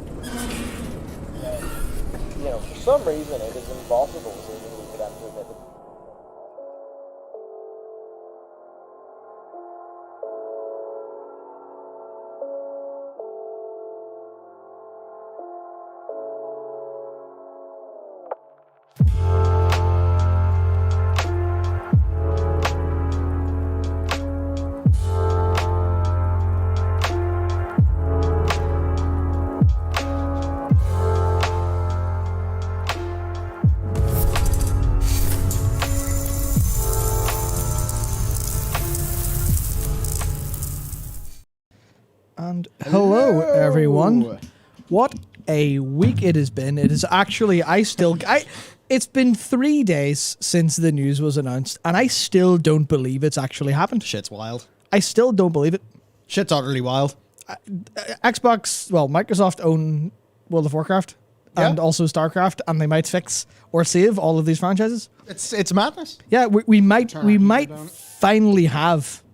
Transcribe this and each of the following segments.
And, for some reason, it is impossible to even get them to admit it. And hello, everyone. What a week it has been. It is actually, it's been 3 days since the news was announced, and I still don't believe it's actually happened. Shit's wild. I still don't believe it. Shit's utterly wild. Microsoft own World of Warcraft and also StarCraft, and they might fix or save all of these franchises. It's madness. Yeah, we might finally have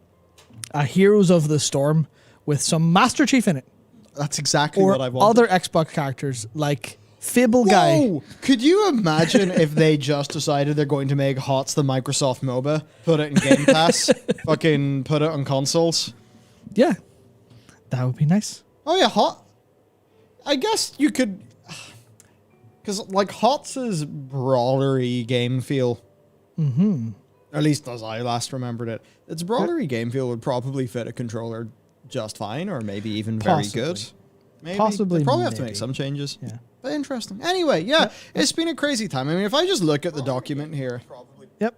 a Heroes of the Storm with some Master Chief in it. That's exactly or what I want. Other Xbox characters like Fable Guy. Could you imagine if they just decided they're going to make HOTS the Microsoft MOBA, put it in Game Pass, fucking put it on consoles? Yeah, that would be nice. Oh yeah, HOT. I guess you could, because like HOTS is brawlery game feel. Mm-hmm. At least as I last remembered it. Its brawlery game feel would probably fit a controller just fine, or maybe even very good. Maybe. Possibly. They probably have to make some changes. Yeah. But interesting. Anyway, it's been a crazy time. I mean, if I just look at the document here. Yep.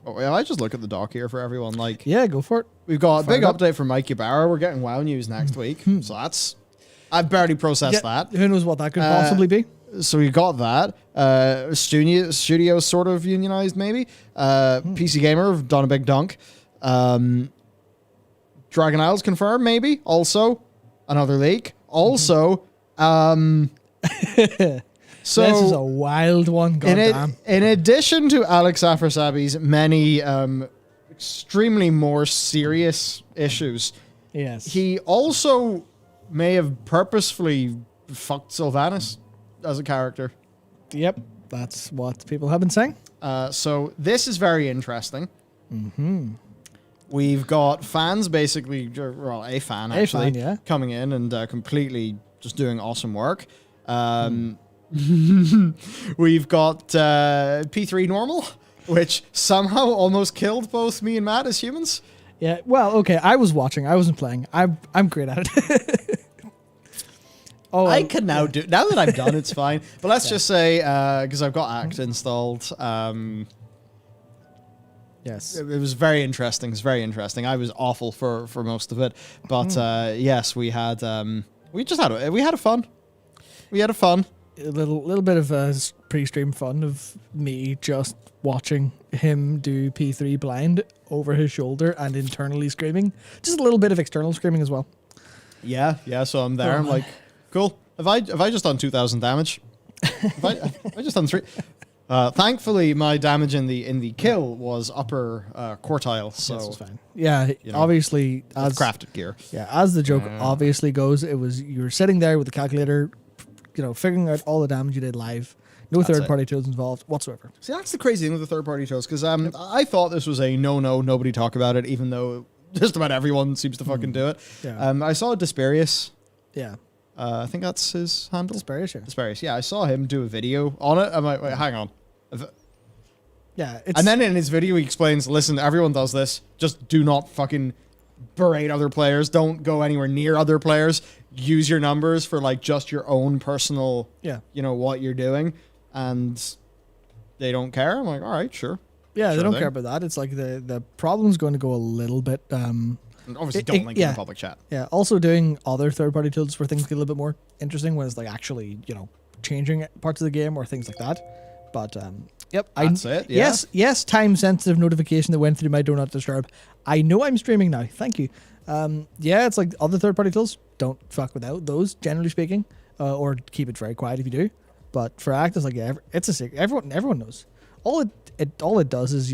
Oh, yeah, I just look at the doc here for everyone. Like, yeah, go for it. We've got a big update from Mike Ybarra. We're getting WoW news next week. So that's... I've barely processed that. Who knows what that could possibly be? So we got that. Studios sort of unionized, maybe. PC Gamer have done a big dunk. Dragon Isles confirmed, maybe. Also, another leak. Also, so this is a wild one. Goddamn. In addition to Alex Afrasabi's many extremely more serious issues, yes, he also may have purposefully fucked Sylvanas as a character. Yep, that's what people have been saying. So this is very interesting. Mm-hmm. We've got fans basically, well, a fan actually, coming in and completely just doing awesome work. We've got P3 Normal, which somehow almost killed both me and Matt as humans. Yeah, well, okay, I was watching. I wasn't playing. I'm great at it. I can now do, now that I'm done, it's fine. But let's just say, because I've got Act installed, yes, it was very interesting. It's very interesting. I was awful for most of it, but yes, we had fun. We had a fun. A little bit of pre-stream fun of me just watching him do P3 blind over his shoulder and internally screaming. Just a little bit of external screaming as well. Yeah. So I'm there. I'm like, cool. Have I just done 2,000 damage? have I just done 3? Thankfully, my damage in the kill was upper quartile, so that's fine. Yeah, obviously, as crafted gear. Yeah, as the joke obviously goes, it was you were sitting there with the calculator, figuring out all the damage you did live. No third-party tools involved whatsoever. See, that's the crazy thing with the third-party tools, because I thought this was a no, nobody talk about it, even though just about everyone seems to fucking do it. Yeah. I saw Desperius. Yeah. I think that's his handle. Desperius, yeah. I saw him do a video on it. I'm like, wait, hang on. Yeah. And then in his video, he explains, listen, everyone does this. Just do not fucking berate other players. Don't go anywhere near other players. Use your numbers for like just your own personal, what you're doing. And they don't care. I'm like, all right, sure. Yeah, they don't care about that. It's like the problem's going to go a little bit... obviously don't link in the public chat. Yeah, also doing other third-party tools where things get a little bit more interesting when it's like actually, changing parts of the game or things like that. But, yep. That's it, yeah. Yes, time-sensitive notification that went through my Do Not Disturb. I know I'm streaming now. Thank you. Yeah, it's like other third-party tools. Don't fuck without those, generally speaking. Or keep it very quiet if you do. But for Act, it's like, it's a secret. Everyone knows. All it does is,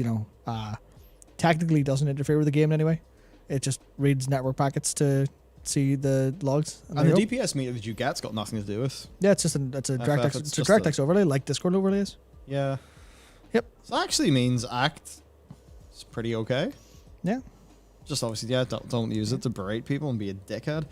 technically doesn't interfere with the game in any way. It just reads network packets to see the logs. And the DPS meter that you get's got nothing to do with. Yeah, it's a DirectX. It's a DirectX overlay, like Discord overlays. Yeah. Yep. So that actually means Act is pretty okay. Yeah. Just obviously, yeah, don't use it to berate people and be a dickhead.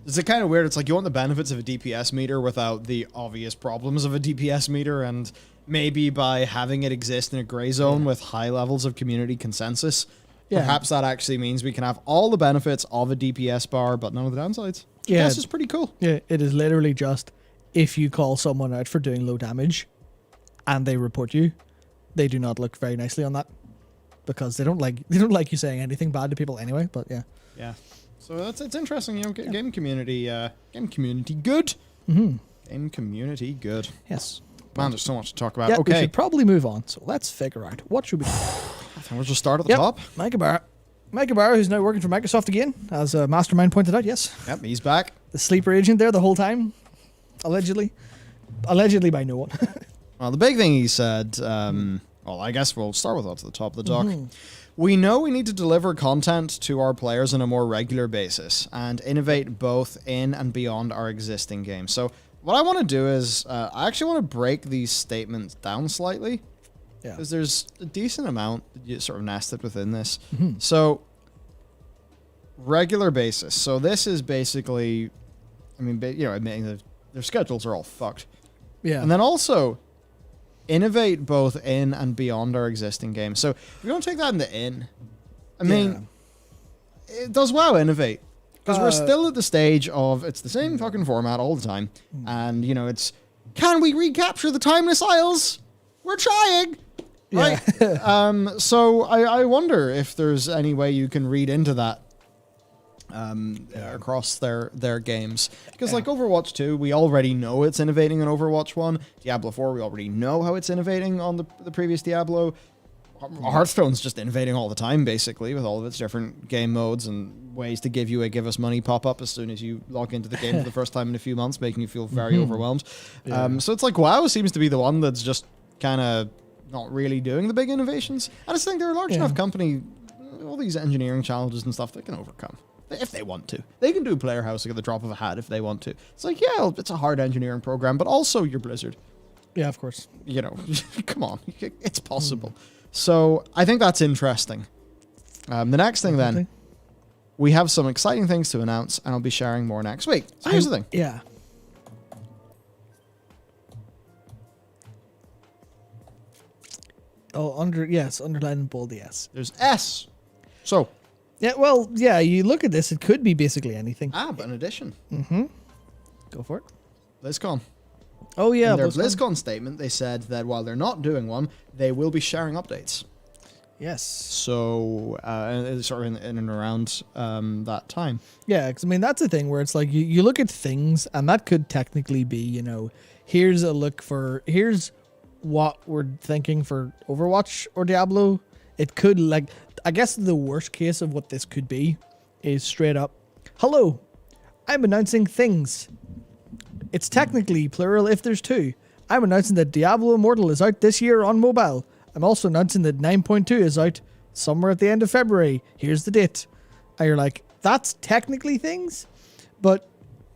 It's kind of weird. It's like you want the benefits of a DPS meter without the obvious problems of a DPS meter, and maybe by having it exist in a gray zone with high levels of community consensus, perhaps that actually means we can have all the benefits of a DPS bar, but none of the downsides. Yeah, this is pretty cool. Yeah, it is literally just if you call someone out for doing low damage, and they report you, they do not look very nicely on that. Because they don't like you saying anything bad to people anyway. But yeah, so it's interesting, you know. Game community good. Mm-hmm. Game community good. Yes, man. There's so much to talk about. Yeah, okay, we should probably move on. So let's figure out what should we do. I think we'll just start at the top. Mike Ibarra, who's now working for Microsoft again, as Mastermind pointed out. Yes. Yep, he's back. The sleeper agent there the whole time, allegedly by no one. Well, the big thing he said. Well, I guess we'll start with what's at the top of the dock. Mm-hmm. We know we need to deliver content to our players on a more regular basis and innovate both in and beyond our existing games. So what I want to do is I actually want to break these statements down slightly. Yeah. Because there's a decent amount sort of nested within this. Mm-hmm. So regular basis. So this is basically, I mean, you know, admitting that their schedules are all fucked. Yeah. And then also innovate both in and beyond our existing games. So if we don't take that in the in, I mean, it does WoW innovate. Because we're still at the stage of it's the same fucking format all the time. And, you know, it's, can we recapture the Timeless Isles? We're trying! Right? So I wonder if there's any way you can read into that across their games. Because like Overwatch 2, we already know it's innovating on Overwatch 1. Diablo 4, we already know how it's innovating on the previous Diablo. Hearthstone's just innovating all the time, basically, with all of its different game modes and ways to give you a give us money pop-up as soon as you log into the game for the first time in a few months, making you feel very overwhelmed. So it's like WoW seems to be the one that's just kind of not really doing the big innovations. I just think they're a large enough company, all these engineering challenges and stuff they can overcome. If they want to. They can do Player House at the drop of a hat if they want to. It's like, yeah, it's a hard engineering program, but also you're Blizzard. Yeah, of course. You know, come on. It's possible. So I think that's interesting. The next thing then, we have some exciting things to announce, and I'll be sharing more next week. So here's the thing. Yeah. Oh, underline and bold, yes. There's S. So. Yeah, well, yeah, you look at this, it could be basically anything. But an addition. Mm-hmm. Go for it. BlizzCon. Oh, yeah. In their BlizzCon statement, they said that while they're not doing one, they will be sharing updates. Yes. So, sort of in and around that time. Yeah, because, I mean, that's the thing where it's like you look at things, and that could technically be, you know, here's what we're thinking for Overwatch or Diablo. It could, like, I guess the worst case of what this could be is straight up, hello, I'm announcing things. It's technically plural if there's two. I'm announcing that Diablo Immortal is out this year on mobile. I'm also announcing that 9.2 is out somewhere at the end of February. Here's the date. And you're like, that's technically things, but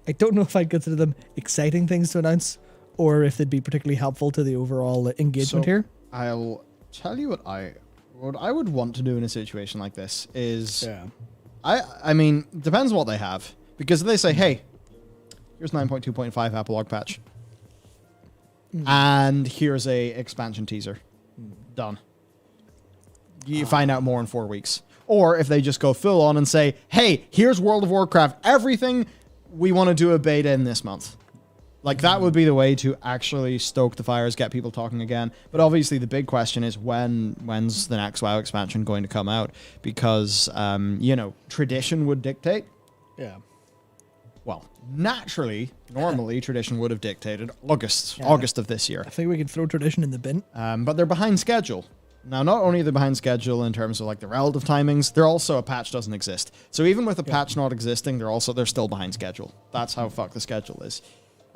I don't know if I'd consider them exciting things to announce or if they'd be particularly helpful to the overall engagement here. I'll tell you what I would want to do in a situation like this is, I mean, depends on what they have. Because if they say, hey, here's 9.2.5 epilogue patch. And here's a expansion teaser. Done. You find out more in 4 weeks. Or if they just go full on and say, hey, here's World of Warcraft, everything, we want to do a beta in this month. Like, that would be the way to actually stoke the fires, get people talking again. But obviously, the big question is when's the next WoW expansion going to come out? Because, you know, tradition would dictate. Yeah. Well, normally, tradition would have dictated August of this year. I think we could throw tradition in the bin. But they're behind schedule. Now, not only are they behind schedule in terms of like the relative timings, they're also a patch doesn't exist. So even with a patch not existing, they're still behind schedule. That's how fucked the schedule is.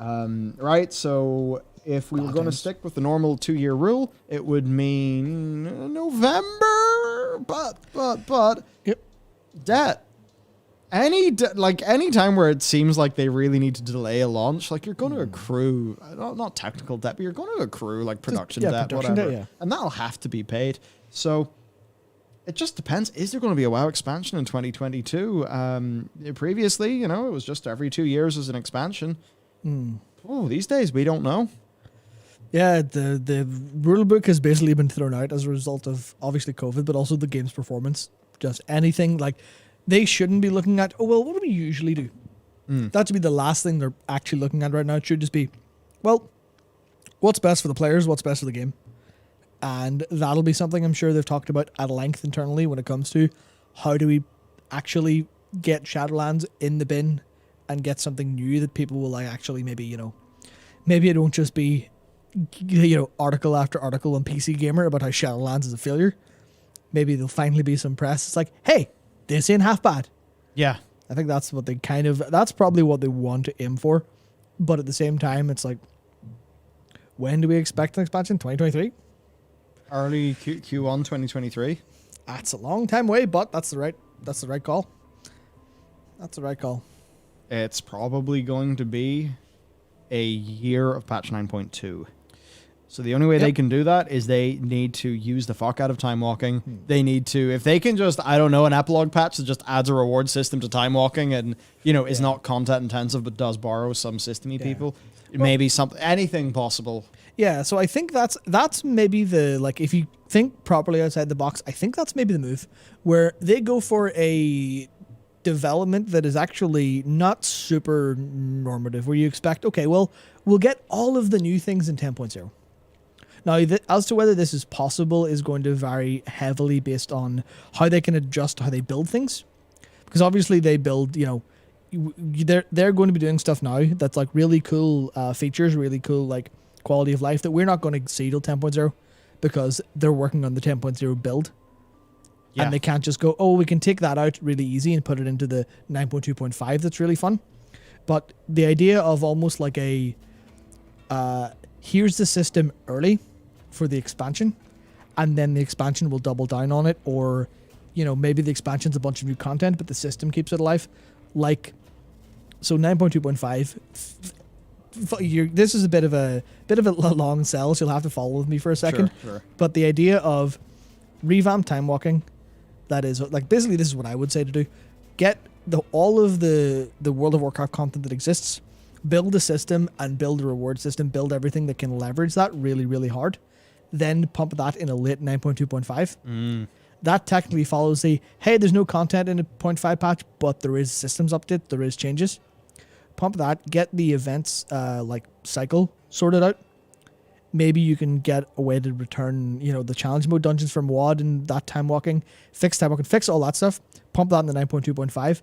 Right, so if we were going to stick with the normal 2-year rule, it would mean November, but, debt. any time where it seems like they really need to delay a launch, like you're going to accrue not technical debt, but you're going to accrue like production debt, whatever, and that'll have to be paid. So it just depends. Is there going to be a WoW expansion in 2022? Previously, it was just every 2 years as an expansion. Oh, these days we don't know. Yeah, the rule book has basically been thrown out as a result of obviously COVID, but also the game's performance. Just anything like they shouldn't be looking at. Oh well, what do we usually do? That should be the last thing they're actually looking at right now. It should just be, well, what's best for the players, what's best for the game, and that'll be something I'm sure they've talked about at length internally when it comes to how do we actually get Shadowlands in the bin and get something new that people will like actually maybe it won't just be article after article on PC Gamer about how Shadowlands is a failure. Maybe there'll finally be some press. It's like, hey, this ain't half bad. Yeah. I think that's what that's probably what they want to aim for. But at the same time, it's like, when do we expect an expansion? 2023? Early Q1 2023. That's a long time away, but that's the right call. That's the right call. It's probably going to be a year of patch 9.2. So the only way they can do that is they need to use the fuck out of time walking. They need to, if they can just, an epilogue patch that just adds a reward system to time walking and, is not content intensive but does borrow some systemy people. Maybe anything possible. Yeah, so I think that's maybe the, like, if you think properly outside the box, I think that's maybe the move where they go for a development that is actually not super normative, where you expect, okay, well, we'll get all of the new things in 10.0. Now, as to whether this is possible is going to vary heavily based on how they can adjust how they build things. Because obviously they build, they're going to be doing stuff now that's like really cool features, really cool like quality of life that we're not going to see till 10.0 because they're working on the 10.0 build. Yeah. And they can't just go, oh, we can take that out really easy and put it into the 9.2.5 that's really fun. But the idea of almost like a, here's the system early for the expansion, and then the expansion will double down on it, or, maybe the expansion's a bunch of new content, but the system keeps it alive. Like, so 9.2.5, this is a bit of a long sell, so you'll have to follow with me for a second. Sure. But the idea of revamp time walking, that is like basically this is what I would say to do. Get all of the World of Warcraft content that exists, build a system and build a reward system, build everything that can leverage that really, really hard. Then pump that in a late 9.2.5. That technically follows the, hey, there's no content in a 0.5 patch, but there is systems update, there is changes. Pump that, get the events cycle sorted out. Maybe you can get a way to return, the challenge mode dungeons from WoD and that time walking, fix all that stuff, pump that in the 9.2.5.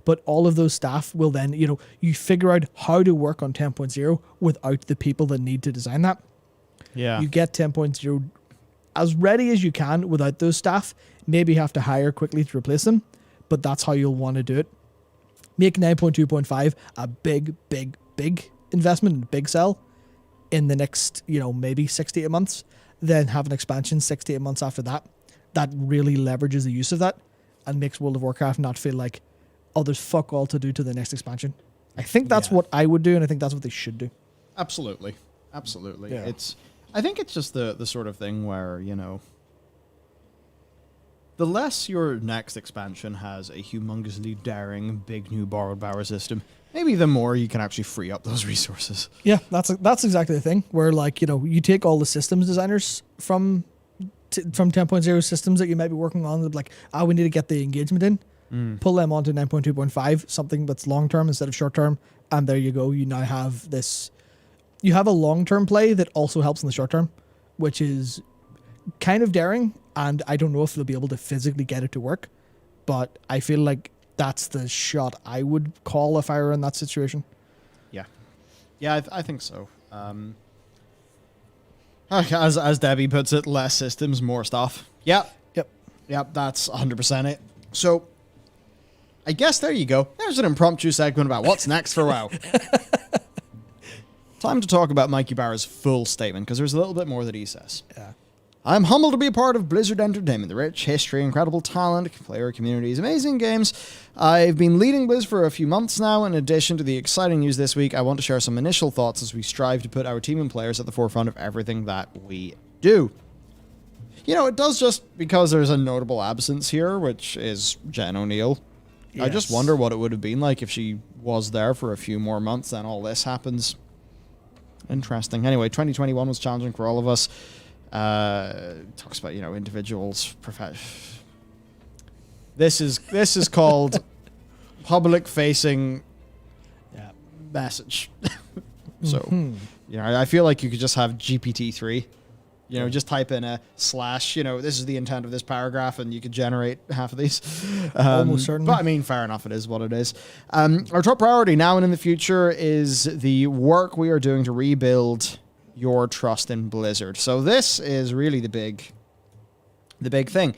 But all of those staff will then, you figure out how to work on 10.0 without the people that need to design that. Yeah. You get 10.0 as ready as you can without those staff. Maybe you have to hire quickly to replace them, but that's how you'll want to do it. Make 9.2.5 a big, big, big investment and big sell in the next, maybe 6 to 8 months. Then have an expansion 6 to 8 months after that. That really leverages the use of that and makes World of Warcraft not feel like, oh, there's fuck all to do to the next expansion. I think that's what I would do, and I think that's what they should do. Absolutely. Yeah. I think it's just the sort of thing where, the less your next expansion has a humongously daring, big new borrowed power system, maybe the more you can actually free up those resources. Yeah, that's exactly the thing, where you take all the systems designers from 10.0 systems that you might be working on, like, we need to get the engagement in. Pull them onto 9.2.5, something that's long-term instead of short-term, and there you go. You now have this... You have a long-term play that also helps in the short-term, which is kind of daring, and I don't know if they'll be able to physically get it to work, but I feel like that's the shot I would call if I were in that situation. Yeah. Yeah, I think so. As Debbie puts it, less systems, more stuff. Yep, that's 100% it. So... I guess there you go. There's an impromptu segment about what's next for WoW. Time to talk about Mike Ybarra's full statement, because there's a little bit more that he says. Yeah. I'm humbled to be a part of Blizzard Entertainment, the rich history, incredible talent, player communities, amazing games. I've been leading Blizz for a few months now. In addition to the exciting news this week, I want to share some initial thoughts as we strive to put our team and players at the forefront of everything that we do. You know, it does just because there's a notable absence here, which is Jen O'Neill. Yes. I just wonder what it would have been like if she was there for a few more months and all this happens. Interesting. Anyway, 2021 was challenging for all of us. Talks about, you know, individuals, This is called public facing message. So, you know, I feel like you could just have GPT-3, you know, just type in a / you know, this is the intent of this paragraph, and you could generate half of these. Almost certainly. But I mean, fair enough, it is what it is. Our top priority now and in the future is the work we are doing to rebuild your trust in Blizzard. So this is really the big thing.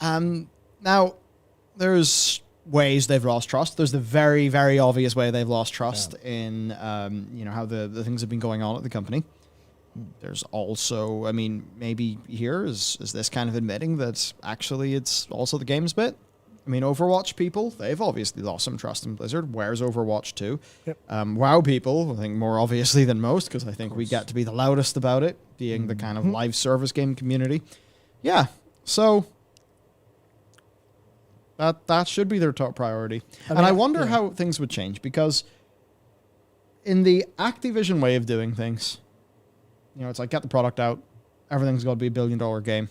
Now, there's ways they've lost trust. There's the very, very obvious way they've lost trust in, you know, how the things have been going on at the company. There's also, I mean, maybe here is this kind of admitting that actually it's also the games bit. I mean, Overwatch people, they've obviously lost some trust in Blizzard. Where's Overwatch 2? Yep. WoW people, I think more obviously than most, because I think we get to be the loudest about it, being the kind of live service game community. Yeah, so that should be their top priority. I wonder how things would change, because in the Activision way of doing things, you know, it's like, get the product out, everything's got to be $1 billion game.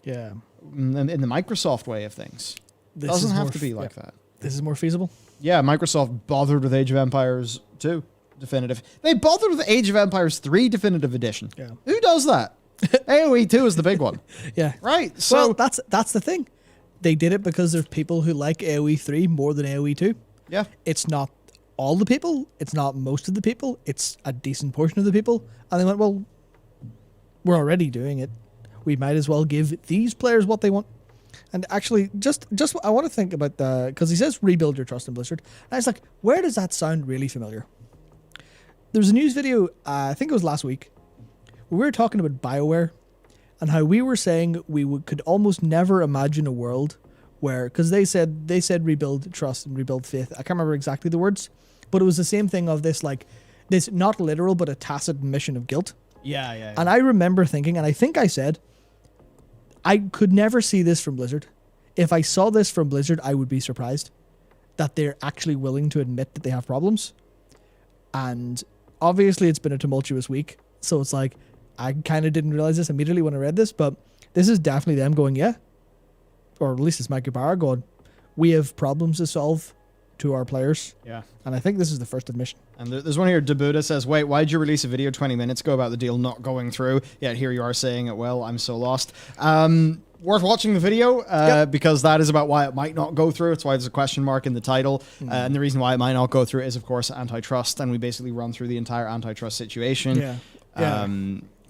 Yeah. In the Microsoft way of things, it doesn't have to be like that. This is more feasible. Yeah, Microsoft bothered with Age of Empires 2 Definitive. They bothered with Age of Empires 3 Definitive Edition. Yeah. Who does that? AoE 2 is the big one. Yeah. Right. So well, that's the thing. They did it because there's people who like AoE 3 more than AoE 2. Yeah. It's not all the people. It's not most of the people. It's a decent portion of the people. And they went, well, we're already doing it. We might as well give these players what they want. And actually, just I want to think about because he says rebuild your trust in Blizzard. And I was like, where does that sound really familiar? There's a news video, I think it was last week, where we were talking about BioWare and how we were saying could almost never imagine a world where, because they said rebuild trust and rebuild faith. I can't remember exactly the words, but it was the same thing of this, like, this not literal, but a tacit admission of guilt. Yeah. And I remember thinking, and I think I said, I could never see this from Blizzard. If I saw this from Blizzard, I would be surprised that they're actually willing to admit that they have problems. And obviously it's been a tumultuous week, so it's like, I kind of didn't realize this immediately when I read this, but this is definitely them going, yeah. Or at least it's Mike Ybarra going, we have problems to solve to our players. Yeah. And I think this is the first admission. And there's one here, Debuta says, wait, why'd you release a video 20 minutes ago about the deal not going through? Yet here you are saying it, well, I'm so lost. Worth watching the video because that is about why it might not go through. It's why there's a question mark in the title. And the reason why it might not go through is, of course, antitrust. And we basically run through the entire antitrust situation. Yeah.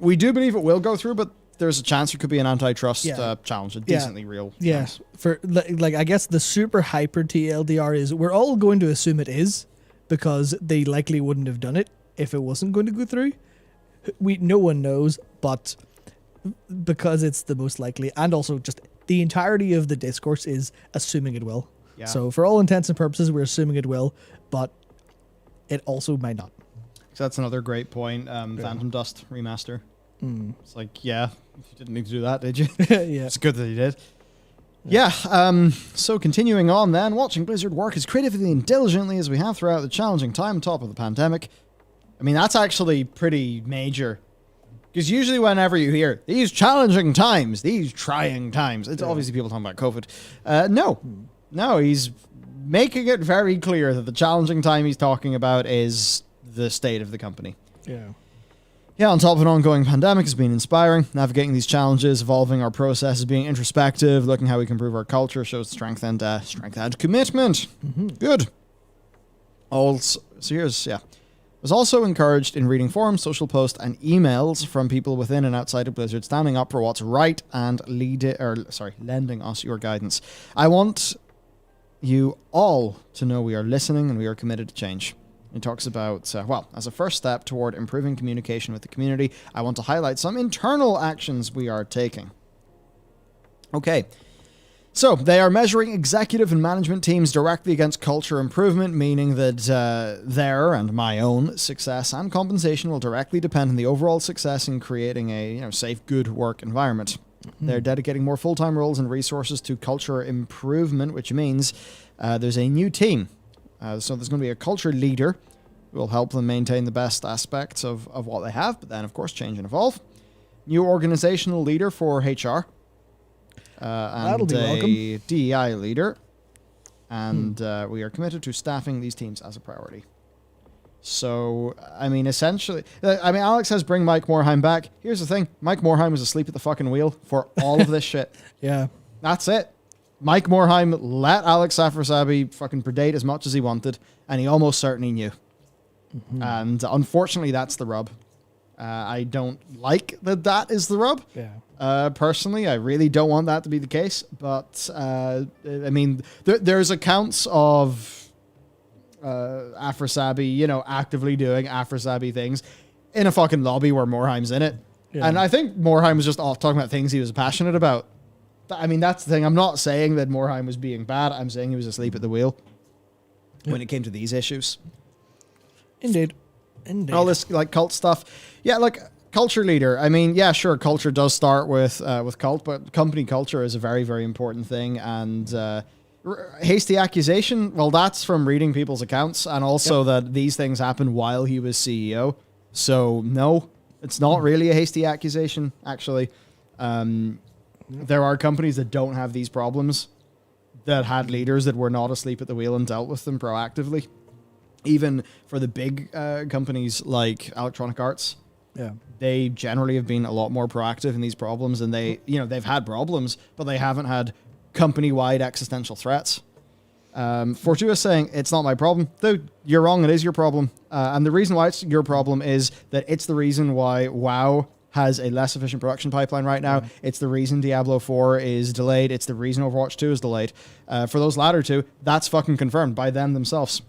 We do believe it will go through, but there's a chance it could be an antitrust challenge, a decently real chance. For like, I guess the super hyper TLDR is we're all going to assume it is because they likely wouldn't have done it if it wasn't going to go through. No one knows, but because it's the most likely, and also just the entirety of the discourse is assuming it will. Yeah. So for all intents and purposes, we're assuming it will, but it also might not. So that's another great point. Phantom Dust remaster. It's like, yeah, you didn't need to do that, did you? Yeah. It's good that you did. Yeah. So continuing on then, watching Blizzard work as creatively and diligently as we have throughout the challenging time top of the pandemic. I mean, that's actually pretty major. Because usually whenever you hear these challenging times, these trying times, it's obviously people talking about COVID. No, he's making it very clear that the challenging time he's talking about is the state of the company. Yeah, on top of an ongoing pandemic has been inspiring. Navigating these challenges, evolving our processes, being introspective, looking how we can improve our culture, shows strength and commitment. Good. Also, so here's, was also encouraged in reading forums, social posts, and emails from people within and outside of Blizzard standing up for what's right and lending us your guidance. I want you all to know we are listening and we are committed to change. He talks about, as a first step toward improving communication with the community, I want to highlight some internal actions we are taking. Okay. So, they are measuring executive and management teams directly against culture improvement, meaning that their and my own success and compensation will directly depend on the overall success in creating a safe, good work environment. They're dedicating more full-time roles and resources to culture improvement, which means there's a new team. So there's going to be a culture leader who will help them maintain the best aspects of what they have, but then, of course, change and evolve. New organizational leader for HR. That'll And be welcome. a DEI leader. And we are committed to staffing these teams as a priority. So, essentially... Alex says bring Mike Morhaime back. Here's the thing. Mike Morhaime was asleep at the fucking wheel for all of this shit. Yeah. That's it. Mike Morhaime let Alex Safarsabi fucking predate as much as he wanted, and he almost certainly knew. Mm-hmm. And unfortunately, that's the rub. I don't like that is the rub. Yeah. Personally, I really don't want that to be the case. But, there's accounts of Afrosabi, actively doing Afrosabi things in a fucking lobby where Morheime's in it. Yeah. And I think Morhaime was just off talking about things he was passionate about. That's the thing. I'm not saying that Morhaime was being bad. I'm saying he was asleep at the wheel when it came to these issues. Indeed. All this cult stuff. Yeah, culture leader. Sure, culture does start with cult, but company culture is a very, very important thing. And hasty accusation, well, that's from reading people's accounts, and also that these things happened while he was CEO. So no, it's not really a hasty accusation, actually. There are companies that don't have these problems that had leaders that were not asleep at the wheel and dealt with them proactively. Even for the big companies like Electronic Arts, they generally have been a lot more proactive in these problems, and they've had problems, but they haven't had company-wide existential threats. Fortua saying, it's not my problem. Dude, you're wrong, it is your problem. And the reason why it's your problem is that it's the reason why WoW has a less efficient production pipeline right now. It's the reason Diablo 4 is delayed. It's the reason Overwatch 2 is delayed. For those latter two, that's fucking confirmed by them themselves.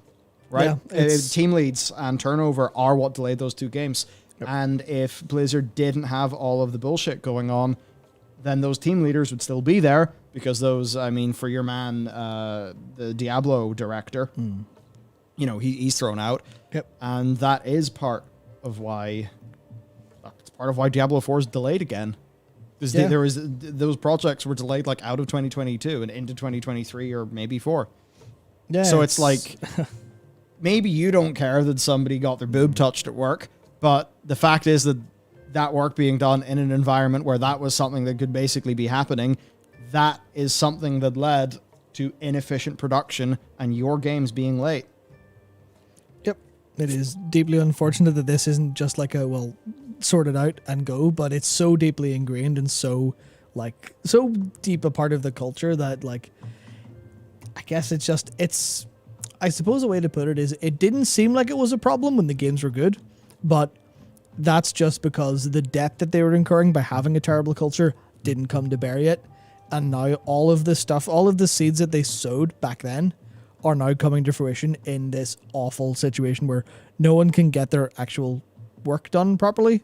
Right? Yeah, team leads and turnover are what delayed those two games. Yep. And if Blizzard didn't have all of the bullshit going on, then those team leaders would still be there, because those, for your man, the Diablo director, he's thrown out. Yep. And that is part of why Diablo 4 is delayed again. Because those projects were delayed out of 2022 and into 2023 or maybe 4. Yeah. So it's maybe you don't care that somebody got their boob touched at work, but the fact is that work being done in an environment where that was something that could basically be happening, that is something that led to inefficient production and your games being late. Yep. It is deeply unfortunate that this isn't just sort it out and go, but it's so deeply ingrained and so deep a part of the culture that I guess I suppose a way to put it is it didn't seem like it was a problem when the games were good, but that's just because the debt that they were incurring by having a terrible culture didn't come to bear yet. And now all of the seeds that they sowed back then are now coming to fruition in this awful situation where no one can get their actual work done properly.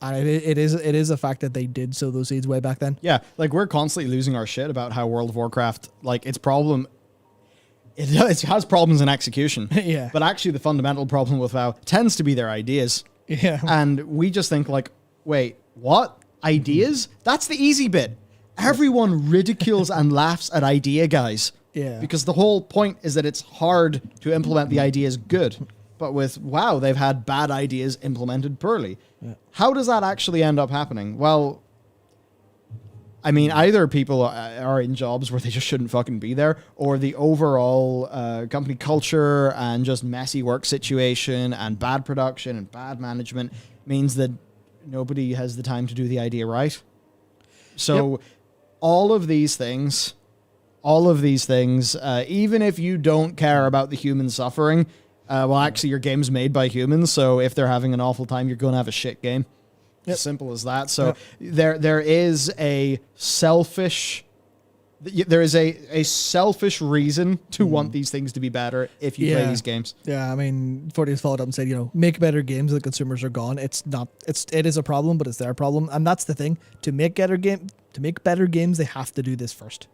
And it is a fact that they did sow those seeds way back then. Yeah, we're constantly losing our shit about how World of Warcraft, its problem... It has problems in execution. Yeah. But actually the fundamental problem with WoW tends to be their ideas. Yeah. And we just think wait, what? Ideas? That's the easy bit. Everyone ridicules and laughs at idea guys. Yeah. Because the whole point is that it's hard to implement the ideas good. But with WoW, they've had bad ideas implemented poorly. Yeah. How does that actually end up happening? Well, either people are in jobs where they just shouldn't fucking be there, or the overall company culture and just messy work situation and bad production and bad management means that nobody has the time to do the idea right. So all of these things, even if you don't care about the human suffering, actually your game's made by humans, so if they're having an awful time, you're going to have a shit game. Yep. Simple as that. So there is a selfish there is a selfish reason to want these things to be better if you play these games. Yeah, I mean, 40's followed up and said, make better games. The consumers are gone. It is a problem, but it's their problem, and that's the thing. To make better games, they have to do this first.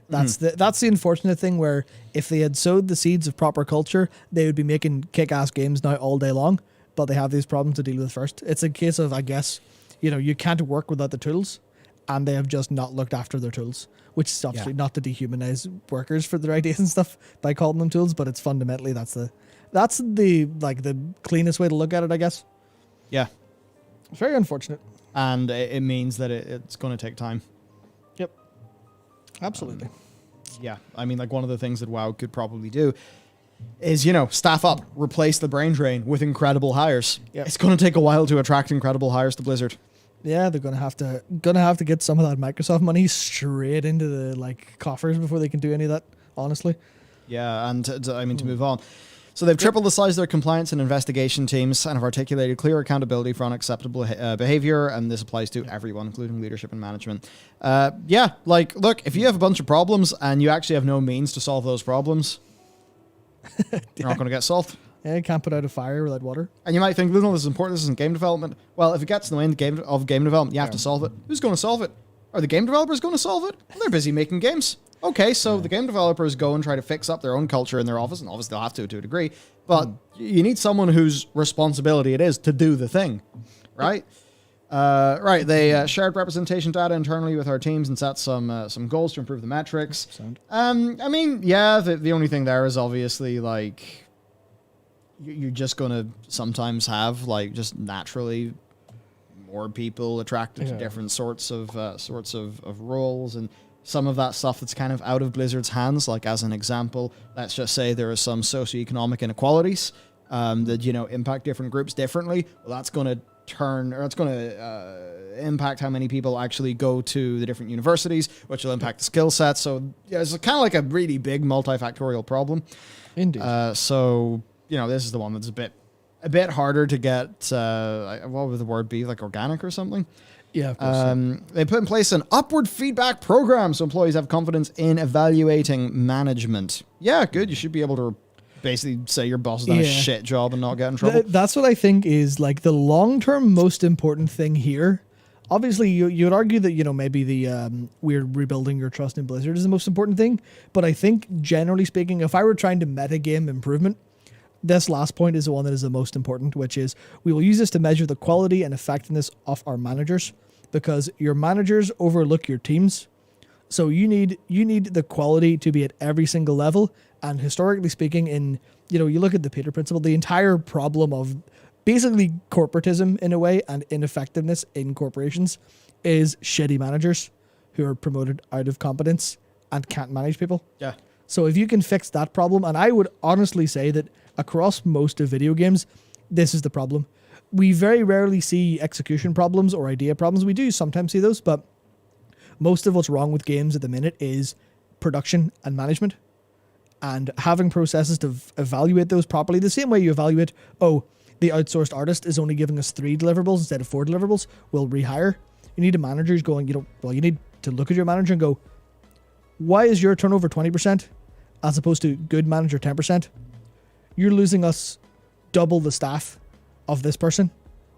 That's the unfortunate thing. Where if they had sowed the seeds of proper culture, they would be making kick-ass games now all day long. But they have these problems to deal with first. It's a case of, I guess, you can't work without the tools, and they have just not looked after their tools. Which is obviously not to dehumanize workers for their ideas and stuff by calling them tools, but it's fundamentally that's the cleanest way to look at it, I guess. Yeah, it's very unfortunate, and it means that it's going to take time. Yep, absolutely. Yeah, I mean, like one of the things that WoW could probably do is staff up, replace the brain drain with incredible hires. Yep. It's going to take a while to attract incredible hires to Blizzard. Yeah, they're gonna have to get some of that Microsoft money straight into the coffers before they can do any of that. Honestly. Yeah, and I mean to move on. So they've tripled the size of their compliance and investigation teams and have articulated clear accountability for unacceptable behavior, and this applies to everyone, including leadership and management. Look, if you have a bunch of problems and you actually have no means to solve those problems, you're not going to get solved. Yeah, you can't put out a fire without water. And you might think, no, this is important, this isn't game development. Well, if it gets in the way of game development, you have to solve it. Who's going to solve it? Are the game developers going to solve it? Well, they're busy making games. Okay, so the game developers go and try to fix up their own culture in their office, and obviously they'll have to a degree, but you need someone whose responsibility it is to do the thing, right? They shared representation data internally with our teams and set some goals to improve the metrics. I mean, the only thing there is obviously, you're just going to sometimes have just naturally more people attracted to different sorts of roles, and some of that stuff that's kind of out of Blizzard's hands. Like as an example, let's just say there are some socioeconomic inequalities that impact different groups differently. Well, that's going to impact how many people actually go to the different universities, which will impact the skill set. So it's kind of like a really big multifactorial problem. Indeed. This is the one that's a bit harder to get, what would the word be, organic or something? Yeah, of course. They put in place an upward feedback program so employees have confidence in evaluating management. Yeah, good. You should be able to basically say your boss has done a shit job and not get in trouble. That's what I think is the long-term most important thing here. Obviously, you would argue that, maybe the we're rebuilding your trust in Blizzard is the most important thing. But I think, generally speaking, if I were trying to metagame improvement, this last point is the one that is the most important, which is we will use this to measure the quality and effectiveness of our managers, because your managers overlook your teams. So you need the quality to be at every single level. And historically speaking, you look at the Peter Principle, the entire problem of basically corporatism in a way and ineffectiveness in corporations is shitty managers who are promoted out of competence and can't manage people. Yeah. So if you can fix that problem, and I would honestly say that across most of video games, this is the problem. We very rarely see execution problems or idea problems. We do sometimes see those, but most of what's wrong with games at the minute is production and management, and having processes to evaluate those properly. The same way you evaluate, the outsourced artist is only giving us 3 deliverables instead of 4 deliverables, we'll rehire. You need a manager who's going, you need to look at your manager and go, why is your turnover 20% as opposed to good manager 10%? You're losing us double the staff of this person.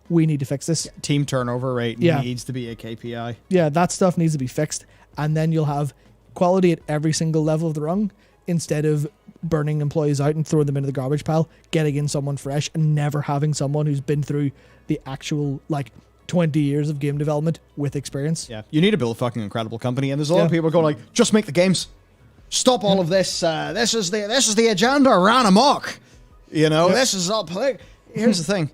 We need to fix this. Team turnover rate needs to be a KPI. Yeah, that stuff needs to be fixed. And then you'll have quality at every single level of the rung, instead of burning employees out and throwing them into the garbage pile, getting in someone fresh and never having someone who's been through the actual 20 years of game development with experience. Yeah, you need to build a fucking incredible company, and there's a lot of people going just make the games. Stop all of this. This is the agenda ran amok. This is all political. Here's the thing.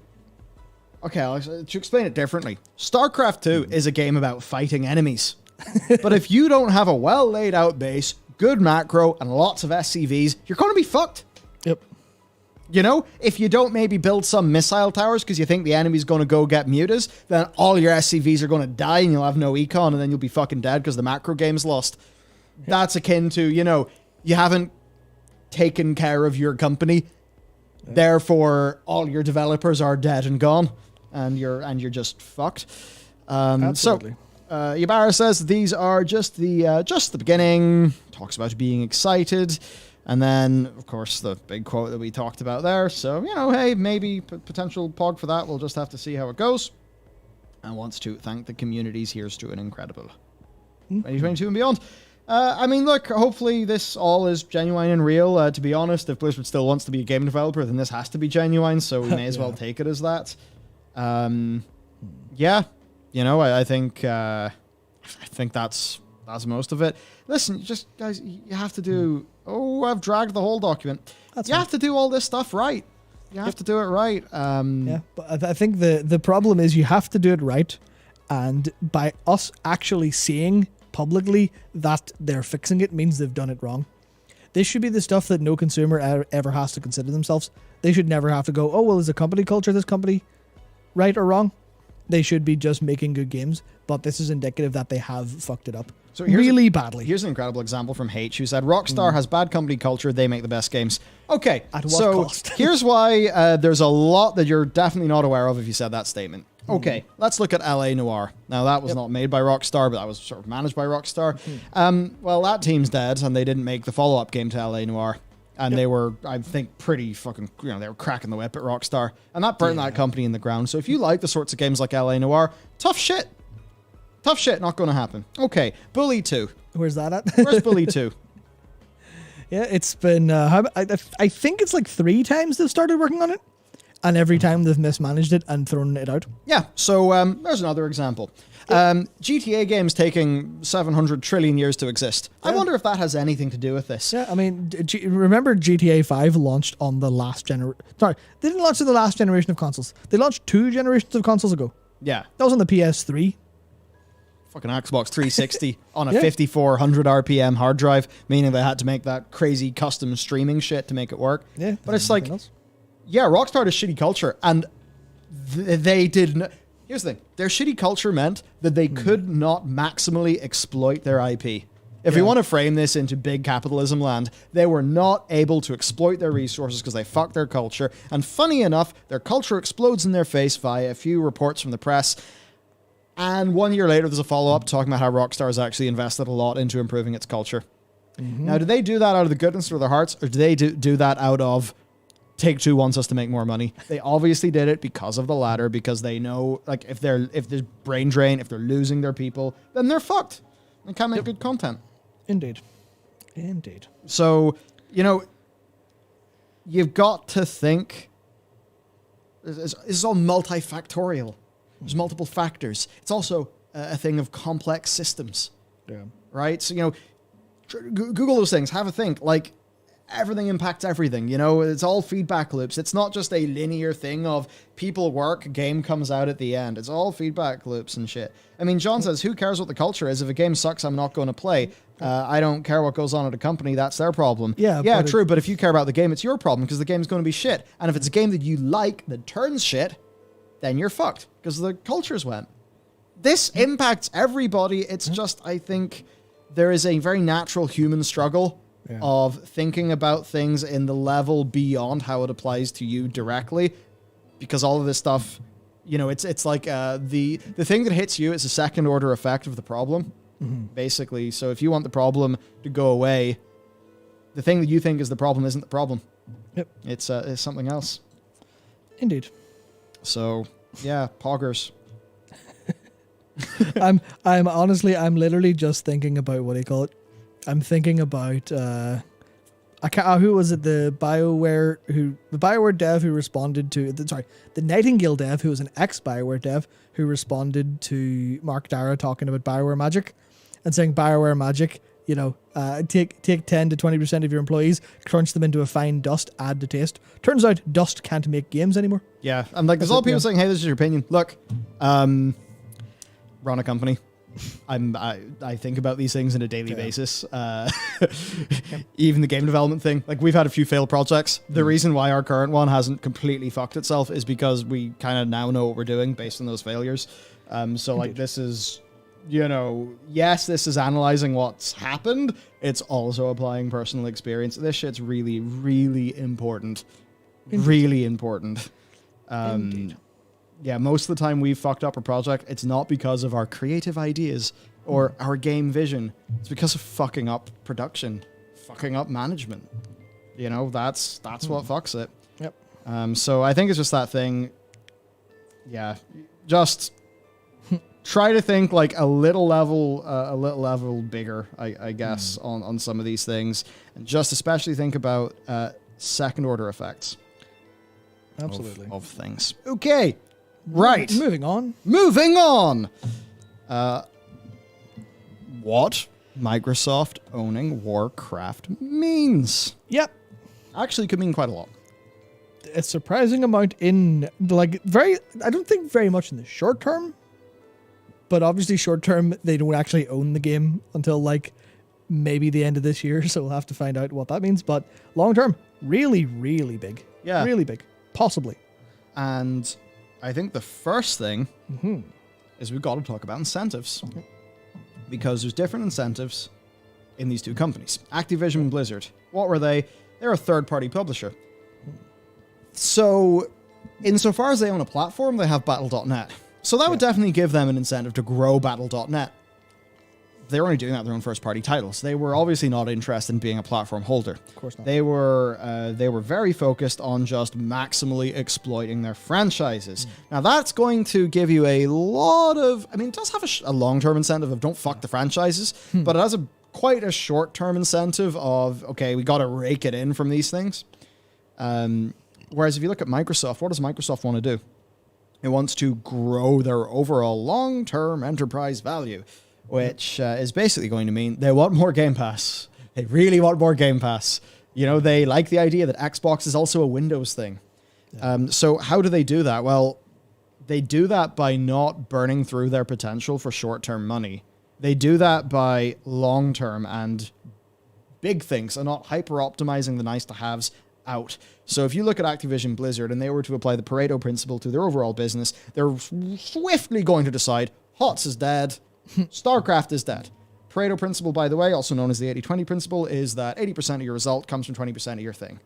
Okay, Alex, to explain it differently, StarCraft 2 is a game about fighting enemies. But if you don't have a well laid out base, good macro, and lots of SCVs, you're going to be fucked. Yep. If you don't maybe build some missile towers because you think the enemy's going to go get mutas, then all your SCVs are going to die and you'll have no econ, and then you'll be fucking dead because the macro game's lost. Yep. That's akin to, you haven't taken care of your company, therefore all your developers are dead and gone, and you're just fucked. Absolutely. Ybarra says these are just the beginning. Talks about being excited. And then, of course, the big quote that we talked about there. So, hey, maybe potential pog for that. We'll just have to see how it goes. And wants to thank the communities. Here's to an incredible 2022 and beyond. Look, hopefully this all is genuine and real. To be honest, if Blizzard still wants to be a game developer, then this has to be genuine. So we may as well take it as that. I think that's most of it. Listen, guys, you have to do... Oh, I've dragged the whole document. You have to do all this stuff right. You have to do it right. But I think the problem is you have to do it right. And by us actually seeing publicly that they're fixing it means they've done it wrong. This should be the stuff that no consumer ever has to consider themselves. They should never have to go, oh, well, is the company culture this company right or wrong? They should be just making good games, but this is indicative that they have fucked it up. So really badly. Here's an incredible example from H, who said, Rockstar has bad company culture, they make the best games. Okay, at what cost? Here's why there's a lot that you're definitely not aware of if you said that statement. Okay, let's look at LA Noire. Now, that was not made by Rockstar, but that was sort of managed by Rockstar. Well, that team's dead, and they didn't make the follow-up game to LA Noire. And they were, I think, pretty fucking, they were cracking the whip at Rockstar. And that burned that company in the ground. So if you like the sorts of games like LA Noire, tough shit. Tough shit, not going to happen. Okay, Bully 2. Where's that at? Where's Bully 2? Yeah, it's been, I think it's like 3 times they've started working on it. And every time they've mismanaged it and thrown it out. Yeah, so there's another example. GTA games taking 700 trillion years to exist. I wonder if that has anything to do with this. Yeah, I mean, remember GTA 5 launched on the last generation... Sorry, they didn't launch on the last generation of consoles. They launched 2 generations of consoles ago. Yeah. That was on the PS3. Fucking Xbox 360 on a 5400 RPM hard drive, meaning they had to make that crazy custom streaming shit to make it work. Yeah. But it's like... Yeah, Rockstar had a shitty culture, and they did... Here's the thing. Their shitty culture meant that they could not maximally exploit their IP. If we want to frame this into big capitalism land, they were not able to exploit their resources because they fucked their culture. And funny enough, their culture explodes in their face via a few reports from the press. And 1 year later, there's a follow-up talking about how Rockstar has actually invested a lot into improving its culture. Now, do they do that out of the goodness of their hearts, or do they do that out of... Take-Two wants us to make more money? They obviously did it because of the latter, because they know, like, if there's brain drain, if they're losing their people, then they're fucked. They can't make good content. Indeed. So, you've got to think. It's all multifactorial. There's multiple factors. It's also a thing of complex systems. Yeah. Right? So, Google those things. Have a think. Like, everything impacts everything, it's all feedback loops. It's not just a linear thing of people work, game comes out at the end. It's all feedback loops and shit. I mean, John says, who cares what the culture is? If a game sucks, I'm not going to play. I don't care what goes on at a company. That's their problem. Yeah, true. But if you care about the game, it's your problem because the game's going to be shit. And if it's a game that you like that turns shit, then you're fucked because the culture's went. This impacts everybody. It's just, I think there is a very natural human struggle of thinking about things in the level beyond how it applies to you directly, because all of this stuff, it's like the thing that hits you is a second order effect of the problem, basically. So if you want the problem to go away, the thing that you think is the problem isn't the problem. Yep, it's something else. Indeed. So yeah, poggers. I'm literally just thinking about what do you call it. I'm thinking about who was it? The BioWare dev who responded to the Nightingale dev who was an ex-BioWare dev who responded to Mark Dara talking about BioWare Magic and saying BioWare Magic, take 10 to 20% of your employees, crunch them into a fine dust, add to taste. Turns out dust can't make games anymore. Yeah, I'm like, there's all people saying, hey, this is your opinion. Look, run a company. I think about these things on a daily basis. Even the game development thing. Like, we've had a few failed projects. The reason why our current one hasn't completely fucked itself is because we kind of now know what we're doing based on those failures. So, like, this is, yes, this is analyzing what's happened. It's also applying personal experience. This shit's really, really important. Really important. yeah, most of the time we've fucked up a project, it's not because of our creative ideas or our game vision. It's because of fucking up production, fucking up management. You know, that's what fucks it. Yep. So I think it's just that thing. Yeah, just try to think like a little level bigger, I guess, on some of these things, and just especially think about second order effects. Absolutely. Of things. Okay. Right. Moving on. What Microsoft owning Warcraft means. Yep. Actually could mean quite a lot. A surprising amount in, like, I don't think very much in the short term, but obviously short term, they don't actually own the game until, like, maybe the end of this year, so we'll have to find out what that means. But long term, really, really big. Yeah. Really big. Possibly. And I think the first thing is we've got to talk about incentives. Because there's different incentives in these two companies. Activision and Blizzard. What were they? They're a third-party publisher. So, insofar as they own a platform, they have Battle.net. So that would definitely give them an incentive to grow Battle.net. They're only doing that with their own first-party titles. They were obviously not interested in being a platform holder. Of course not. They were very focused on just maximally exploiting their franchises. Now that's going to give you a lot of. I mean, it does have a long-term incentive of don't fuck the franchises, but it has quite a short-term incentive of okay, we got to rake it in from these things. Whereas if you look at Microsoft, what does Microsoft want to do? It wants to grow their overall long-term enterprise value, which is basically going to mean they want more Game Pass. They really want more Game Pass. You know, they like the idea that Xbox is also a Windows thing. Yeah. So how do they do that? Well, they do that by not burning through their potential for short-term money. They do that by long-term and big things and not hyper-optimizing the nice-to-haves out. So if you look at Activision Blizzard and they were to apply the Pareto principle to their overall business, they're swiftly going to decide HOTS is dead, StarCraft is dead. Pareto principle, by the way, also known as the 80-20 principle, is that 80% of your result comes from 20% of your thing,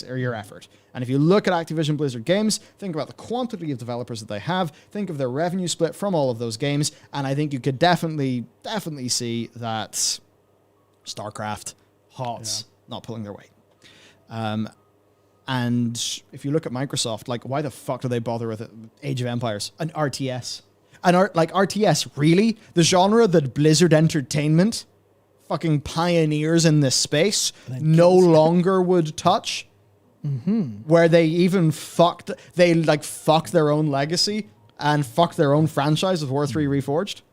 or your effort. And if you look at Activision Blizzard games, think about the quantity of developers that they have, think of their revenue split from all of those games, and I think you could definitely see that StarCraft, HOTS, not pulling their weight. And if you look at Microsoft, like, why the fuck do they bother with Age of Empires, an RTS? Like RTS, really? The genre that Blizzard Entertainment, fucking pioneers in this space, no longer would touch? Where they even fucked their own legacy and fucked their own franchise with War 3 Reforged?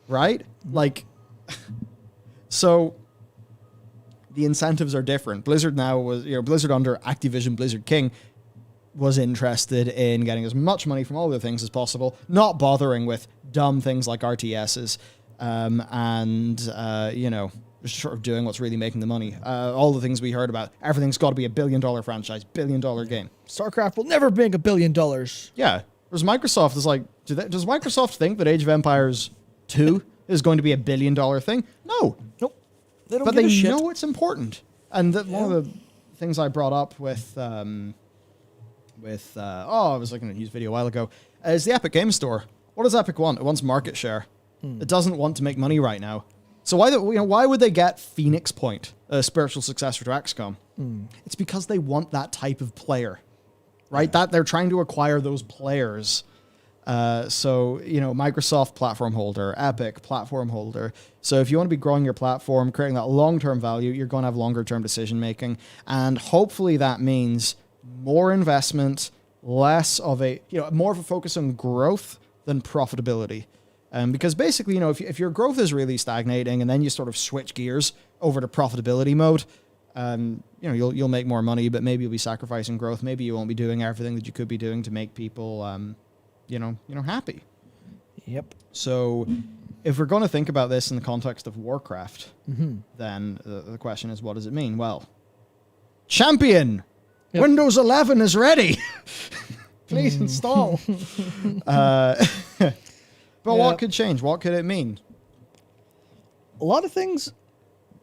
Right? Like, so the incentives are different. Blizzard now Blizzard under Activision Blizzard King was interested in getting as much money from all the things as possible, not bothering with dumb things like RTSs, just sort of doing what's really making the money. All the things we heard about, everything's got to be a $1 billion franchise, $1 billion game. StarCraft will never make $1 billion. Yeah. Whereas Microsoft is like, does Microsoft think that Age of Empires 2 is going to be a $1 billion thing? No. Nope. They don't but give they a shit. know it's important. And one of the things I brought up with I was looking at a news video a while ago, is the Epic Game Store. What does Epic want? It wants market share. It doesn't want to make money right now. So why would they get Phoenix Point, a spiritual successor to XCOM? It's because they want that type of player, right? That they're trying to acquire those players. So Microsoft platform holder, Epic platform holder. So if you want to be growing your platform, creating that long-term value, you're going to have longer-term decision making, and hopefully that means more investment, less of more of a focus on growth than profitability. Because basically, if your growth is really stagnating and then you sort of switch gears over to profitability mode, you'll make more money, but maybe you'll be sacrificing growth. Maybe you won't be doing everything that you could be doing to make people, happy. Yep. So if we're going to think about this in the context of Warcraft, then the question is, what does it mean? Well, champion! Yep. Windows 11 is ready! Please install. But what could change? What could it mean? A lot of things,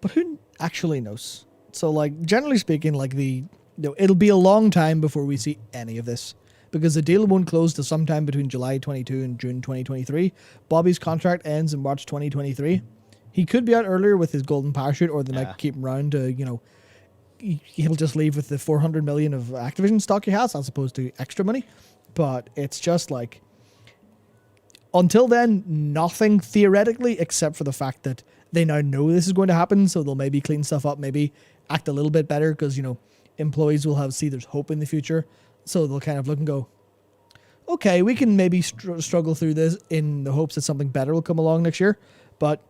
but who actually knows? So, like, generally speaking, like it'll be a long time before we see any of this. because the deal won't close till sometime between July 22 and June 2023. Bobby's contract ends in March 2023. He could be out earlier with his golden parachute, or they might keep him around to, he'll just leave with the 400 million of Activision stock he has as opposed to extra money. But it's just like, until then, nothing theoretically, except for the fact that they now know this is going to happen, so they'll maybe clean stuff up, maybe act a little bit better, because, employees will see there's hope in the future, so they'll kind of look and go, okay, we can maybe struggle through this in the hopes that something better will come along next year. But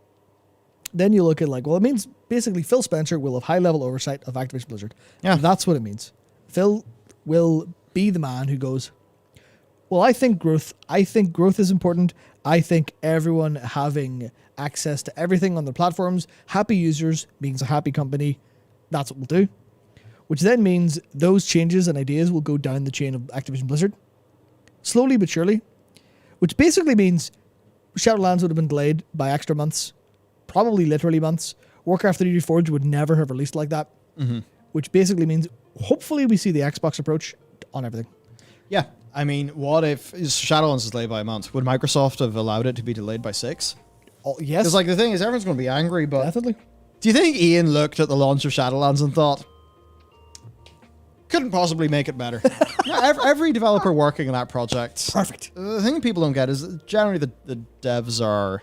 then you look at it means basically Phil Spencer will have high-level oversight of Activision Blizzard. Yeah. That's what it means. Phil will be the man who goes, well, I think growth is important. I think everyone having access to everything on the platforms, happy users means a happy company. That's what we'll do. Which then means those changes and ideas will go down the chain of Activision Blizzard, slowly but surely. Which basically means Shadowlands would have been delayed by extra months, probably literally months. Warcraft 3 Reforged would never have released like that. Mm-hmm. Which basically means hopefully we see the Xbox approach on everything. Yeah. I mean, what if Shadowlands is delayed by a month? Would Microsoft have allowed it to be delayed by 6? Oh, yes. Because the thing is, everyone's going to be angry, but... Definitely. Do you think Ian looked at the launch of Shadowlands and thought, couldn't possibly make it better? Every developer working on that project... Perfect. The thing people don't get is that generally the devs are...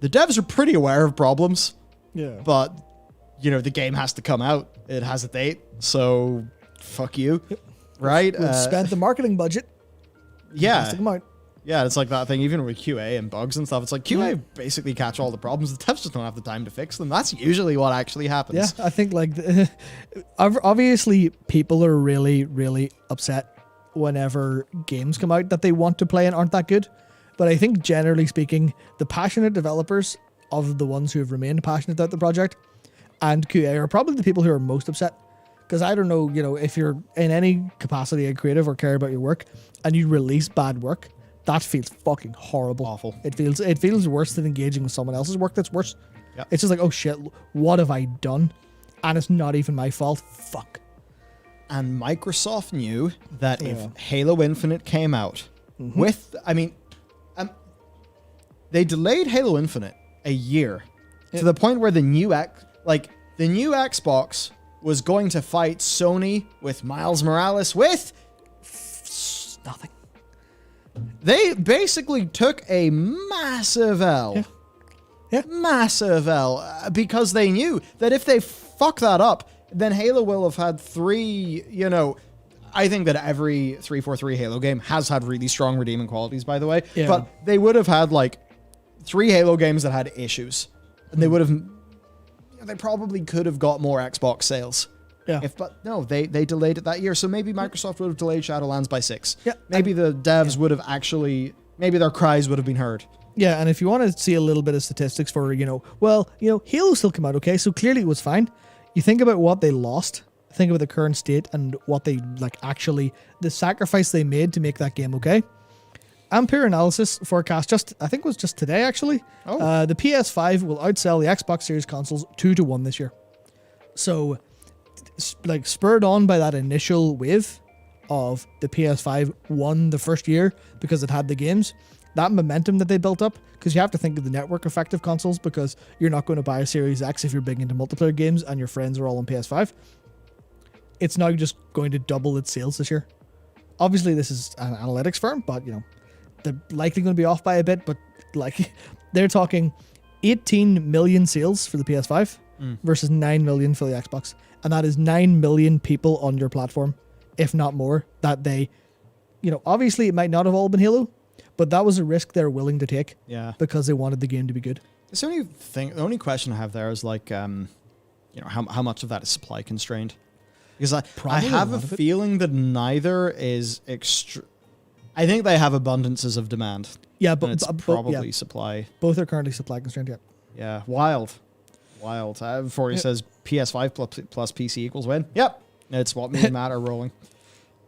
The devs are pretty aware of problems. Yeah. But, the game has to come out. It has a date, so fuck you. Yep. Right? We've spent the marketing budget. Yeah. Come out. Yeah, it's like that thing, even with QA and bugs and stuff. It's like QA basically catch all the problems. The devs just don't have the time to fix them. That's usually what actually happens. Yeah, I think obviously people are really, really upset whenever games come out that they want to play and aren't that good. But I think generally speaking, the passionate developers of the ones who have remained passionate about the project and QA are probably the people who are most upset. Because I don't know, if you're in any capacity a creative or care about your work and you release bad work, that feels fucking horrible. Awful. It feels worse than engaging with someone else's work that's worse. Yep. It's just like, oh shit, what have I done? And it's not even my fault. Fuck. And Microsoft knew that if Halo Infinite came out with, they delayed Halo Infinite a year to the point where the new Xbox was going to fight Sony with Miles Morales with nothing. They basically took a massive L. Yeah. Massive L. Because they knew that if they fuck that up, then Halo will have had 3, I think that every 343 Halo game has had really strong redeeming qualities, by the way. Yeah. But they would have had 3 Halo games that had issues. And they would have... They probably could have got more Xbox sales. Yeah. But no, they delayed it that year. So maybe Microsoft would have delayed Shadowlands by 6. Yeah. Maybe the devs would have maybe their cries would have been heard. Yeah, and if you want to see a little bit of statistics for, Halo still came out okay, so clearly it was fine. You think about what they lost, think about the current state and what they, the sacrifice they made to make that game okay. Ampere Analysis forecast I think it was just today actually. Oh. The PS5 will outsell the Xbox Series consoles 2-1 this year. So, spurred on by that initial wave of the PS5 won the first year because it had the games, that momentum that they built up, because you have to think of the network effect of consoles, because you're not going to buy a Series X if you're big into multiplayer games and your friends are all on PS5. It's now just going to double its sales this year. Obviously, this is an analytics firm, but, they're likely going to be off by a bit, but they're talking 18 million sales for the PS5 versus 9 million for the Xbox. And that is 9 million people on your platform, if not more, that they, obviously it might not have all been Halo, but that was a risk they're willing to take. Yeah. Because they wanted the game to be good. The only question I have there is how much of that is supply constrained? Because I have a feeling that neither is I think they have abundances of demand. Yeah, but it's probably supply. Both are currently supply constrained, yeah. Yeah, wild. Before he says PS5 plus PC equals win. Yep, it's what me and Matt are rolling.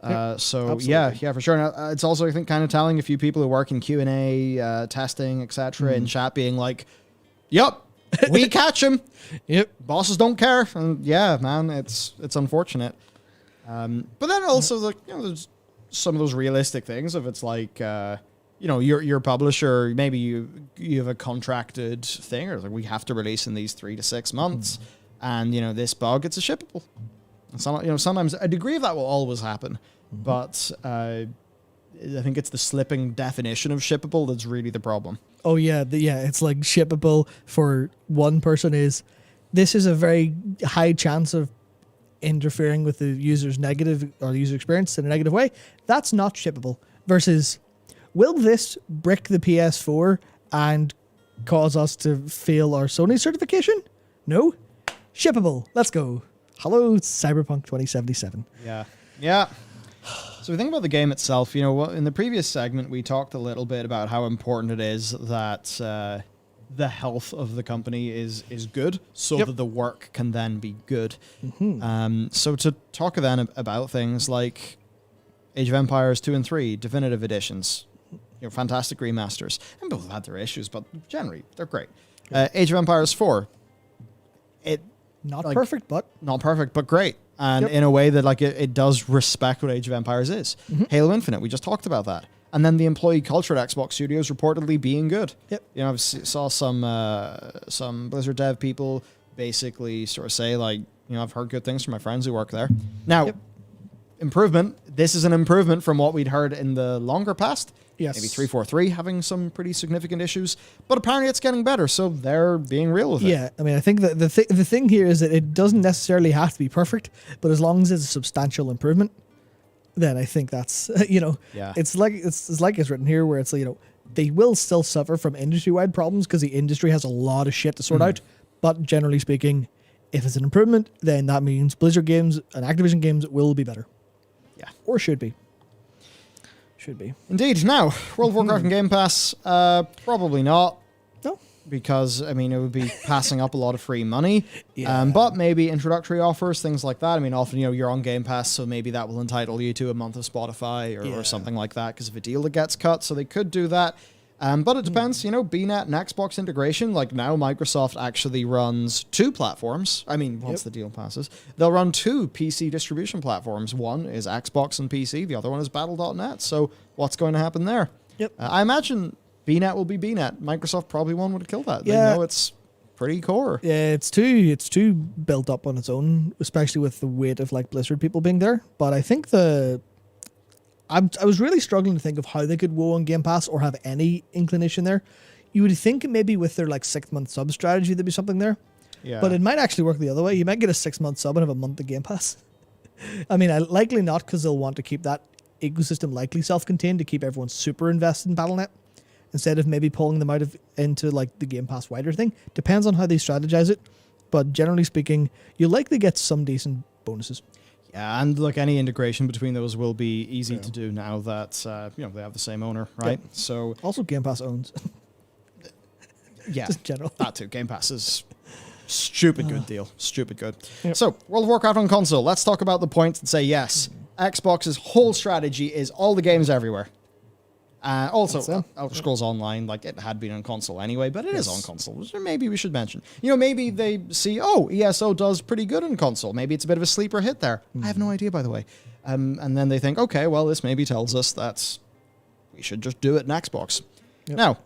Yeah, for sure. Now, it's also, I think, kind of telling a few people who work in Q&A, testing, etc., in chat being like, "Yep, we catch him. Yep, bosses don't care." And yeah, man, it's unfortunate. But then also there's some of those realistic things. If it's like, your publisher, maybe you have a contracted thing, or like we have to release in these 3 to 6 months, and this bug, it's a shippable. And sometimes a degree of that will always happen, but I think it's the slipping definition of shippable that's really the problem. Oh yeah, it's like shippable for one person this is a very high chance of interfering with the user's negative or the user experience in a negative way. That's not shippable. Versus, will this brick the PS4 and cause us to fail our Sony certification? No. Shippable. Let's go. Hello, Cyberpunk 2077. Yeah. So we think about the game itself. In the previous segment, we talked a little bit about how important it is that the health of the company is good, so that the work can then be good. So to talk then about things like Age of Empires 2 and 3, definitive editions, fantastic remasters, and both have had their issues, but generally they're great. Age of Empires 4, not perfect, but great. And in a way that it does respect what Age of Empires is. Halo Infinite, we just talked about that. And then the employee culture at Xbox Studios reportedly being good. I've saw some Blizzard dev people basically sort of say I've heard good things from my friends who work there. Now, improvement. This is an improvement from what we'd heard in the longer past. Yes. Maybe 343 having some pretty significant issues, but apparently it's getting better, so they're being real with it. Yeah, I mean, I think that the thing here is that it doesn't necessarily have to be perfect, but as long as it's a substantial improvement, then I think that's it's like it's written here where it's they will still suffer from industry-wide problems because the industry has a lot of shit to sort out. But generally speaking, if it's an improvement, then that means Blizzard games and Activision games will be better. Yeah, or should be. Should be. Indeed. Now, World of Warcraft and Game Pass, probably not. No. Because, it would be passing up a lot of free money. Yeah. But maybe introductory offers, things like that. Often, you're on Game Pass, so maybe that will entitle you to a month of Spotify or something like that because of a deal that gets cut. So they could do that. But it depends, BNet and Xbox integration. Like now, Microsoft actually runs 2 platforms. Once the deal passes, they'll run 2 PC distribution platforms. One is Xbox and PC. The other one is Battle.net. So what's going to happen there? I imagine BNet will be BNet. Microsoft probably won't want to kill that. They know it's pretty core. Yeah, it's too built up on its own, especially with the weight of Blizzard people being there. But I think I was really struggling to think of how they could woe on Game Pass or have any inclination there. You would think maybe with their 6-month sub strategy there'd be something there. Yeah. But it might actually work the other way. You might get a 6-month sub and have a month of Game Pass. Likely not, because they'll want to keep that ecosystem likely self-contained to keep everyone super invested in Battle.net instead of maybe pulling them out into the Game Pass wider thing. Depends on how they strategize it. But generally speaking, you'll likely get some decent bonuses. Yeah, and any integration between those will be easy to do now that they have the same owner, right? Yep. So also Game Pass owns. Yeah, just general. That too. Game Pass is stupid good deal. Stupid good. Yep. So World of Warcraft on console. Let's talk about the points and say yes. Xbox's whole strategy is all the games everywhere. Also, Elder Scrolls Online, it had been on console anyway, but it is on console, which maybe we should mention. Maybe they see, ESO does pretty good on console. Maybe it's a bit of a sleeper hit there. I have no idea, by the way. And then they think, okay, well, this maybe tells us that we should just do it in Xbox. Yep. Now,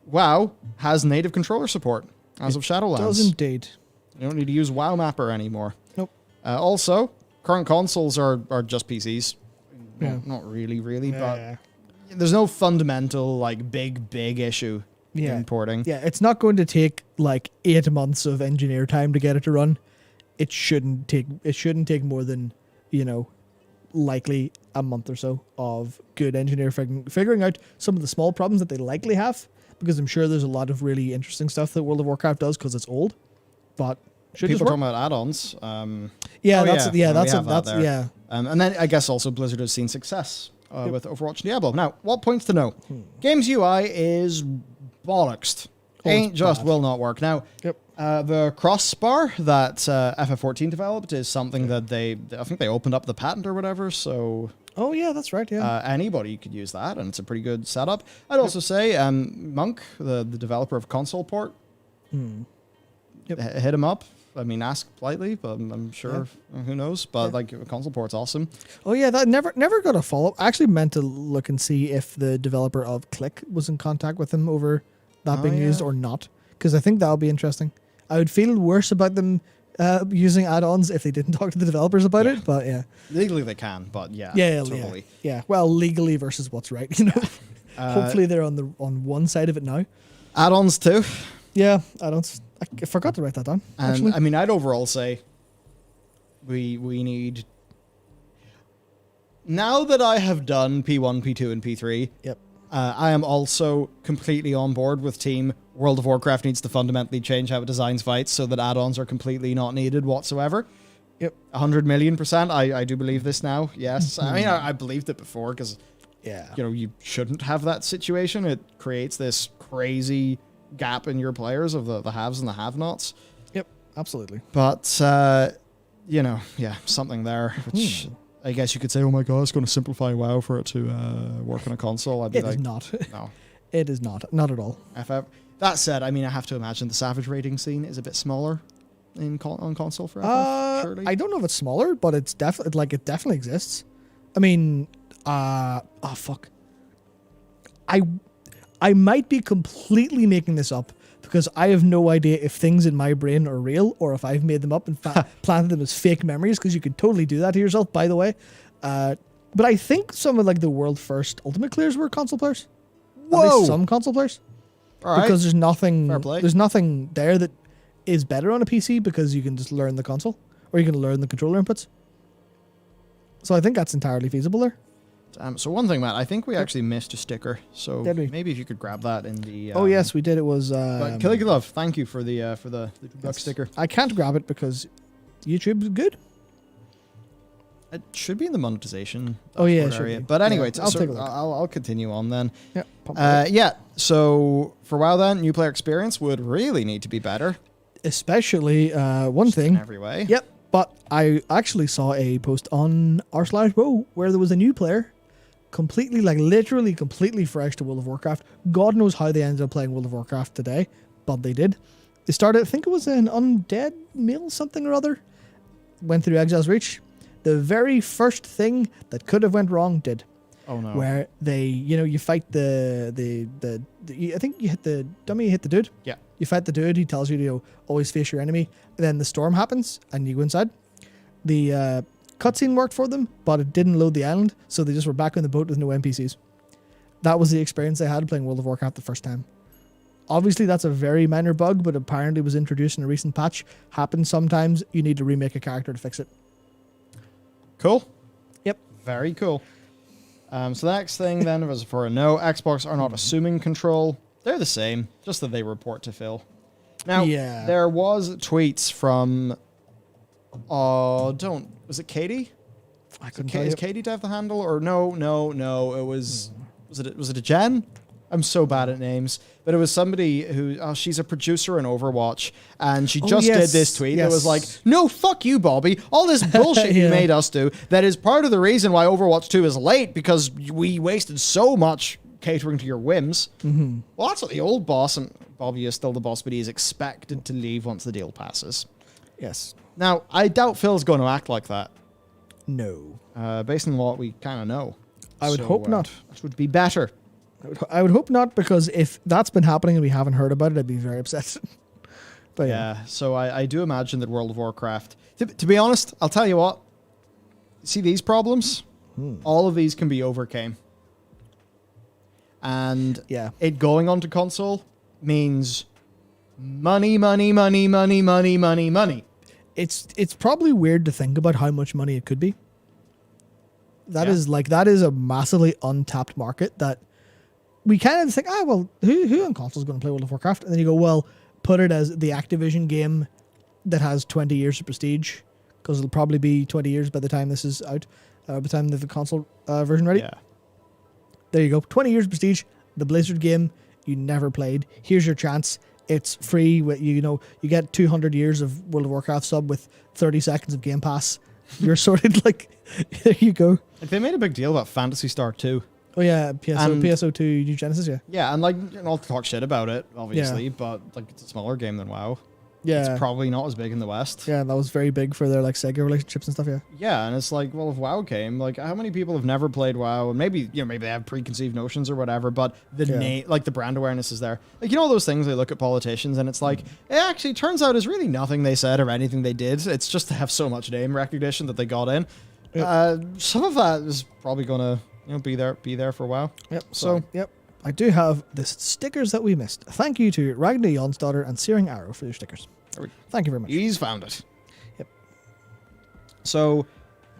WoW has native controller support as of Shadowlands. It does indeed. You don't need to use WoW Mapper anymore. Nope. Also, current consoles are just PCs. Yeah. Not really, but... There's no fundamental, big issue in porting. Yeah, it's not going to take, 8 months of engineer time to get it to run. It shouldn't take more than, likely a month or so of good engineer figuring out some of the small problems that they likely have, because I'm sure there's a lot of really interesting stuff that World of Warcraft does because it's old, but people talking about add-ons. And then I guess also Blizzard has seen success with Overwatch and Diablo. Now, what points to know? Games UI is bollocksed. Ain't just will not work. Now, the crossbar that FF14 developed is something that I think they opened up the patent or whatever, so... Oh, yeah, that's right, yeah. Anybody could use that, and it's a pretty good setup. I'd also say Monk, the developer of Console Port, hit him up. I mean, ask politely, but I'm sure who knows. But like console port's awesome. Oh yeah, that never got a follow up. I actually meant to look and see if the developer of Click was in contact with him over that being used or not, because I think that'll be interesting. I would feel worse about them using add-ons if they didn't talk to the developers about it. But yeah, legally they can, but totally. Yeah. Well, legally versus what's right, you know. Hopefully they're on one side of it now. Add-ons too. Yeah, add-ons. I forgot to write that down. And actually. I mean, I'd overall say we need. Now that I have done P1, P2, and P3, I am also completely on board with Team World of Warcraft needs to fundamentally change how it designs fights so that add-ons are completely not needed whatsoever. 100 million%. I do believe this now. Yes. I mean, I believed it before because, you shouldn't have that situation. It creates this crazy gap in your players of the haves and the have-nots. Yep, absolutely. But, something there, which I guess you could say, oh my god, it's going to simplify WoW for it to work on a console. I'd be like, is not. No. It is not. Not at all. That said, I mean, I have to imagine the Savage rating scene is a bit smaller on console for FF, surely? I don't know if it's smaller, but it's definitely it definitely exists. I mean, fuck. I might be completely making this up because I have no idea if things in my brain are real or if I've made them up and planted them as fake memories, because you can totally do that to yourself, by the way. But I think some of like the world first Ultimate clears were console players. Whoa! At least some console players. All right. Because there's nothing there that is better on a PC because you can just learn the console or you can learn the controller inputs. So I think that's entirely feasible there. So one thing, Matt, I think we actually missed a sticker. So Did we? Maybe if you could grab that in the. Oh yes, we did. It was. Killigalove, thank you for the duck sticker. I can't grab it because YouTube's good. It should be in the monetization. Oh yeah, it area. should be. But anyway, I'll take a look. I'll continue on then. Yeah. So for WoW then, new player experience would really need to be better. Especially one thing. In every way. Yep. But I actually saw a post on r/WoW where there was a new player, completely, like literally completely fresh to World of Warcraft. God knows how they ended up playing World of Warcraft today, but they did. They started, I think it was an undead male something or other, went through Exile's Reach. The very first thing that could have went wrong did. Oh no. Where they, you fight I think you hit the dummy, you hit the dude. Yeah. You fight the dude, he tells you to always face your enemy. And then the storm happens and you go inside. The cutscene worked for them, but it didn't load the island, so they just were back on the boat with no NPCs. That was the experience they had playing World of Warcraft the first time. Obviously, that's a very minor bug, but apparently was introduced in a recent patch. Happens sometimes. You need to remake a character to fix it. Cool. Yep. Very cool. So the next thing then was for a no. Xbox are not assuming control. They're the same, just that they report to Phil. Now, there was tweets from... was it Katie? I couldn't tell you. Is Katie to have the handle? Or no, it was... Was it a Jen? I'm so bad at names. But it was somebody who... she's a producer in Overwatch. And she just did this tweet that was like, no, fuck you, Bobby. All this bullshit you made us do. That is part of the reason why Overwatch 2 is late. Because we wasted so much catering to your whims. Mm-hmm. Well, that's what the old boss... And Bobby is still the boss, but he's expected to leave once the deal passes. Yes. Now, I doubt Phil's going to act like that. No. Based on what we kind of know. I would hope not. That would be better. I would hope not, because if that's been happening and we haven't heard about it, I'd be very upset. But yeah, so I do imagine that World of Warcraft... To be honest, I'll tell you what. See these problems? All of these can be overcame. And it going onto console means money. It's probably weird to think about how much money it could be. That is a massively untapped market that we kind of think, who on console is going to play World of Warcraft? And then you go, well, put it as the Activision game that has 20 years of prestige, because it'll probably be 20 years by the time this is out, by the time they have the console version ready. Yeah. There you go. 20 years of prestige, the Blizzard game you never played. Here's your chance. It's free. You get 200 years of World of Warcraft sub with 30 seconds of Game Pass. You're sorted. Like, there you go. Like, they made a big deal about Phantasy Star 2. Oh yeah, PSO2 New Genesis, yeah. Yeah, and like, not to talk shit about it, obviously, but like it's a smaller game than WoW. Yeah. It's probably not as big in the West. Yeah, that was very big for their like Sega relationships and stuff. Yeah. Yeah, and it's like, well, if WoW came, like, how many people have never played WoW? And maybe they have preconceived notions or whatever, but the name, like the brand awareness is there. Like, those things they look at politicians, and it's like, it actually turns out is really nothing they said or anything they did. It's just to have so much name recognition that they got in. Yep. Some of that is probably gonna, be there for a while. Yep. So, yep. I do have the stickers that we missed. Thank you to Ragnar Jonsdottir and Searing Arrow for your stickers. Thank you very much. He's found it. Yep. So,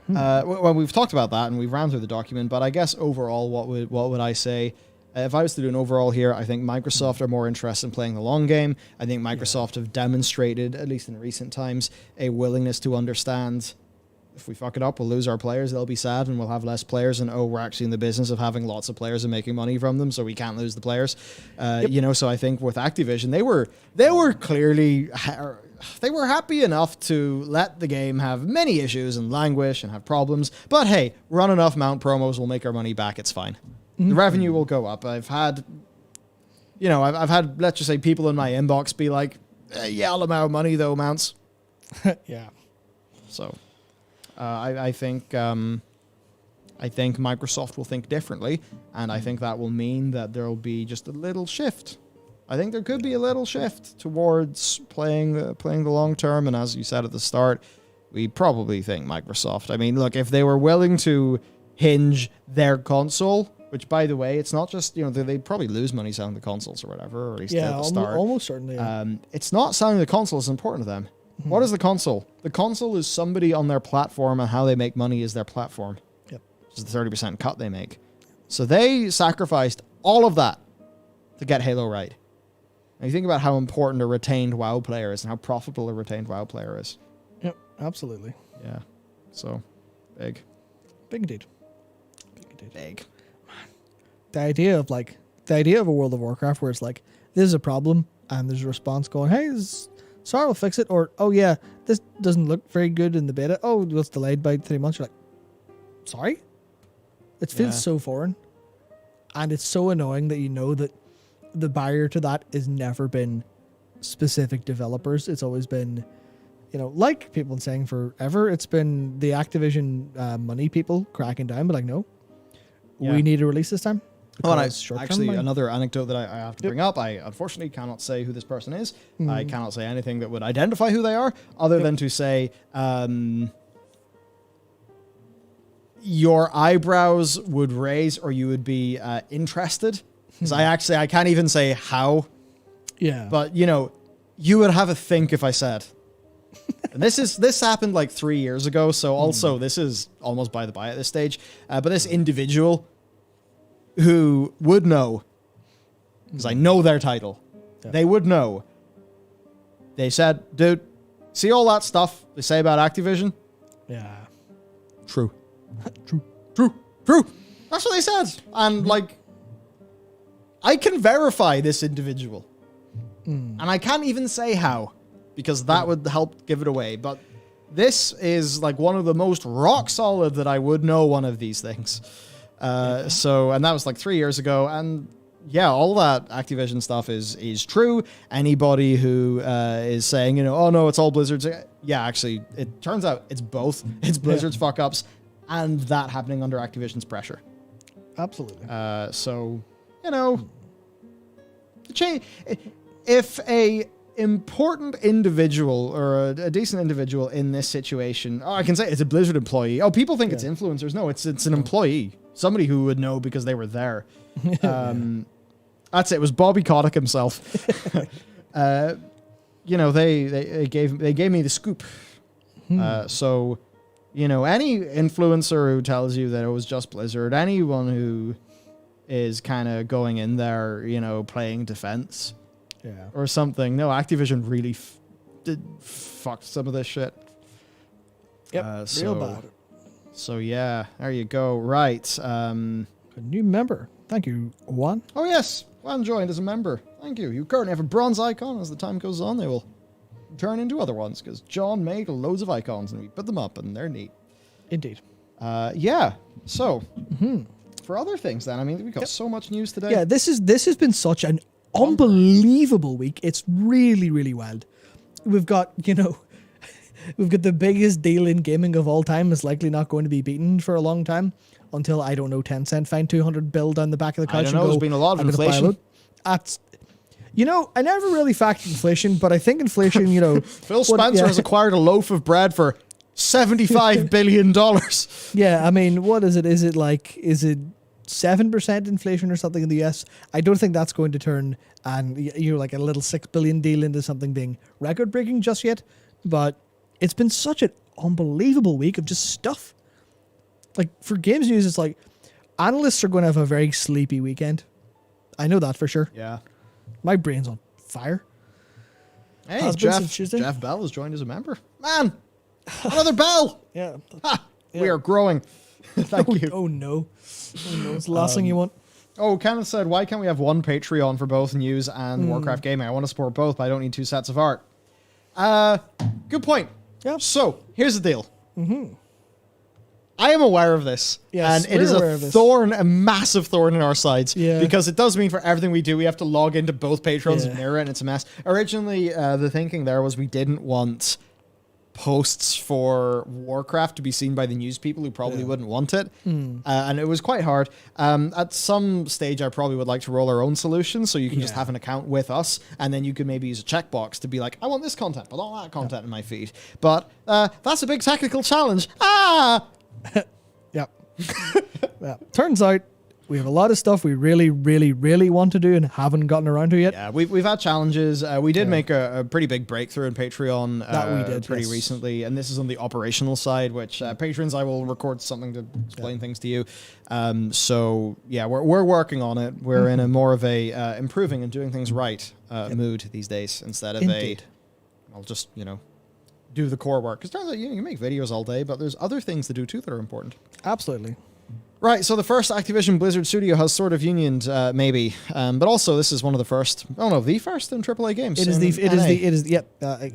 well, we've talked about that and we've ran through the document, but I guess overall, what would I say? If I was to do an overall here, I think Microsoft are more interested in playing the long game. I think Microsoft have demonstrated, at least in recent times, a willingness to understand. If we fuck it up, we'll lose our players. They'll be sad, and we'll have less players. And we're actually in the business of having lots of players and making money from them, so we can't lose the players. So I think with Activision, they were clearly they were happy enough to let the game have many issues and languish and have problems. But hey, run enough mount promos, we'll make our money back. It's fine. The revenue will go up. I've had, let's just say, people in my inbox be like, "Yell about money though, mounts." Yeah. So. I think Microsoft will think differently, and I think that will mean that there will be just a little shift. I think there could be a little shift towards playing the long term, and as you said at the start, we probably think Microsoft. I mean, look, if they were willing to hinge their console, which by the way, it's not just they'd probably lose money selling the consoles or whatever, or at least at the start. Almost certainly. Yeah. It's not selling the console is important to them. What is the console? The console is somebody on their platform, and how they make money is their platform. Yep. Which is the 30% cut they make. So they sacrificed all of that to get Halo right. And you think about how important a retained WoW player is and how profitable a retained WoW player is. Yep, absolutely. Yeah. So, big. Big indeed. Big. The idea of a World of Warcraft where it's like, this is a problem, and there's a response going, hey, sorry, we'll fix it. Or, oh yeah, this doesn't look very good in the beta. Oh, it's delayed by 3 months. You're like, sorry? It feels so foreign. And it's so annoying that that the barrier to that has never been specific developers. It's always been, like people been saying forever, it's been the Activision money people cracking down, but like, no, we need a release this time. Oh, and actually, another anecdote that I have to bring up, I unfortunately cannot say who this person is. I cannot say anything that would identify who they are, other than to say, your eyebrows would raise or you would be interested. Because I can't even say how. Yeah. But, you would have a think if I said. And this happened like 3 years ago, so also this is almost by the by at this stage. But this individual who would know, because I know their title, they would know. They said, dude, see all that stuff they say about Activision? Yeah. True. True. That's what they said. And I can verify this individual. And I can't even say how, because that would help give it away. But this is one of the most rock solid that I would know one of these things. And that was 3 years ago, and all that Activision stuff is true. Anybody who is saying, oh no, it's all Blizzard's, actually, it turns out it's both. It's Blizzard's fuck ups and that happening under Activision's pressure. Absolutely. If a important individual or a decent individual in this situation, I can say it's a Blizzard employee. Oh, people think it's influencers. No, it's an employee. Somebody who would know because they were there. That's it. It was Bobby Kotick himself. They gave me the scoop. So, any influencer who tells you that it was just Blizzard, anyone who is kind of going in there, playing defense, or something. No, Activision really fucked some of this shit. Yep, real bad. So yeah, there you go. Right. A new member. Thank you, Juan. Oh yes, Juan joined as a member. Thank you. You currently have a bronze icon. As the time goes on, they will turn into other ones, because John made loads of icons and we put them up and they're neat. Indeed. So for other things then, we've got so much news today. Yeah, this has been such an unbelievable week. It's really, really wild. we've got, we've got the biggest deal in gaming of all time is likely not going to be beaten for a long time until, I don't know, Tencent find 200 bill down the back of the couch. I don't know, there's been a lot of inflation. That's, I never really factored inflation, but I think inflation, Phil Spencer has acquired a loaf of bread for $75 billion. Yeah, I mean, what is it? Is it 7% inflation or something in the US? I don't think that's going to turn and like a little $6 billion deal into something being record breaking just yet. But it's been such an unbelievable week of just stuff. Like for games news, it's like analysts are going to have a very sleepy weekend. I know that for sure. Yeah. My brain's on fire. Hey, Jeff Bell has joined as a member. Man, another Bell. Yeah. We are growing. Thank you. Oh no. It's the last thing you want. Oh, Kenneth said, why can't we have one Patreon for both news and Warcraft gaming? I want to support both, but I don't need two sets of art. Good point. Yeah. So, here's the deal. Mm-hmm. I am aware of this. Yes, and it is a massive thorn in our sides. Yeah. Because it does mean for everything we do, we have to log into both Patrons and mirror it, and it's a mess. Originally, the thinking there was we didn't want posts for Warcraft to be seen by the news people who probably wouldn't want it. And it was quite hard. At some stage, I probably would like to roll our own solution so you can just have an account with us, and then you can maybe use a checkbox to be like, I want this content, but all that content in my feed. But that's a big technical challenge. Yeah. Turns out we have a lot of stuff we really, really, really want to do and haven't gotten around to yet. Yeah, we've had challenges. We did make a pretty big breakthrough in Patreon that we did pretty recently, and this is on the operational side, which patrons, I will record something to explain things to you. So yeah, we're working on it. We're in a more of a improving and doing things right mood these days instead of I'll just do the core work. Because turns out you make videos all day, but there's other things to do too that are important. Absolutely. Right, so the first Activision Blizzard studio has sort of unioned, maybe, but also this is one of the first. Oh no, the first in AAA games.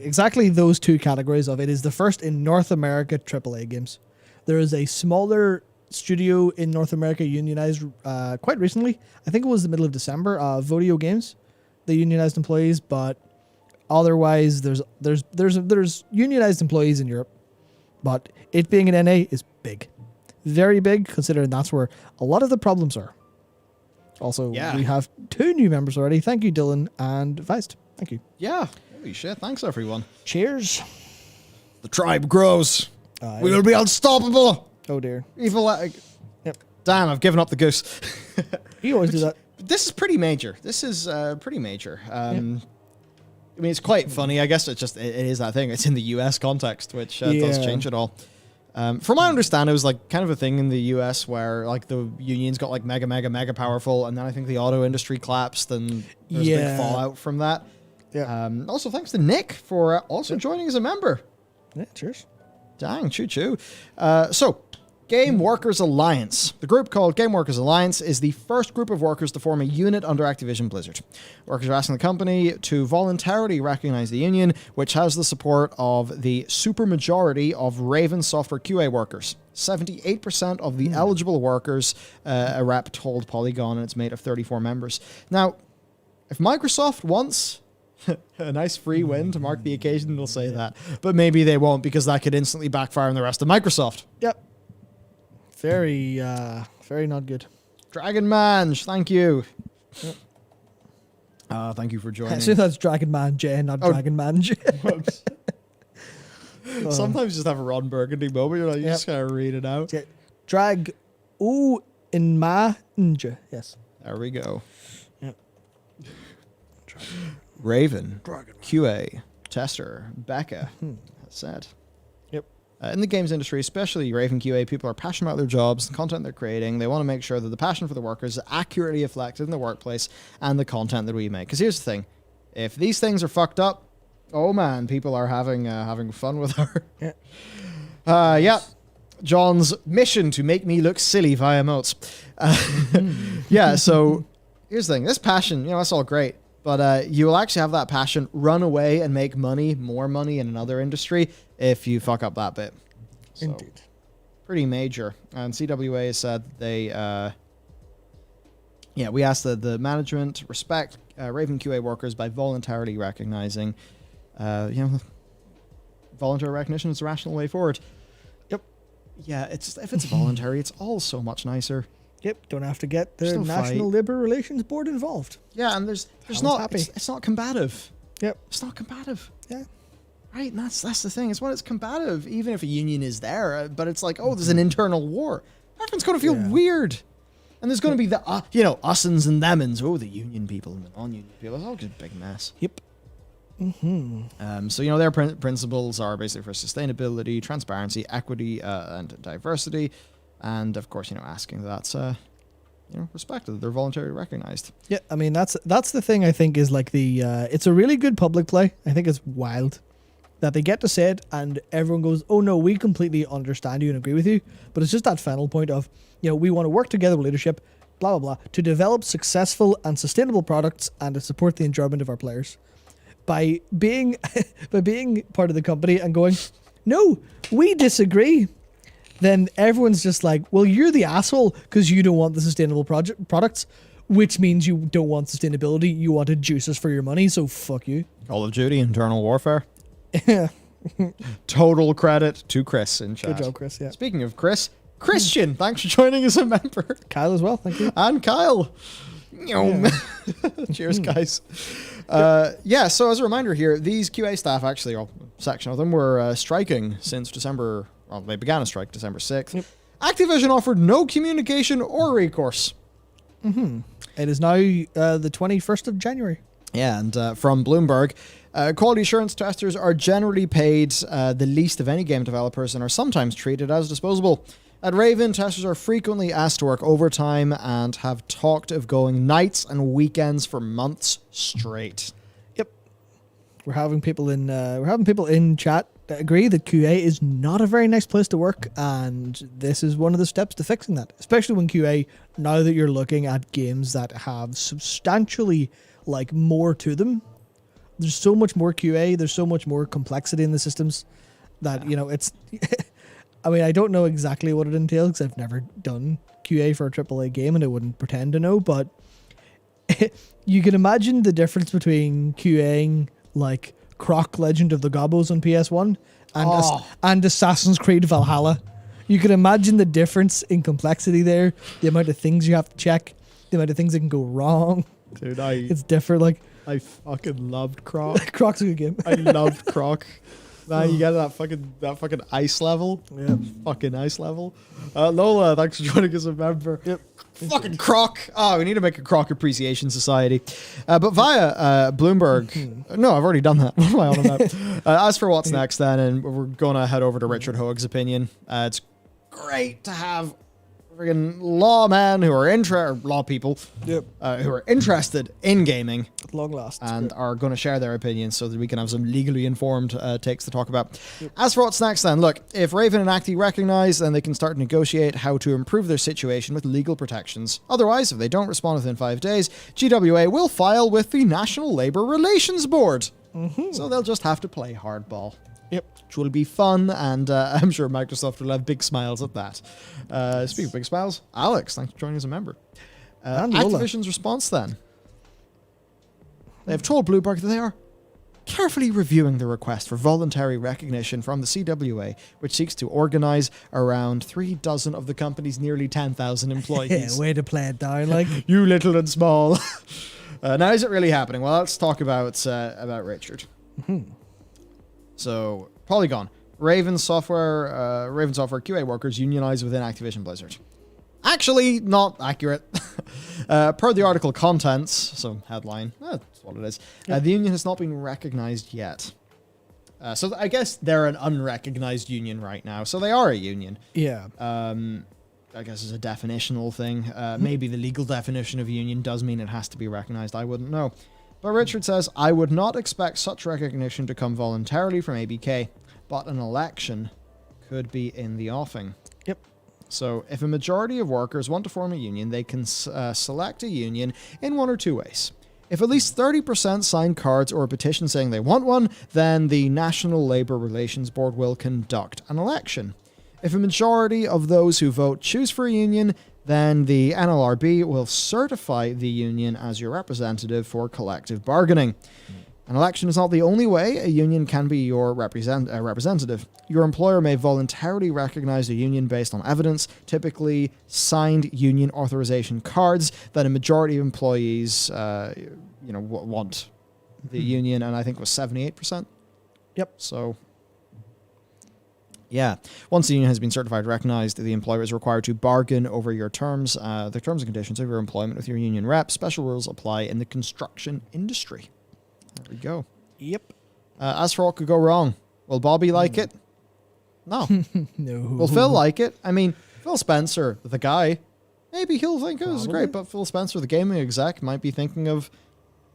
Exactly those two categories of it is the first in North America AAA games. There is a smaller studio in North America unionized quite recently. I think it was the middle of December. Vodeo Games, they unionized employees, but otherwise there's unionized employees in Europe. But it being an NA is big. Very big, considering that's where a lot of the problems are. Also, we have 2 new members already. Thank you, Dylan and Feist. Thank you. Yeah. Holy shit. Thanks, everyone. Cheers. The tribe grows. We will be unstoppable. Oh, dear. Evil. Damn, I've given up the goose. You always do that. This is pretty major. This is pretty major. I mean, it's quite funny. I guess it is that thing. It's in the US context, which does change it all. From what I understand, it was like kind of a thing in the US where like the unions got like mega powerful, and then I think the auto industry collapsed, and there's a big fallout from that. Yeah. Also, thanks to Nick for also joining as a member. Yeah, cheers. Dang, choo. So, Game Workers Alliance. The group called Game Workers Alliance is the first group of workers to form a unit under Activision Blizzard. Workers are asking the company to voluntarily recognize the union, which has the support of the supermajority of Raven software QA workers. 78% of the eligible workers, a rep told Polygon, and it's made of 34 members. Now, if Microsoft wants a nice free win to mark the occasion, they'll say that. But maybe they won't, because that could instantly backfire on the rest of Microsoft. Yep. Very not good. Dragon Mange, thank you. Yep. Thank you for joining. I assume that's Dragon Man J, not Dragon Mange. Sometimes you just have a Ron Burgundy moment. You're like, you just gotta read it out. Drag O in Mange. Yes. There we go. Yep. Raven, QA, Tester, Becca. That's said. In the games industry, especially Raven QA, people are passionate about their jobs, the content they're creating. They want to make sure that the passion for the workers is accurately reflected in the workplace and the content that we make. Because here's the thing. If these things are fucked up, oh man, people are having fun with her. Yeah. John's mission to make me look silly via emotes. Yeah, so here's the thing. This passion, that's all great. But you will actually have that passion run away and make money, more money in another industry if you fuck up that bit. So, indeed. Pretty major. And CWA said they, we asked the management to respect Raven QA workers by voluntarily recognizing voluntary recognition is the rational way forward. Yep. Yeah, if it's voluntary, it's all so much nicer. Yep. Don't have to get the There's no National fight. Labour Relations Board involved. Yeah, and there's Everyone's not happy. it's not combative. Yep. It's not combative. Yeah. Right, and that's the thing. It's when it's combative, even if a union is there, but it's like, oh, there's an internal war. Everyone's going to feel weird. And there's going to be the, us'ns and them'ns. Oh, the union people and the non-union people. It's all just a big mess. Yep. So, their principles are basically for sustainability, transparency, equity, and diversity. And, of course, asking that's, respected. They're voluntarily recognized. Yeah, I mean, that's the thing I think is like it's a really good public play. I think it's wild that they get to say it and everyone goes, oh no, we completely understand you and agree with you. But it's just that final point of, we want to work together with leadership, blah, blah, blah, to develop successful and sustainable products and to support the enjoyment of our players. By being part of the company and going, no, we disagree, then everyone's just like, well, you're the asshole because you don't want the sustainable products, which means you don't want sustainability. You wanted juices for your money, so fuck you. Call of Duty, internal warfare. Yeah. Total credit to Chris in chat. Good job, Chris. Yeah. Speaking of Chris, Christian, thanks for joining as a member. Kyle as well, thank you. And Kyle. Yeah. Cheers, guys. So as a reminder here, these QA staff, actually, a section of them, were striking since December. Well, they began a strike December 6th. Yep. Activision offered no communication or recourse. It is now the 21st of January. Yeah, and from Bloomberg, quality assurance testers are generally paid the least of any game developers and are sometimes treated as disposable. At Raven, testers are frequently asked to work overtime and have talked of going nights and weekends for months straight. Yep, we're having people in chat that agree that QA is not a very nice place to work, and this is one of the steps to fixing that. Especially when QA, now that you're looking at games that have substantially more to them, there's so much more QA, there's so much more complexity in the systems that it's. I mean, I don't know exactly what it entails because I've never done QA for a AAA game and I wouldn't pretend to know, but you can imagine the difference between QAing Croc Legend of the Gobos on PS1 and Assassin's Creed Valhalla. You can imagine the difference in complexity there, the amount of things you have to check, the amount of things that can go wrong. Dude, it's different. I fucking loved Croc. Croc's a good game. I loved Croc. Man, you get that fucking ice level. Yeah. Fucking ice level. Lola, thanks for joining us a member. Yep. Fucking Croc. Oh, we need to make a Croc Appreciation Society. But via Bloomberg. No, I've already done that. What am I on about? As for what's next then, and we're going to head over to Richard Hoag's opinion. It's great to have friggin' lawmen who are law people who are interested in gaming At long last. and are going to share their opinions so that we can have some legally informed takes to talk about. As for what's next then, look, if Raven and Acti recognize, then they can start to negotiate how to improve their situation with legal protections. Otherwise, if they don't respond within 5 days, GWA will file with the National Labour Relations Board. So they'll just have to play hardball. Yep. Which will be fun, and I'm sure Microsoft will have big smiles at that. Speaking of big smiles, Alex, thanks for joining as a member. Activision's response then. They have told Bloomberg that they are carefully reviewing the request for voluntary recognition from the CWA, which seeks to organize around 36 of the company's nearly 10,000 employees. Yeah, way to play it down, You little and small. Now, is it really happening? Well, let's talk about Richard. So, Polygon. Raven Software QA workers unionize within Activision Blizzard. Actually, not accurate. Per the article contents, so headline, that's what it is. The union has not been recognized yet. So I guess they're an unrecognized union right now. So they are a union. Yeah. I guess it's a definitional thing. Maybe the legal definition of union does mean it has to be recognized. I wouldn't know. But Richard says, I would not expect such recognition to come voluntarily from ABK, but an election could be in the offing. Yep. So if a majority of workers want to form a union, they can select a union in one or two ways. If at least 30% sign cards or a petition saying they want one, then the National Labour Relations Board will conduct an election. If a majority of those who vote choose for a union, then the NLRB will certify the union as your representative for collective bargaining. An election is not the only way a union can be your representative. Your employer may voluntarily recognize a union based on evidence, typically signed union authorization cards that a majority of employees, want the union, and I think it was 78%. Yep. So, yeah. Once the union has been certified and recognized, the employer is required to bargain over your terms, the terms and conditions of your employment with your union rep. Special rules apply in the construction industry. There we go. Yep. As for what could go wrong, will Bobby like it? No. No. Will Phil like it? I mean, Phil Spencer, the guy, maybe he'll think it was great, but Phil Spencer, the gaming exec, might be thinking of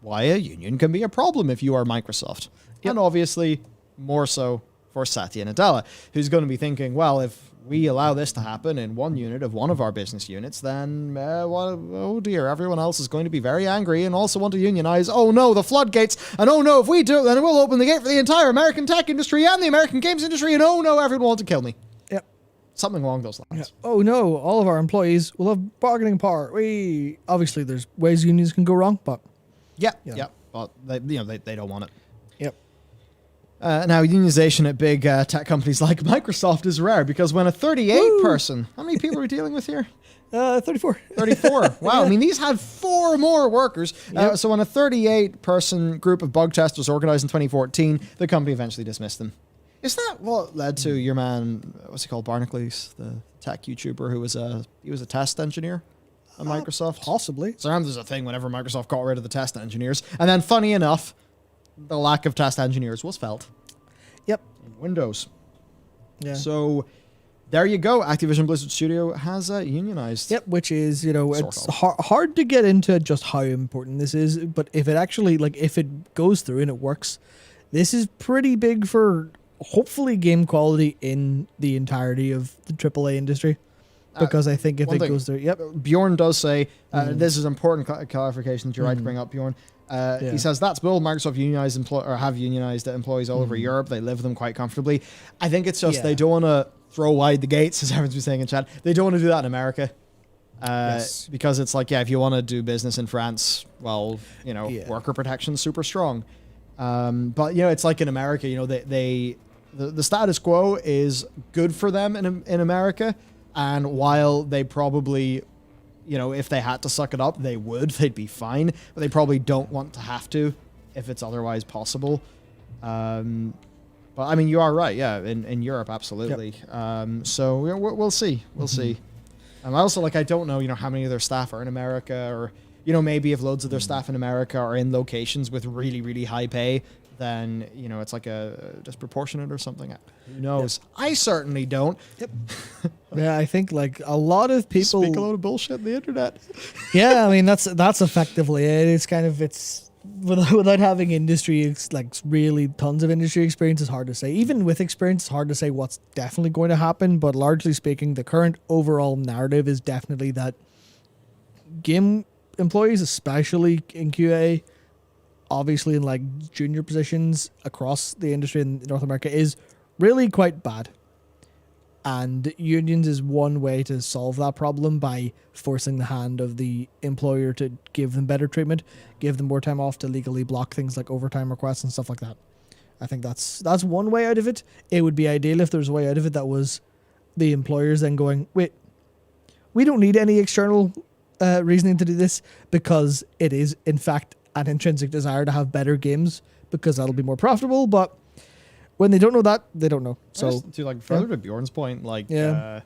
why a union can be a problem if you are Microsoft. Yep. And obviously, more so for Satya Nadella, who's going to be thinking, well, if we allow this to happen in one unit of one of our business units, then, oh dear, everyone else is going to be very angry and also want to unionize. Oh no, the floodgates. And oh no, if we do, then it will open the gate for the entire American tech industry and the American games industry. And oh no, everyone wants to kill me. Yep. Something along those lines. Yeah. Oh no, all of our employees will have bargaining power. Obviously, there's ways unions can go wrong, but... Yeah. But they don't want it. Yep. Now, unionization at big tech companies like Microsoft is rare because when a 38-person... How many people are we dealing with here? 34. 34. Wow. I mean, these had 4 more workers. Yep. So when a 38-person group of bug testers organized in 2014, the company eventually dismissed them. Is that what led to your man, what's he called, Barnacle, the tech YouTuber who was a test engineer at Microsoft? Possibly. So there's a thing whenever Microsoft got rid of the test engineers. And then, funny enough, the lack of test engineers was felt. Yep. In Windows. Yeah. So there you go. Activision Blizzard Studio has unionized. Yep, which is, it's hard to get into just how important this is. But if it actually, if it goes through and it works, this is pretty big for hopefully game quality in the entirety of the AAA industry. Because I think if it goes through, yep. Bjorn does say, this is important clarification that you're right to bring up, Bjorn. He says, that's bull. Microsoft have unionized employees all over Europe. They live with them quite comfortably. I think it's just they don't want to throw wide the gates, as everyone's been saying in chat. They don't want to do that in America. Because it's like, if you want to do business in France, well, worker protection's super strong. But, it's like in America, the status quo is good for them in America. And while they probably, if they had to suck it up, they'd be fine. But they probably don't want to have to if it's otherwise possible. But I mean, you are right. Yeah. In Europe, absolutely. Yep. So we'll see. We'll see. I also I don't know, how many of their staff are in America or, maybe if loads of their staff in America are in locations with really, really high pay, then, it's like a disproportionate or something. Who knows? Yep. I certainly don't. Yep. Yeah, I think a lot of people speak a load of bullshit on the internet. Yeah, I mean that's effectively it. It's kind of without having industry, it's really tons of industry experience. It's hard to say. Even with experience, it's hard to say what's definitely going to happen. But largely speaking, the current overall narrative is definitely that game employees, especially in QA, obviously in junior positions across the industry in North America, is really quite bad. And unions is one way to solve that problem by forcing the hand of the employer to give them better treatment, give them more time off to legally block things like overtime requests and stuff like that. I think that's one way out of it. It would be ideal if there's a way out of it that was the employers then going, wait, we don't need any external reasoning to do this because it is, in fact, an intrinsic desire to have better games because that'll be more profitable. But when they don't know that, they don't know. So to further to Bjorn's point, the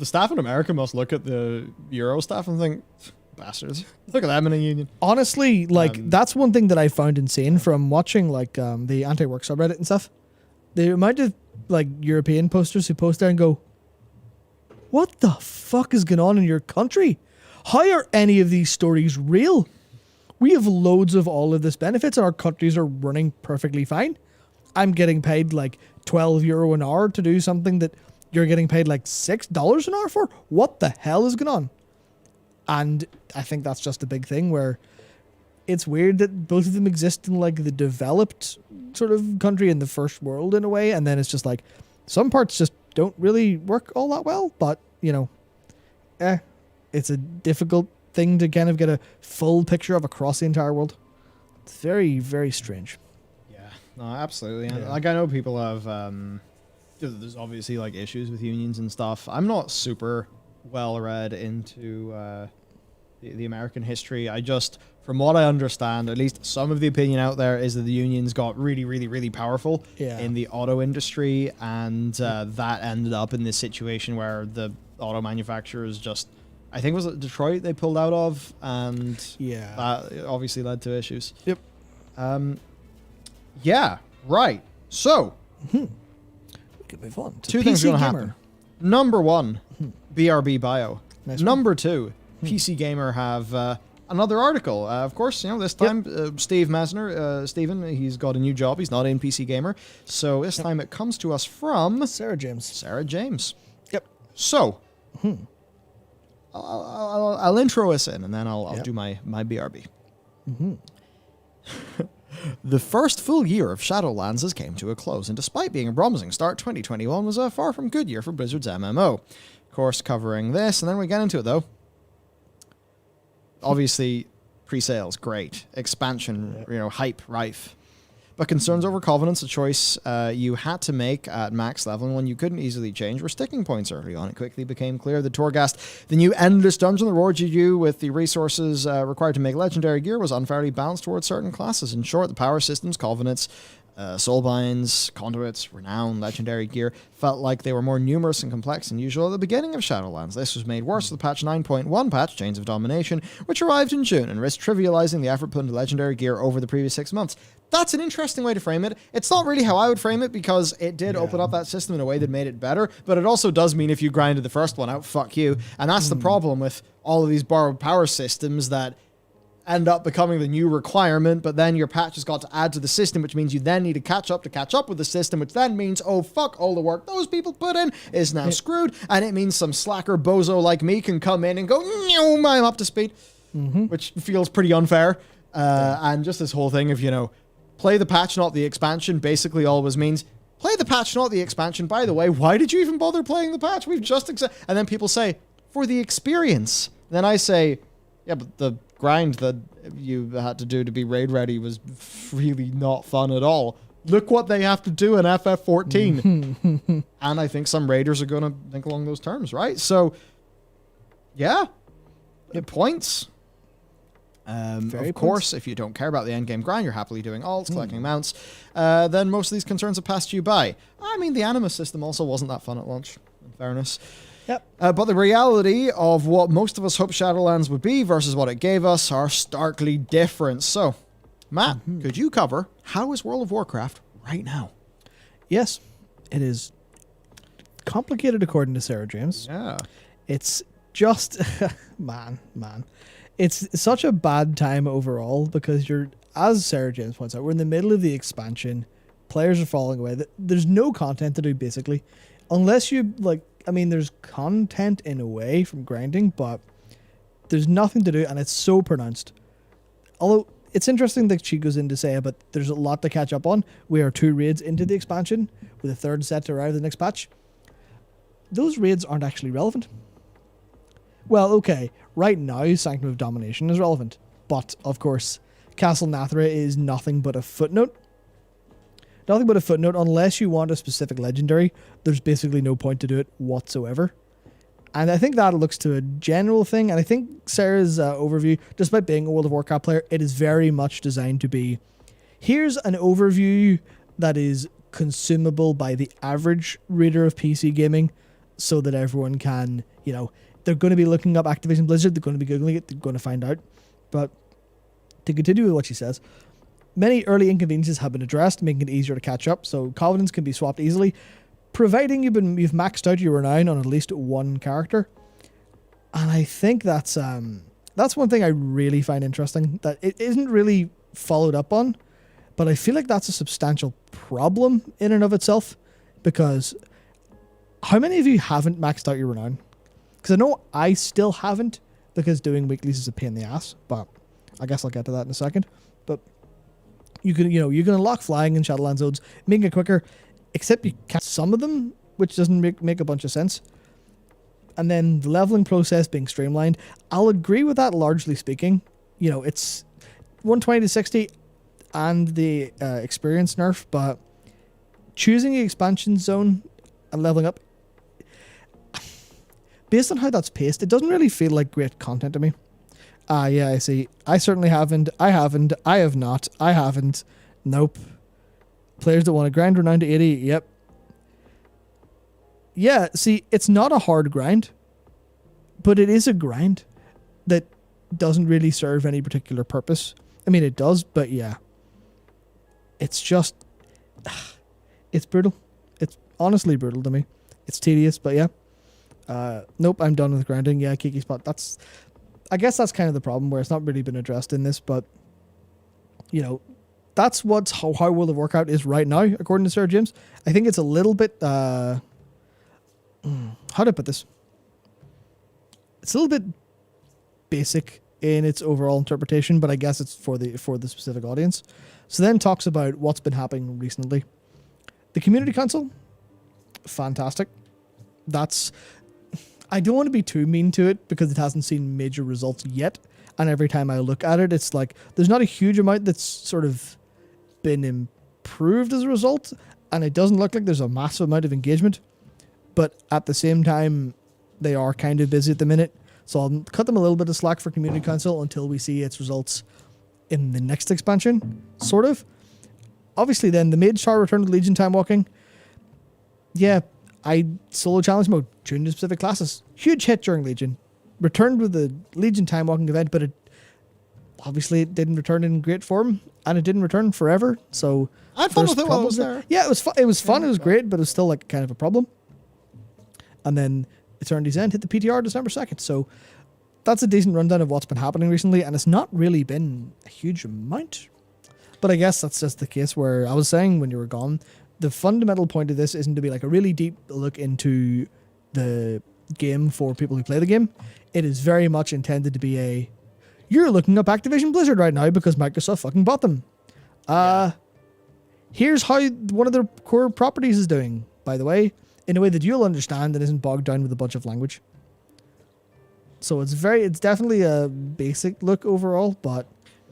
staff in America must look at the Euro staff and think, bastards, look at them in a union. Honestly, that's one thing that I found insane from watching the anti-work subreddit and stuff. The amount of European posters who post there and go, what the fuck is going on in your country? How are any of these stories real? We have loads of all of this benefits and our countries are running perfectly fine. I'm getting paid €12 an hour to do something that you're getting paid $6 an hour for. What the hell is going on? And I think that's just a big thing where it's weird that both of them exist in the developed sort of country in the first world in a way. And then it's just some parts just don't really work all that well, but it's a difficult thing to kind of get a full picture of across the entire world. It's very, very strange. No, absolutely. And Yeah. like I know people have there's obviously like issues with unions and stuff. I'm not super well read into the American history. I just, from what I understand, at least some of the opinion out there is that the unions got really, really, really powerful in the auto industry, and that ended up in this situation where the auto manufacturers just, I think it was Detroit they pulled out of, and that obviously led to issues. Yep. Yeah, right. So, we can move on to two things PC are going to Gamer. happen. Number one, BRB Bio. Nice Number two, PC Gamer have another article. Of course, you know, this time Steve Mesner, Steven, he's got a new job. He's not in PC Gamer. So this time it comes to us from Sarah James. Sarah James. Yep. So, I'll intro us in, and then I'll do my BRB. The first full year of Shadowlands has came to a close, and despite being a promising start, 2021 was a far from good year for Blizzard's MMO. Of course, covering this, and then we get into it, though. Obviously, pre-sales, great. Expansion, hype, rife. But concerns over Covenants, a choice you had to make at max level and one you couldn't easily change, were sticking points early on. It quickly became clear that Torghast, the new endless dungeon that rewarded you with the resources required to make legendary gear, was unfairly balanced towards certain classes. In short, the power systems, Covenants, Soulbinds, Conduits, Renown, Legendary Gear felt like they were more numerous and complex than usual at the beginning of Shadowlands. This was made worse with the patch 9.1 patch, Chains of Domination, which arrived in June and risked trivializing the effort put into Legendary Gear over the previous 6 months. That's an interesting way to frame it. It's not really how I would frame it, because it did open up that system in a way that made it better, but it also does mean if you grinded the first one out, fuck you. And that's the problem with all of these borrowed power systems that end up becoming the new requirement, but then your patch has got to add to the system, which means you then need to catch up with the system, which then means, oh fuck, all the work those people put in is now screwed, and it means some slacker bozo like me can come in and go, no, I'm up to speed, which feels pretty unfair. And just this whole thing of, play the patch, not the expansion, basically always means play the patch, not the expansion. By the way, why did you even bother playing the patch? We've just and then people say, for the experience. Then I say, yeah, but the grind that you had to do to be raid ready was really not fun at all. Look what they have to do in FF14. And I think some raiders are going to think along those terms, right? So, yeah. Points. Of course, if you don't care about the endgame grind, you're happily doing alts, collecting mounts, then most of these concerns have passed you by. I mean, the Animus system also wasn't that fun at launch, in fairness. Yep. But the reality of what most of us hoped Shadowlands would be versus what it gave us are starkly different. So, Matt, could you cover how is World of Warcraft right now? Yes, it is complicated according to Sarah James. Yeah. It's just, man. It's such a bad time overall because as Sarah James points out, we're in the middle of the expansion. Players are falling away. There's no content to do, basically. Unless you, there's content in a way from grinding, but there's nothing to do, and it's so pronounced. Although, it's interesting that she goes in to say, but there's a lot to catch up on. We are 2 raids into the expansion, with a 3rd set to arrive the next patch. Those raids aren't actually relevant. Well, okay, right now, Sanctum of Domination is relevant. But, of course, Castle Nathra is nothing but a footnote. Nothing but a footnote. Unless you want a specific legendary, there's basically no point to do it whatsoever. And I think that looks to a general thing. And I think Sarah's overview, despite being a World of Warcraft player, it is very much designed to be, here's an overview that is consumable by the average reader of PC gaming so that everyone can, they're going to be looking up Activision Blizzard, they're going to be Googling it, they're going to find out. But to continue with what she says, many early inconveniences have been addressed, making it easier to catch up, so Covenants can be swapped easily, providing you've maxed out your renown on at least one character. And I think that's one thing I really find interesting, that it isn't really followed up on, but I feel like that's a substantial problem in and of itself, because how many of you haven't maxed out your renown? Because I know I still haven't, because doing weeklies is a pain in the ass, but I guess I'll get to that in a second. But you can unlock flying in Shadowlands zones, making it quicker, except you catch some of them, which doesn't make a bunch of sense. And then the leveling process being streamlined, I'll agree with that largely speaking. It's 120 to 60. and the experience nerf, but choosing the expansion zone and leveling up, based on how that's paced, it doesn't really feel like great content to me. Yeah, I see. I certainly haven't. I haven't. I have not. I haven't. Nope. Players that want to grind renown to 80. Yep. Yeah, see, it's not a hard grind, but it is a grind that doesn't really serve any particular purpose. I mean, it does, but yeah. It's just... It's brutal. It's honestly brutal to me. It's tedious, but yeah. Nope, I'm done with grinding. Yeah, Kiki Spot. I guess that's kind of the problem where it's not really been addressed in this, but you know, that's how World of Warcraft is right now, according to Sir James. I think it's a little bit how do I put this? It's a little bit basic in its overall interpretation, but I guess it's for the specific audience. So then talks about what's been happening recently. The Community Council, fantastic. I don't want to be too mean to it because it hasn't seen major results yet. And every time I look at it, it's like there's not a huge amount that's sort of been improved as a result. And it doesn't look like there's a massive amount of engagement. But at the same time, they are kind of busy at the minute. So I'll cut them a little bit of slack for Community Council until we see its results in the next expansion, sort of. Obviously then, the Mage Tower Return to Legion Time Walking. Yeah, solo challenge mode, tuned to specific classes. Huge hit during Legion. Returned with the Legion Time Walking event, but it didn't return in great form, and it didn't return forever. So I had fun with it while I was there. Yeah, it was fun. It was fun. It was great, but it was still like kind of a problem. And then Eternity's End hit the PTR December 2nd. So that's a decent rundown of what's been happening recently, and it's not really been a huge amount. But I guess that's just the case where I was saying when you were gone, the fundamental point of this isn't to be like a really deep look into the game for people who play the game. It is very much intended to be you're looking up Activision Blizzard right now because Microsoft fucking bought them. Here's how one of their core properties is doing, by the way, in a way that you'll understand and isn't bogged down with a bunch of language. So it's definitely a basic look overall, but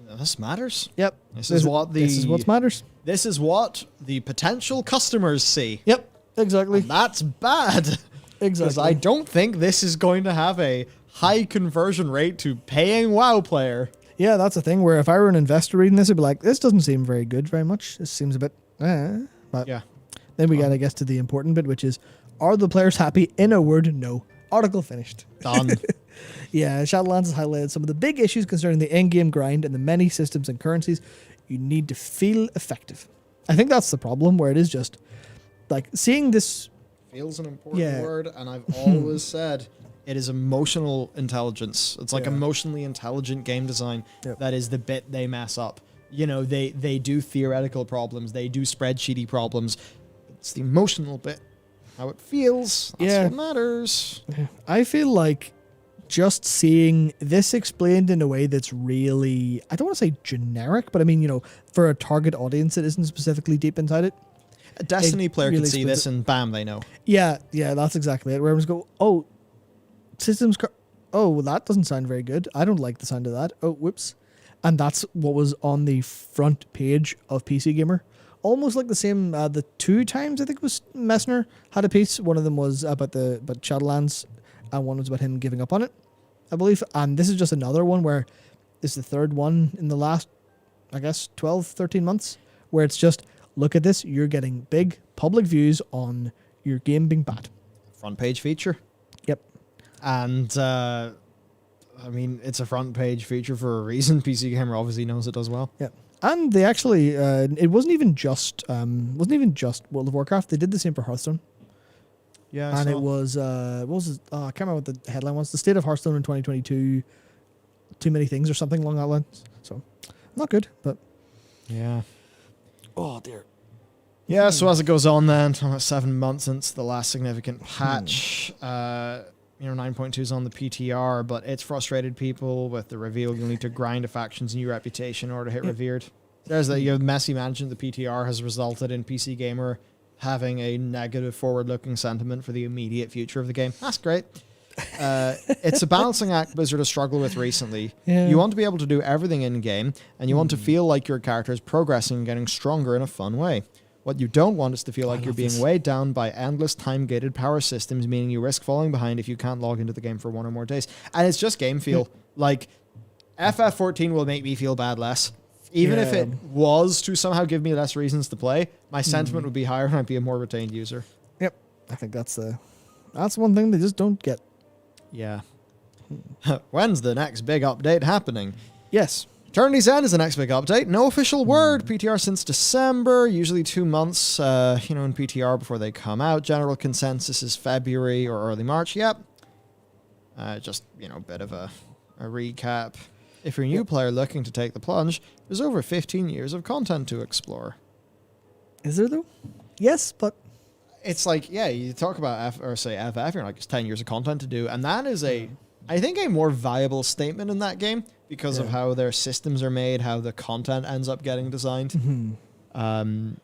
this matters. Yep. This is what matters. This is what the potential customers see. Yep. Exactly. And that's bad. Exactly. Because I don't think this is going to have a high conversion rate to paying WoW player. Yeah, that's the thing where if I were an investor reading this, I'd be like, this doesn't seem very good very much. This seems a bit But yeah. Then we got, I guess, to the important bit, which is, are the players happy? In a word, no. Article finished. Done. Yeah, Shadowlands has highlighted some of the big issues concerning the end-game grind and the many systems and currencies you need to feel effective. I think that's the problem, where it is just, like, seeing this... Feels an important word, and I've always said it is emotional intelligence. It's like emotionally intelligent game design that is the bit they mess up. You know, they do theoretical problems, they do spreadsheety problems. It's the emotional bit. How it feels, that's what matters. I feel like just seeing this explained in a way that's really, I don't want to say generic, but I mean, you know, for a target audience that isn't specifically deep inside it. A Destiny player really could see this and bam, they know. Yeah, that's exactly it. Where everyone's go, oh, systems, oh, that doesn't sound very good. I don't like the sound of that. Oh, whoops. And that's what was on the front page of PC Gamer. Almost like the same, the 2 times I think it was Messner had a piece. One of them was about Shadowlands, and one was about him giving up on it, I believe. And this is just another one where it's the third one in the last, I guess, 12, 13 months, where it's just, look at this, you're getting big public views on your game being bad. Front page feature. Yep. And, I mean, it's a front page feature for a reason. PC Gamer obviously knows it does well. Yep. And they actually, it wasn't even just World of Warcraft. They did the same for Hearthstone. Yeah, and it was, what was it? I can't remember what the headline was. The state of Hearthstone in 2022, too many things or something along that line. So, not good, but. Yeah. Oh, dear. Yeah, so as it goes on then, 7 months since the last significant patch, 9.2 is on the PTR, but it's frustrated people with the reveal. You'll need to grind a faction's new reputation in order to hit revered. There's the messy management of the PTR has resulted in PC Gamer having a negative forward-looking sentiment for the immediate future of the game. That's great. It's a balancing act Blizzard has struggled with recently. Yeah. You want to be able to do everything in game, and you want to feel like your character is progressing and getting stronger in a fun way. What you don't want is to feel like you're being weighed down by endless time-gated power systems, meaning you risk falling behind if you can't log into the game for 1 or more days. And it's just game feel. Like, FF14 will make me feel bad less. Even if it was to somehow give me less reasons to play, my sentiment would be higher and I'd be a more retained user. Yep. I think that's one thing they just don't get. Yeah. When's the next big update happening? Yes. Eternity's End is the next big update. No official word. PTR since December. Usually 2 months, in PTR before they come out. General consensus is February or early March. Yep. Just, a bit of a recap. If you're a new player looking to take the plunge, there's over 15 years of content to explore. Is there, though? Yes, but... It's like, yeah, you talk about FF, you're like, it's 10 years of content to do. And that is I think a more viable statement in that game because of how their systems are made, how the content ends up getting designed. Mm-hmm.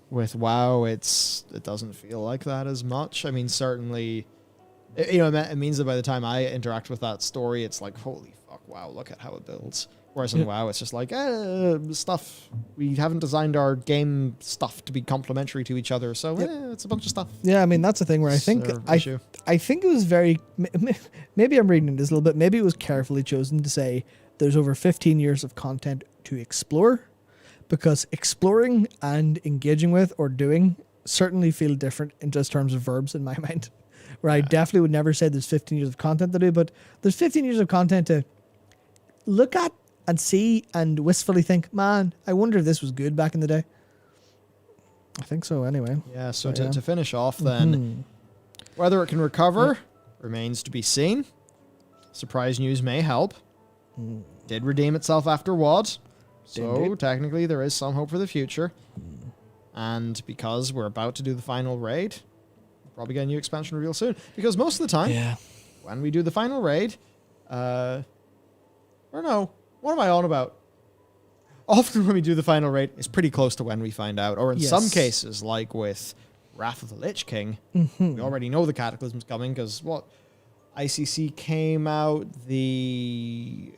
With WoW, it doesn't feel like that as much. I mean, certainly, it means that by the time I interact with that story, it's like, holy fuck, wow, look at how it builds. Whereas in WoW, it's just like, stuff. We haven't designed our game stuff to be complementary to each other, so it's a bunch of stuff. Yeah, I mean, that's the thing where I think it was very... Maybe I'm reading this a little bit. Maybe it was carefully chosen to say there's over 15 years of content to explore, because exploring and engaging with or doing certainly feel different in just terms of verbs in my mind, where I definitely would never say there's 15 years of content to do, but there's 15 years of content to look at and see and wistfully think, man, I wonder if this was good back in the day. I think so anyway. Yeah, so to finish off then, whether it can recover remains to be seen. Surprise news may help. Did redeem itself after WoD. So technically there is some hope for the future. And because we're about to do the final raid, we'll probably get a new expansion reveal soon. Because most of the time, when we do the final raid, or no, what am I on about? Often when we do the final raid, it's pretty close to when we find out. Or in some cases, like with Wrath of the Lich King, we already know the Cataclysm's coming because ICC came out the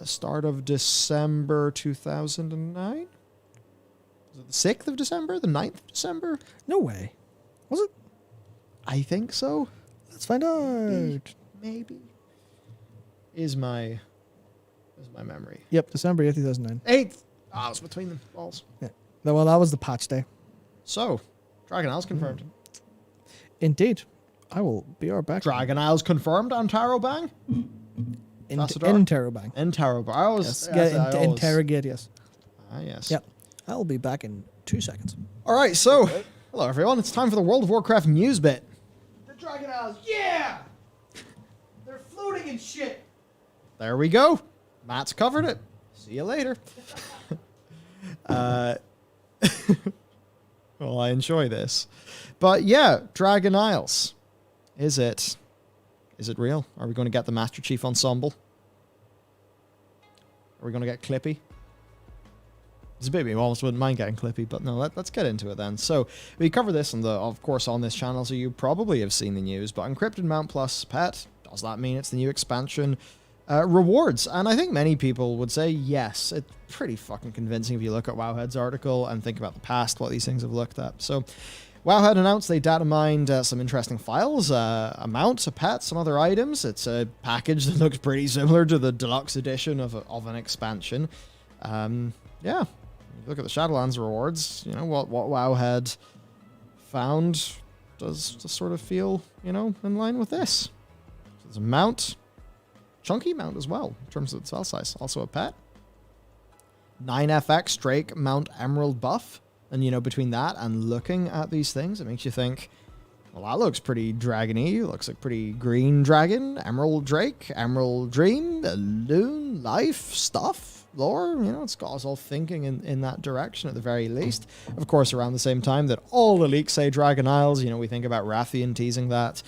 start of December 2009? Was it the 6th of December? The 9th of December? No way. Was it? I think so. Let's find out. Maybe. Is my memory. Yep, December 8th, 2009. 8th! I was between them balls. Yeah. Well, that was the patch day. So, Dragon Isle's confirmed. Indeed. I will be right back. Dragon Isle's confirmed on Tarobang? In Tarobang. In Tarobang. Interrogate, yes. Ah, yes. Yep. I'll be back in 2 seconds. All right, so, hello everyone. It's time for the World of Warcraft news bit. The Dragon Isles, yeah! They're floating in shit. There we go. Matt's covered it. See you later. Well, I enjoy this. But yeah, Dragon Isles. Is it real? Are we going to get the Master Chief Ensemble? Are we going to get Clippy? It's a bit, we almost wouldn't mind getting Clippy, but no, let's get into it then. So, we cover this of course, on this channel, so you probably have seen the news, but Encrypted Mount Plus Pet, does that mean it's the new expansion? Rewards, and I think many people would say yes. It's pretty fucking convincing if you look at Wowhead's article and think about the past, what these things have looked at. So, Wowhead announced they data mined some interesting files, a mount, a pet, some other items. It's a package that looks pretty similar to the deluxe edition of an expansion. Yeah. Look at the Shadowlands rewards, what Wowhead found does just sort of feel, in line with this. So there's a mount, chunky mount as well, in terms of its spell size. Also a pet. 9FX Drake Mount Emerald buff. And, between that and looking at these things, it makes you think, well, that looks pretty dragony. It looks like pretty green dragon, Emerald Drake, Emerald Dream, Loon, life, stuff. Lore, it's got us all thinking in that direction at the very least. Of course, around the same time that all the leaks say Dragon Isles, we think about Rathian teasing that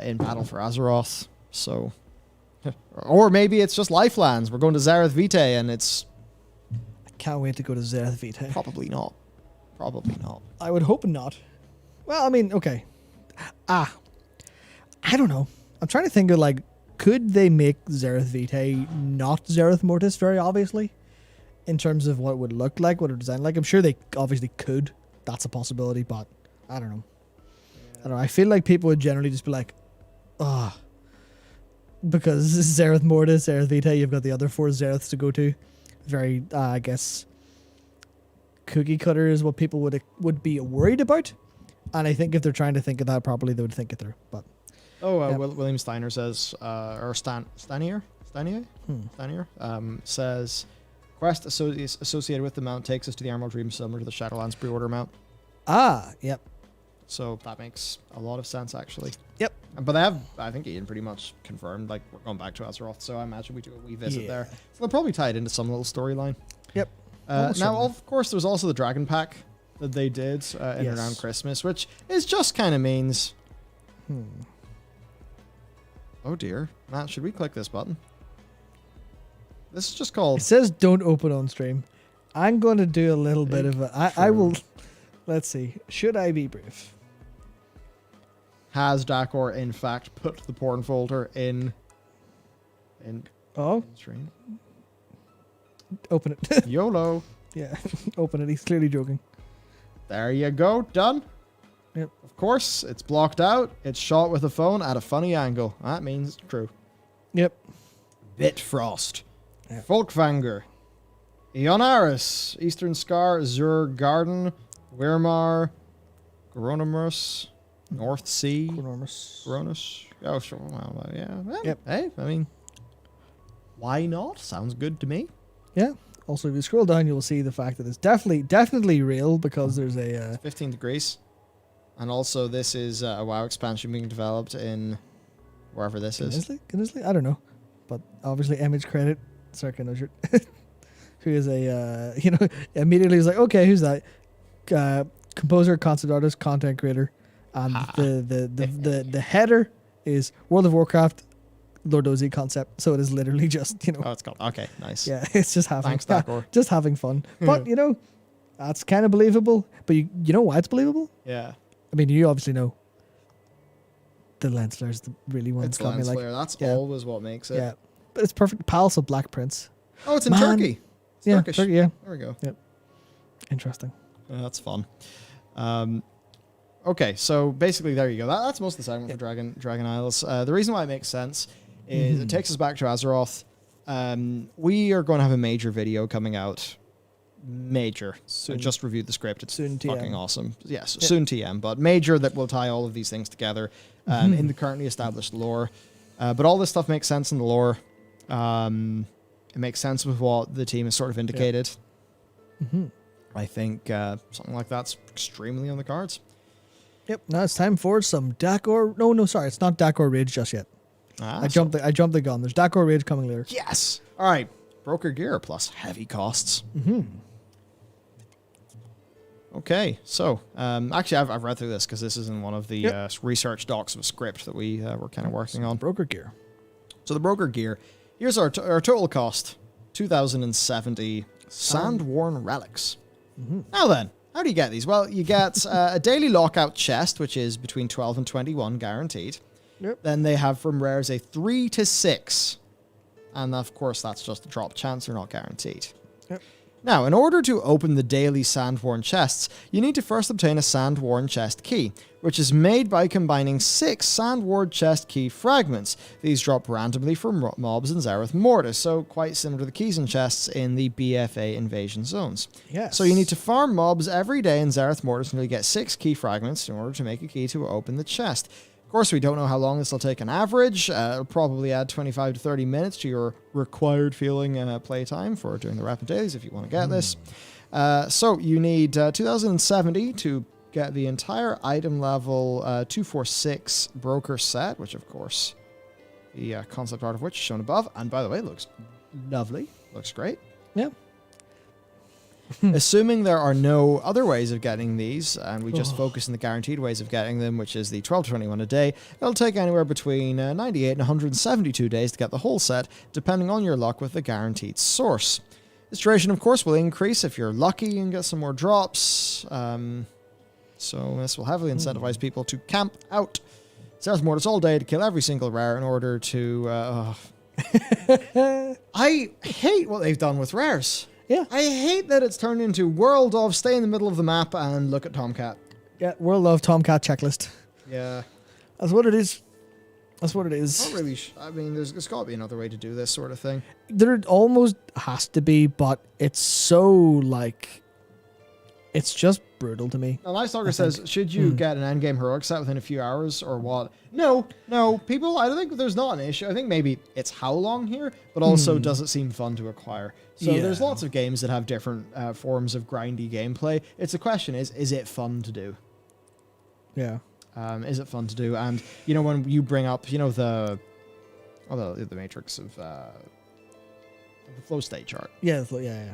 in Battle for Azeroth. So, or maybe it's just Lifelands. We're going to Zareth Vitae and it's... I can't wait to go to Zareth Vitae. Probably not. Probably not. I would hope not. Well, I mean, okay. I don't know. I'm trying to think of like, could they make Zereth Vitae not Zereth Mortis very obviously, in terms of what it would look like, what it would design like? I'm sure they obviously could. That's a possibility, but I don't know. I don't know. I feel like people would generally just be like, oh, because Zereth Mortis, Zereth Vitae, you've got the other 4 Zereths to go to. Very, I guess, cookie cutter is what people would be worried about. And I think if they're trying to think of that properly, they would think it through. But William Steiner says, or Stanier says, quest associated with the mount takes us to the Emerald Dream similar to the Shadowlands pre-order mount. Yep. So that makes a lot of sense, actually. Yep. But they have, I think Ian pretty much confirmed, like, we're going back to Azeroth, so I imagine we do a wee visit there. So they'll probably tie it into some little storyline. Yep. Now, of course, there's also the Dragon Pack that they did in and around Christmas, which is just kind of means... Oh, dear. Matt, should we click this button? This is just called... It says don't open on stream. I'm going to do a little bit of a... I will... Let's see. Should I be brief? Has Dakor, in fact, put the porn folder in stream? Open it. YOLO. Yeah, open it. He's clearly joking. There you go. Done. Yep. Of course, it's blocked out. It's shot with a phone at a funny angle. That means it's true. Yep. Bitfrost. Yeah. Folkvanger. Ionaris. Eastern Scar. Zur Garden. Weirmar. Goronomus. North Sea. Goronos. Oh, sure. Well, yeah. Well, yep. Hey, I mean, why not? Sounds good to me. Yeah. Also, if you scroll down, you'll see the fact that it's definitely real because there's a... 15 degrees. And also, this is a WoW expansion being developed in wherever this is. Kinsley? I don't know. But obviously, image credit. Circa Nugget. Who is a, immediately was like, okay, who's that? Composer, concept artist, content creator. And the header is World of Warcraft, Lord Ozzy concept. So it is literally just, Oh, it's called. Okay, nice. Yeah, it's just having Thanks, Dakor. just having fun. But, that's kind of believable. But you know why it's believable? Yeah. I mean, you obviously know the lens flares the really one. It's lens flare. That's always what makes it. Yeah. But it's perfect. Palace of Black Prince. Oh, it's in Turkey. It's Turkish. Turkey, yeah. There we go. Yep. Interesting. That's fun. Okay, so basically there you go. That's most of the segment for Dragon Isles. The reason why it makes sense is it takes us back to Azeroth. We are going to have a major video coming out. Major. Soon. I just reviewed the script. It's soon fucking TM. awesome. Yes, soon TM, but major that will tie all of these things together in the currently established lore. But all this stuff makes sense in the lore. It makes sense with what the team has sort of indicated. I think something like that's extremely on the cards. Yep. Now it's time for some Dakor. No, sorry, it's not Dakor Rage just yet. I jumped the gun. There's Dakor Rage coming later. Yes. All right. Broker gear plus heavy costs. Okay, so actually, I've read through this because this is in one of the research docs of a script that we were kind of working on. Broker gear. So the broker gear. Here's our total cost: 2,070 sand-worn relics. Now then, how do you get these? Well, you get a daily lockout chest, which is between 12 and 21 guaranteed. Yep. Then they have from rares a 3 to 6. And of course, that's just a drop chance. They're not guaranteed. Yep. Now, in order to open the daily sand-worn chests, you need to first obtain a sand-worn chest key, which is made by combining 6 sand-worn chest key fragments. These drop randomly from mobs in Zereth Mortis, so quite similar to the keys and chests in the BFA invasion zones. Yes. So you need to farm mobs every day in Zereth Mortis until you get 6 key fragments in order to make a key to open the chest. Of course, we don't know how long this will take on average. It'll probably add 25 to 30 minutes to your required feeling playtime for doing the rapid dailies if you want to get this. So you need 2,070 to get the entire item level 246 broker set, which of course the concept art of which is shown above. And by the way, it looks lovely. Looks great. Yeah. Assuming there are no other ways of getting these, and we just focus on the guaranteed ways of getting them, which is the 12 to 21 a day, it'll take anywhere between 98 and 172 days to get the whole set, depending on your luck with the guaranteed source. This duration, of course, will increase if you're lucky and get some more drops. So this will heavily incentivize people to camp out. Says Mortis all day to kill every single rare in order to... I hate what they've done with rares. Yeah. I hate that it's turned into World of stay in the middle of the map and look at Tomcat. Yeah, World of Tomcat checklist. Yeah. That's what it is. That's what it is. Not really. I mean, there's got to be another way to do this sort of thing. There almost has to be, but it's so, like... It's just brutal to me. Now, Nice Talker says, should you get an endgame heroic set within a few hours or what? No. People, I don't think there's not an issue. I think maybe it's how long here, but also does it seem fun to acquire? So there's lots of games that have different forms of grindy gameplay. It's a question is it fun to do? Yeah. Is it fun to do? And, you know, when you bring up, you know, the matrix of the flow state chart. Yeah, yeah.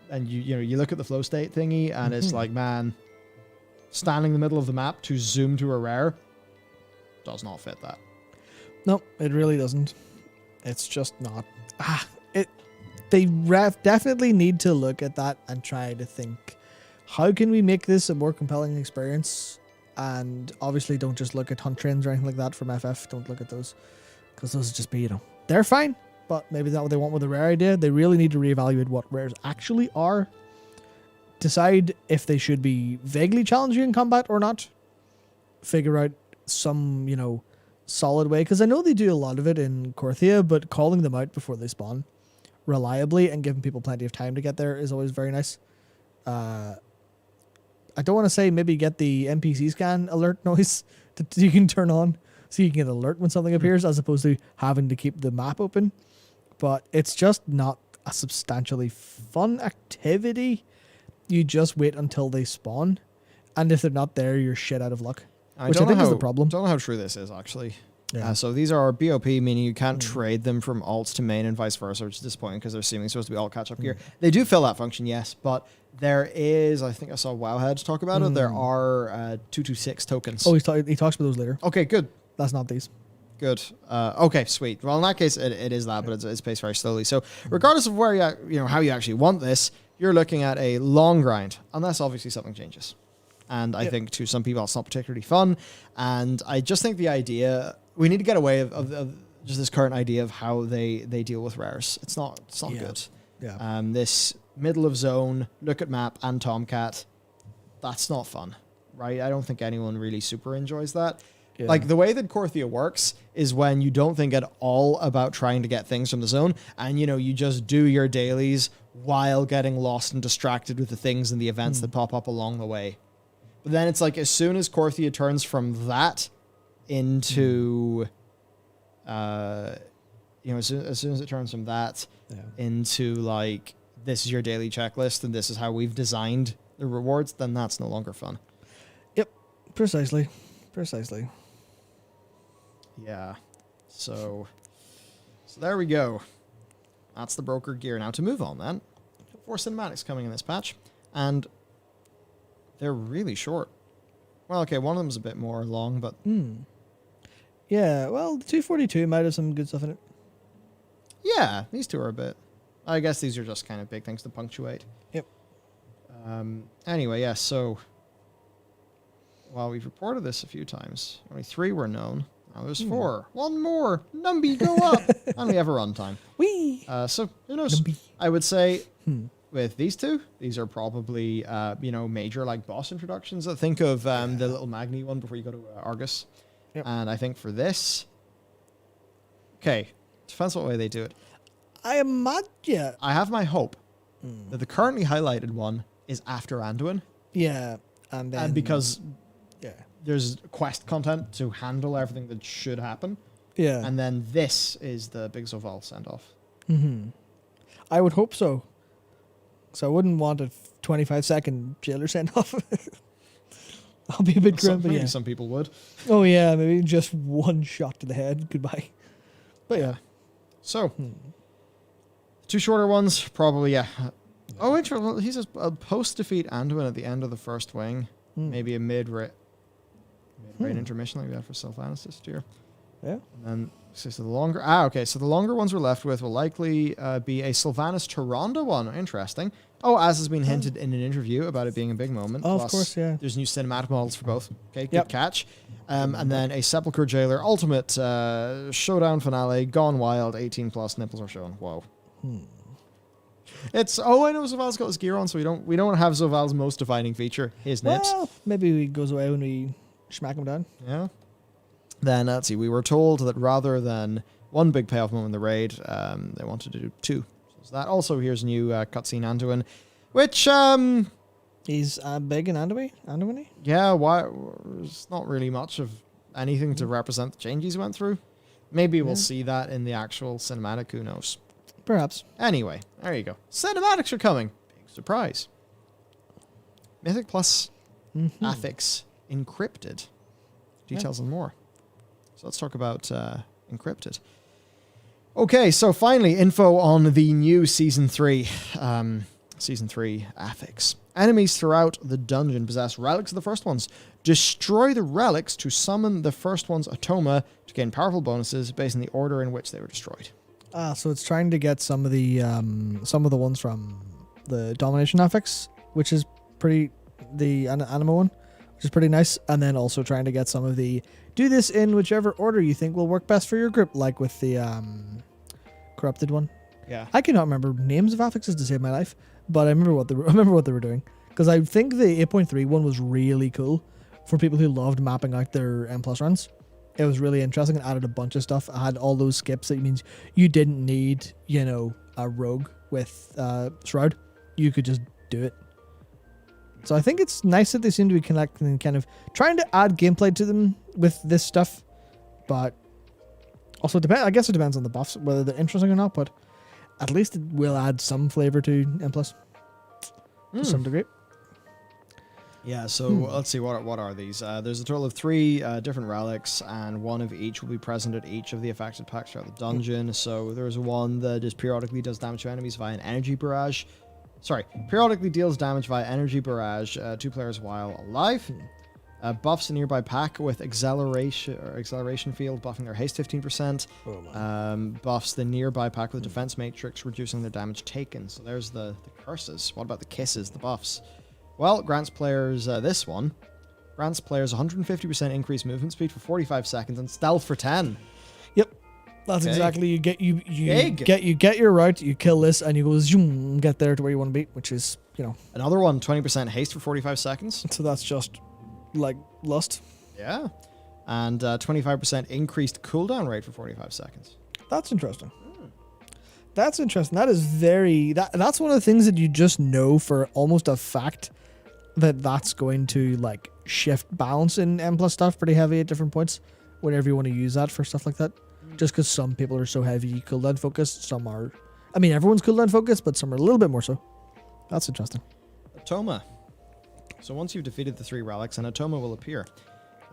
And you look at the flow state thingy and it's like, man, standing in the middle of the map to zoom to a rare does not fit that. No, it really doesn't. It's just not. They definitely need to look at that and try to think, how can we make this a more compelling experience? And obviously don't just look at hunt trends or anything like that from FF. Don't look at those, because those just be, they're fine. But maybe that's what they want with a rare idea. They really need to reevaluate what rares actually are. Decide if they should be vaguely challenging in combat or not. Figure out some, solid way. Because I know they do a lot of it in Korthia, but calling them out before they spawn reliably and giving people plenty of time to get there is always very nice. I don't want to say maybe get the NPC scan alert noise that you can turn on so you can get an alert when something appears, as opposed to having to keep the map open. But it's just not a substantially fun activity. You just wait until they spawn, and if they're not there, you're shit out of luck. Which I think is the problem. I don't know how true this is, actually. Yeah. So these are BOP, meaning you can't trade them from alts to main and vice versa, which is disappointing because they're seemingly supposed to be alt catch-up gear. They do fill that function, yes, but there is, I think I saw Wowhead talk about it, there are 226 tokens. Oh, he talks about those later. Okay, good. That's not these. Good. Okay, sweet. Well, in that case, it is that, but it's paced very slowly. So regardless of where how you actually want this, you're looking at a long grind, unless obviously something changes. And I think to some people, it's not particularly fun. And I just think the idea, we need to get away of just this current idea of how they deal with rares. It's not good. Yeah. This middle of zone, look at map and Tomcat, that's not fun, right? I don't think anyone really super enjoys that. Yeah. Like, the way that Korthia works is when you don't think at all about trying to get things from the zone, and, you just do your dailies while getting lost and distracted with the things and the events that pop up along the way. But then it's like, as soon as Korthia turns from that into, as soon as it turns from that into, like, this is your daily checklist and this is how we've designed the rewards, then that's no longer fun. Yep, precisely. Yeah, so there we go. That's the broker gear. Now to move on then, 4 cinematics coming in this patch, and they're really short. Well, okay, one of them's a bit more long, but... Yeah, well, the 242 might have some good stuff in it. Yeah, these two are a bit... I guess these are just kind of big things to punctuate. Yep. Anyway, yeah, so... While we've reported this a few times, only 3 were known. Now there's 4. One more. Numby, go up. And we have a runtime. Whee! So who knows? Numby. I would say with these two, these are probably major like boss introductions. I think of the little Magni one before you go to Argus. Yep. And I think for this, okay, depends what way they do it. I imagine. I have my hope that the currently highlighted one is after Anduin. Yeah, and then because yeah, there's quest content to handle everything that should happen. Yeah. And then this is the Big Zoval send-off. I would hope so. So I wouldn't want a 25-second jailer send-off. I'll be a bit grim, but maybe some people would. Oh, yeah, maybe just one shot to the head. Goodbye. But yeah. So, 2 shorter ones, probably, yeah. Oh, interesting. Well, he says a post-defeat Anduin at the end of the first wing. Maybe a mid-rate intermission like that for self-anesthesia here. Yeah. And then so the longer so the longer ones we're left with will likely be a Sylvanas Tyrande one. Interesting. Oh, as has been hinted in an interview about it being a big moment. Oh, Plus, of course, yeah. There's new cinematic models for both. Okay, good Yep. catch. And then a Sepulchre Jailer Ultimate Showdown Finale Gone Wild 18 plus nipples are shown. Whoa. It's I know Zoval's got his gear on, so we don't have Zoval's most defining feature, his nips. Well, maybe he goes away when we smack him down. Yeah. Then let's see. We were told that rather than one big payoff moment in the raid, they wanted to do two. So that also here's a new cutscene Anduin, which He's big in Anduin. yeah, why there's not really much of anything to represent the changes he went through. Maybe we'll see that in the actual cinematic. Who knows? Perhaps. Anyway, there you go. Cinematics are coming. Big surprise. Mythic Plus Affix Encrypted. Details and more. So let's talk about Encrypted. Okay, so finally, info on the new Season 3. Season 3 Affix. Enemies throughout the dungeon possess relics of the first ones. Destroy the relics to summon the first one's Atoma to gain powerful bonuses based on the order in which they were destroyed. So it's trying to get some of the ones from the Domination Affix, which is pretty, the Anima one, which is pretty nice, and then also trying to get some of the do this in whichever order you think will work best for your group, like with the Corrupted one. Yeah. I cannot remember names of affixes to save my life, but I remember what they were doing, because I think the 8.3 one was really cool for people who loved mapping out their M+ runs. It was really interesting and added a bunch of stuff. It had all those skips. That means you didn't need, a rogue with Shroud. You could just do it. So I think it's nice that they seem to be connecting and kind of trying to add gameplay to them with this stuff. But also, I guess it depends on the buffs, whether they're interesting or not. But at least it will add some flavor to M+. To some degree. Yeah, so let's see, what are these? There's a total of 3 different relics, and one of each will be present at each of the affected packs throughout the dungeon. So there's one that just periodically does damage to enemies via an energy barrage. Periodically deals damage via energy barrage to players while alive. Buffs a nearby pack with acceleration field, buffing their haste 15%. Buffs the nearby pack with defense matrix, reducing their damage taken. So there's the curses. What about the kisses, the buffs? Well, grants players this one. Grants players 150% increased movement speed for 45 seconds and stealth for 10. Yep, that's exactly. You get your route, you kill this, and you go zoom, get there to where you want to be, which is Another one, 20% haste for 45 seconds. So that's just like lust. Yeah, and 25% increased cooldown rate for 45 seconds. That's interesting. That's interesting. That is that's one of the things that you just know for almost a fact that's going to like shift balance in M+ stuff pretty heavy at different points whenever you want to use that for stuff like that. Just because some people are so heavy cooldown focused, some are, everyone's cooldown focused, but some are a little bit more so. That's interesting. Atoma. So once you've defeated the 3 relics, an Atoma will appear.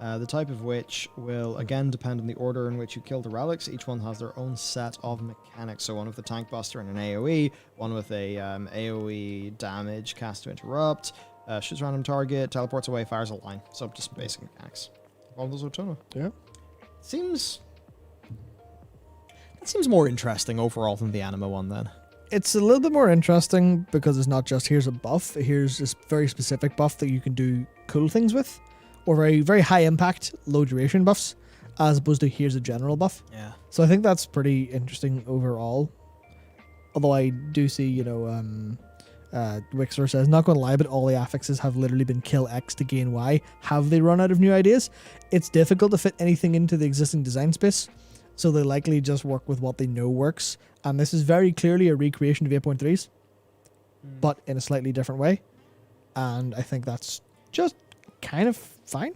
The type of which will again depend on the order in which you kill the relics. Each one has their own set of mechanics. So one with a tank buster and an AoE, one with a AoE damage cast to interrupt, shoots random target, teleports away, fires a line. So just basic mechanics. All those Atoma. Yeah. That seems more interesting overall than the Anima one then. It's a little bit more interesting because it's not just here's a buff, here's this very specific buff that you can do cool things with, or very, very high impact, low duration buffs, as opposed to here's a general buff. Yeah. So I think that's pretty interesting overall. Although I do see, Wixer says, not going to lie, but all the affixes have literally been kill X to gain Y. Have they run out of new ideas? It's difficult to fit anything into the existing design space, so they likely just work with what they know works. And this is very clearly a recreation of 8.3s, but in a slightly different way. And I think that's just kind of fine.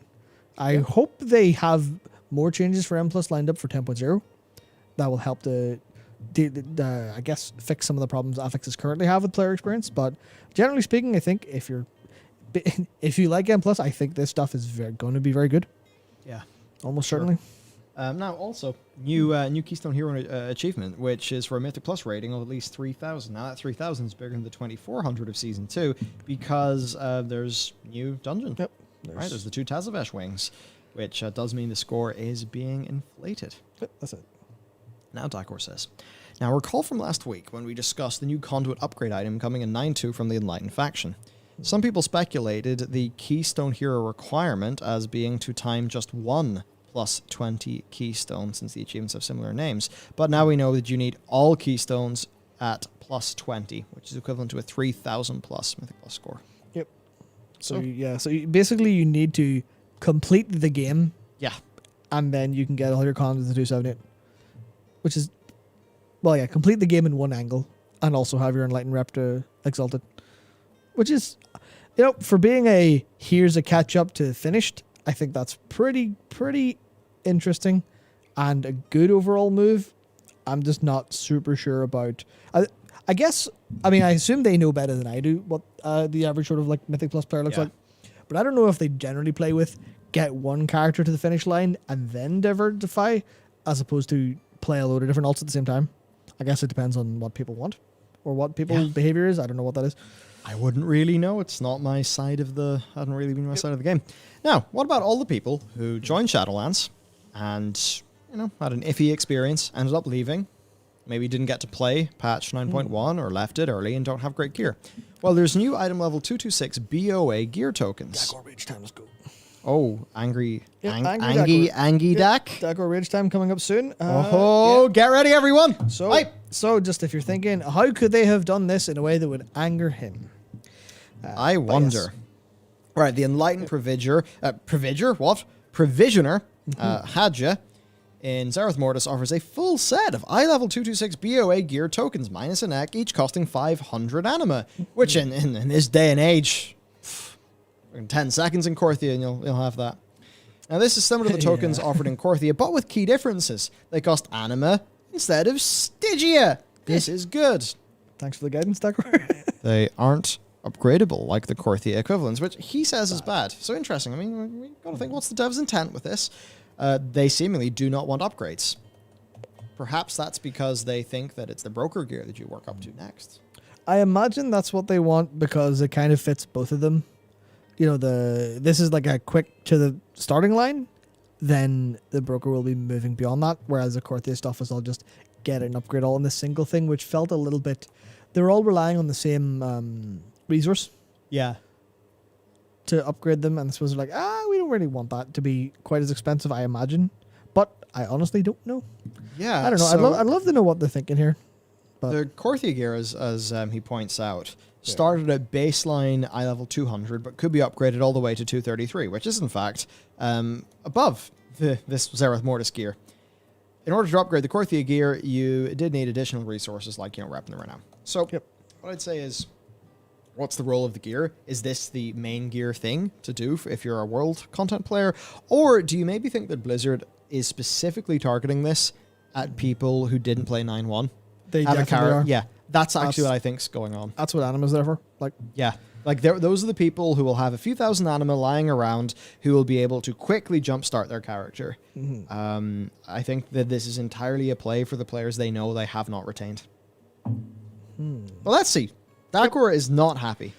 I hope they have more changes for M+ lined up for 10.0. That will help to, I guess, fix some of the problems affixes currently have with player experience. But generally speaking, I think if you like M+, I think this stuff is going to be very good. Yeah. Almost certainly. Now, also, new Keystone Hero achievement, which is for a Mythic Plus rating of at least 3,000. Now, that 3,000 is bigger than the 2,400 of Season 2 because there's new dungeon. Yep. There's the 2 Tazavesh wings, which does mean the score is being inflated. Yep, that's it. Now Dakor says, now recall from last week when we discussed the new conduit upgrade item coming in 9.2 from the Enlightened faction. Some people speculated the Keystone Hero requirement as being to time just one plus 20 keystones, since the achievements have similar names. But now we know that you need all keystones at plus 20, which is equivalent to a 3,000 plus Mythic Plus score. Yep. So basically you need to complete the game. Yeah. And then you can get all your condoms to 278. Which is, well, yeah, complete the game in one angle and also have your Enlightened rep to Exalted. Which is, for being here's a catch up to finished, I think that's pretty interesting and a good overall move. I'm just not super sure about. I guess, I assume they know better than I do what the average sort of like Mythic Plus player looks like. But I don't know if they generally play with get one character to the finish line and then diversify, as opposed to play a load of different alts at the same time. I guess it depends on what people want or what people's behavior is. I don't know what that is. I wouldn't really know. It's not my side of the... hadn't really been my side of the game. Now, what about all the people who joined Shadowlands and, had an iffy experience, ended up leaving, maybe didn't get to play patch 9.1 or left it early and don't have great gear? Well, there's new item level 226 BOA gear tokens. Dakor Rage time, let's go. Oh, Angie Dak. Dak. Dakor Rage time coming up soon. Get ready, everyone. So just if you're thinking, how could they have done this in a way that would anger him? I wonder. Right, the Enlightened Provisioner, Hadja, in Zerath Mortis offers a full set of eye-level 226 BOA gear tokens, minus an egg, each costing 500 anima, which in this day and age, in 10 seconds in Korthia and you'll have that. Now this is similar to the tokens offered in Korthia, but with key differences. They cost anima instead of Stygia. This is good. Thanks for the guidance, Dakor. They aren't upgradable like the Korthia equivalents, which he says is bad. So interesting. We got to think, what's the dev's intent with this? They seemingly do not want upgrades. Perhaps that's because they think that it's the broker gear that you work up to next. I imagine that's what they want because it kind of fits both of them. This is like a quick to the starting line, then the broker will be moving beyond that, whereas the Korthia stuff is all just get an upgrade all in this single thing, which felt a little bit... They're all relying on the same resource. Yeah. To upgrade them, and I suppose they're like, we don't really want that to be quite as expensive, I imagine. But I honestly don't know. Yeah. I don't know. I'd love to know what they're thinking here. But the Korthia gear, as he points out, started at baseline eye level 200, but could be upgraded all the way to 233, which is in fact above this Zerath Mortis gear. In order to upgrade the Korthia gear, you did need additional resources like, repping the renown. So what I'd say is, what's the role of the gear? Is this the main gear thing to do if you're a world content player? Or do you maybe think that Blizzard is specifically targeting this at people who didn't play 9.1? They definitely are. Yeah, that's actually what I think's going on. That's what anima's there for. Those are the people who will have a few thousand anima lying around who will be able to quickly jumpstart their character. Mm-hmm. I think that this is entirely a play for the players they know they have not retained. Well, let's see. Dakor is not happy.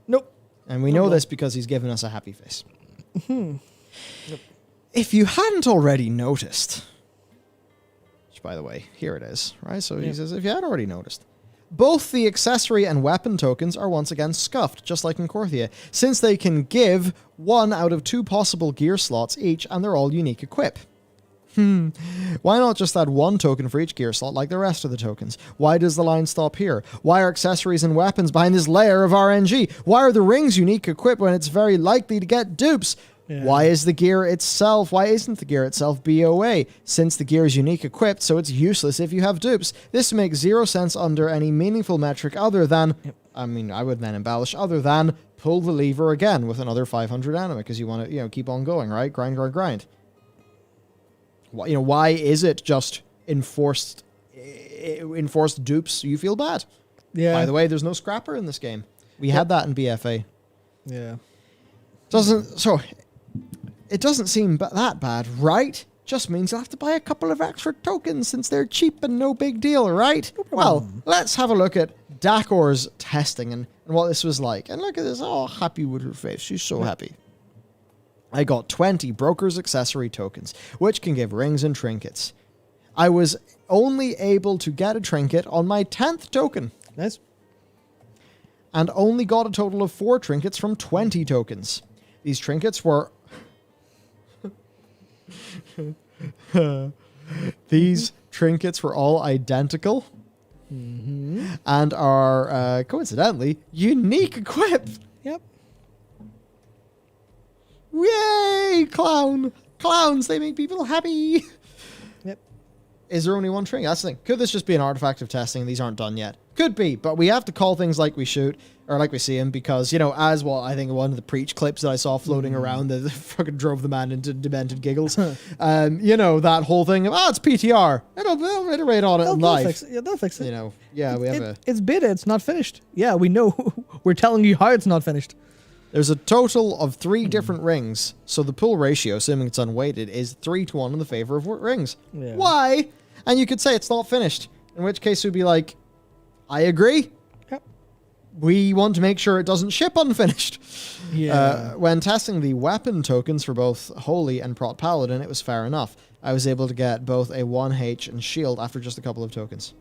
Nope. And we know this because he's given us a happy face. If you hadn't already noticed, which by the way, here it is, right? So he says, if you hadn't already noticed, both the accessory and weapon tokens are once again scuffed, just like in Korthia, since they can give 1 out of 2 possible gear slots each, and they're all unique equip. Why not just add 1 token for each gear slot like the rest of the tokens? Why does the line stop here? Why are accessories and weapons behind this layer of RNG? Why are the rings unique equip when it's very likely to get dupes? Why is the gear itself? Why isn't the gear itself BOA? Since the gear is unique equipped, so it's useless if you have dupes. This makes 0 sense under any meaningful metric other than, I would then embellish, other than pull the lever again with another 500 anima because you want to, keep on going, right? Grind. Why is it just enforced dupes? You feel bad. Yeah. By the way, there's no scrapper in this game. We had that in BFA. Yeah. It doesn't seem that bad, right? Just means you'll have to buy a couple of extra tokens since they're cheap and no big deal, right? No problem. Well, let's have a look at Dakor's testing and what this was like. And look at this. Oh, happy with her face. She's so happy. I got 20 broker's accessory tokens, which can give rings and trinkets. I was only able to get a trinket on my 10th token. Nice. And only got a total of 4 trinkets from 20 tokens. These trinkets were... These trinkets were all identical. And are, coincidentally, unique equip. Yep. Yay, clown. Clowns, they make people happy. Yep. Is there only one trinket? That's the thing. Could this just be an artifact of testing and these aren't done yet? Could be, but we have to call things like we shoot, or like we see them, because, you know, as well, I think one of the Preach clips that I saw floating around that fucking drove the man into demented giggles. You know, that whole thing of, it's PTR. They'll iterate on it in live. They'll fix it. You know, yeah, we have It's beta, it's not finished. Yeah, we know. We're telling you how it's not finished. There's a total of 3 different rings, so the pull ratio, assuming it's unweighted, is 3-1 in the favor of rings. Yeah. Why? And you could say it's not finished, in which case we'd be like, I agree. Yep. We want to make sure it doesn't ship unfinished. Yeah. When testing the weapon tokens for both Holy and Prot Paladin, it was fair enough. I was able to get both a 1H and shield after just a couple of tokens.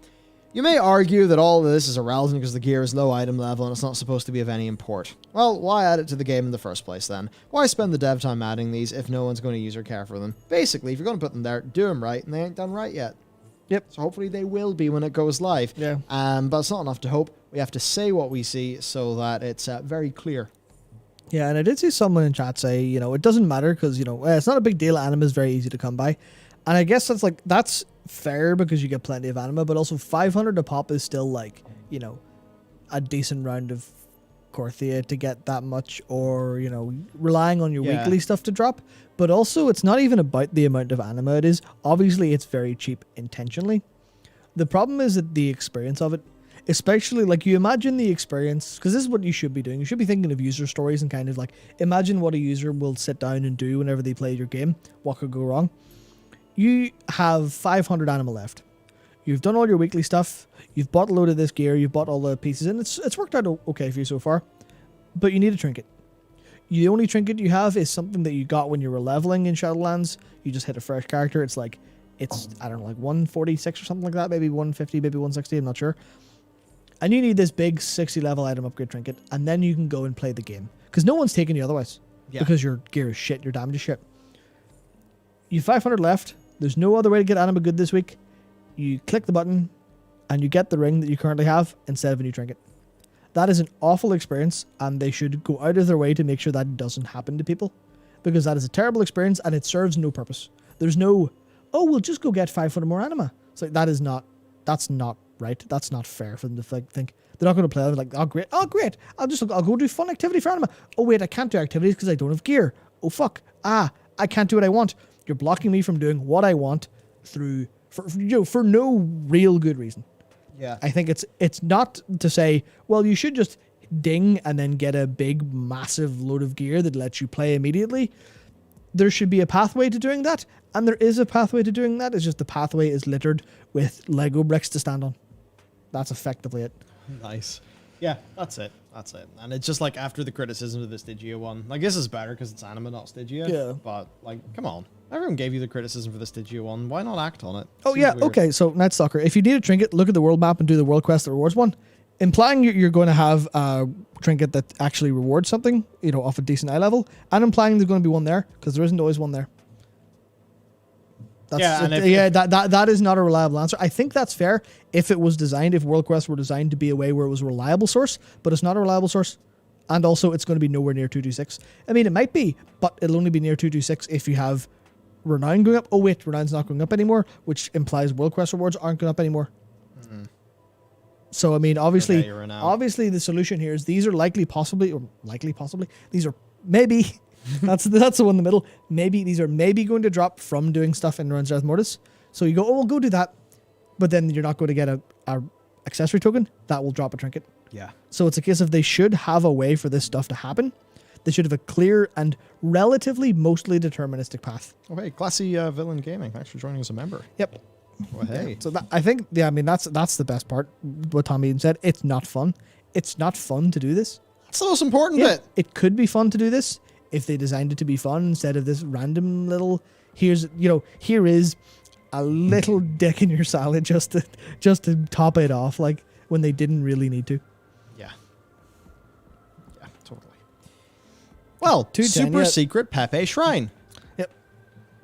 You may argue that all of this is irrelevant because the gear is low item level and it's not supposed to be of any import. Well, why add it to the game in the first place then? Why spend the dev time adding these if no one's going to use or care for them? Basically, if you're going to put them there, do them right, and they ain't done right yet. Yep. So hopefully they will be when it goes live. Yeah. But it's not enough to hope. We have to say what we see so that it's very clear. Yeah, and I did see someone in chat say, you know, it doesn't matter because, you know, it's not a big deal. Anima is very easy to come by. And I guess that's fair because you get plenty of anima, but also 500 a pop is still like, you know, a decent round of Korthia to get that much, or, you know, relying on your weekly stuff to drop. But also it's not even about the amount of anima it is. Obviously it's very cheap intentionally. The problem is that the experience of it, especially like you imagine the experience, because this is what you should be doing. You should be thinking of user stories and kind of like imagine what a user will sit down and do whenever they play your game. What could go wrong? You have 500 anima left. You've done all your weekly stuff. You've bought a load of this gear. You've bought all the pieces, and it's worked out okay for you so far. But you need a trinket. The only trinket you have is something that you got when you were leveling in Shadowlands. You just hit a fresh character. It's I don't know, like 146 or something like that. Maybe 150, maybe 160. I'm not sure. And you need this big 60 level item upgrade trinket, and then you can go and play the game because no one's taking you otherwise. Yeah. Because your gear is shit. Your damage is shit. You have 500 left. There's no other way to get anima good this week. You click the button and you get the ring that you currently have instead of a new trinket. That is an awful experience, and they should go out of their way to make sure that doesn't happen to people, because that is a terrible experience and it serves no purpose. There's no, we'll just go get 500 more anima. It's like, that's not right. That's not fair for them to think. They're not going to play like, oh great, I'll go do fun activity for anima. Oh wait, I can't do activities because I don't have gear. Oh fuck, I can't do what I want. You're blocking me from doing what I want for no real good reason. Yeah. I think it's not to say, well, you should just ding and then get a big, massive load of gear that lets you play immediately. There should be a pathway to doing that, and there is a pathway to doing that. It's just the pathway is littered with Lego bricks to stand on. That's effectively it. Nice. Yeah, that's it. And it's just like after the criticism of the Stygia one, like this is better because it's anima, not Stygia. Yeah. But like, come on. Everyone gave you the criticism for the Stygia one. Why not act on it? Oh, yeah. Weird. Okay, so Night Stalker, if you need a trinket, look at the world map and do the world quest that rewards one. Implying you're going to have a trinket that actually rewards something, you know, off a decent eye level, and implying there's going to be one there, because there isn't always one there. That is not a reliable answer. I think that's fair if it was designed, if World Quest were designed to be a way where it was a reliable source, but it's not a reliable source. And also, it's going to be nowhere near 226. I mean, it might be, but it'll only be near 226 if you have Renown going up. Oh, wait, Renown's not going up anymore, which implies World Quest rewards aren't going up anymore. Mm-hmm. So, I mean, obviously, the solution here is these are possibly, these are maybe... that's the one in the middle. Maybe these are going to drop from doing stuff in Renown's Death Mortis. So you go, we'll go do that, but then you're not going to get a accessory token that will drop a trinket. Yeah. So it's a case of they should have a way for this stuff to happen. They should have a clear and relatively mostly deterministic path. Oh hey, classy Villain Gaming. Thanks for joining as a member. Yep. Well, hey. Yeah. So I think that's the best part. What Tom Eden said. It's not fun. It's not fun to do this. That's the most important bit. It could be fun to do this if they designed it to be fun instead of this random little, here is a little dick in your salad just to top it off, like when they didn't really need to. Yeah, totally. Well, super secret Pepe shrine. Yep,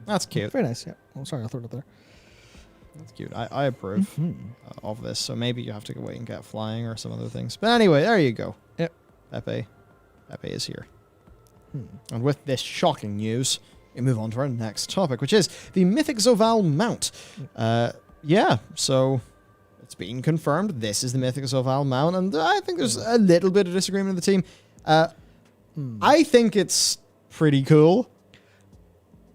that's cute. Very nice. Yeah. Oh, sorry, I threw it there. That's cute. I approve of this. So maybe you have to wait and get flying or some other things. But anyway, there you go. Yep. Pepe is here. And with this shocking news, we move on to our next topic, which is the Mythic Zoval mount. Yeah, so it's been confirmed. This is the Mythic Zoval mount, and I think there's a little bit of disagreement in the team. I think it's pretty cool.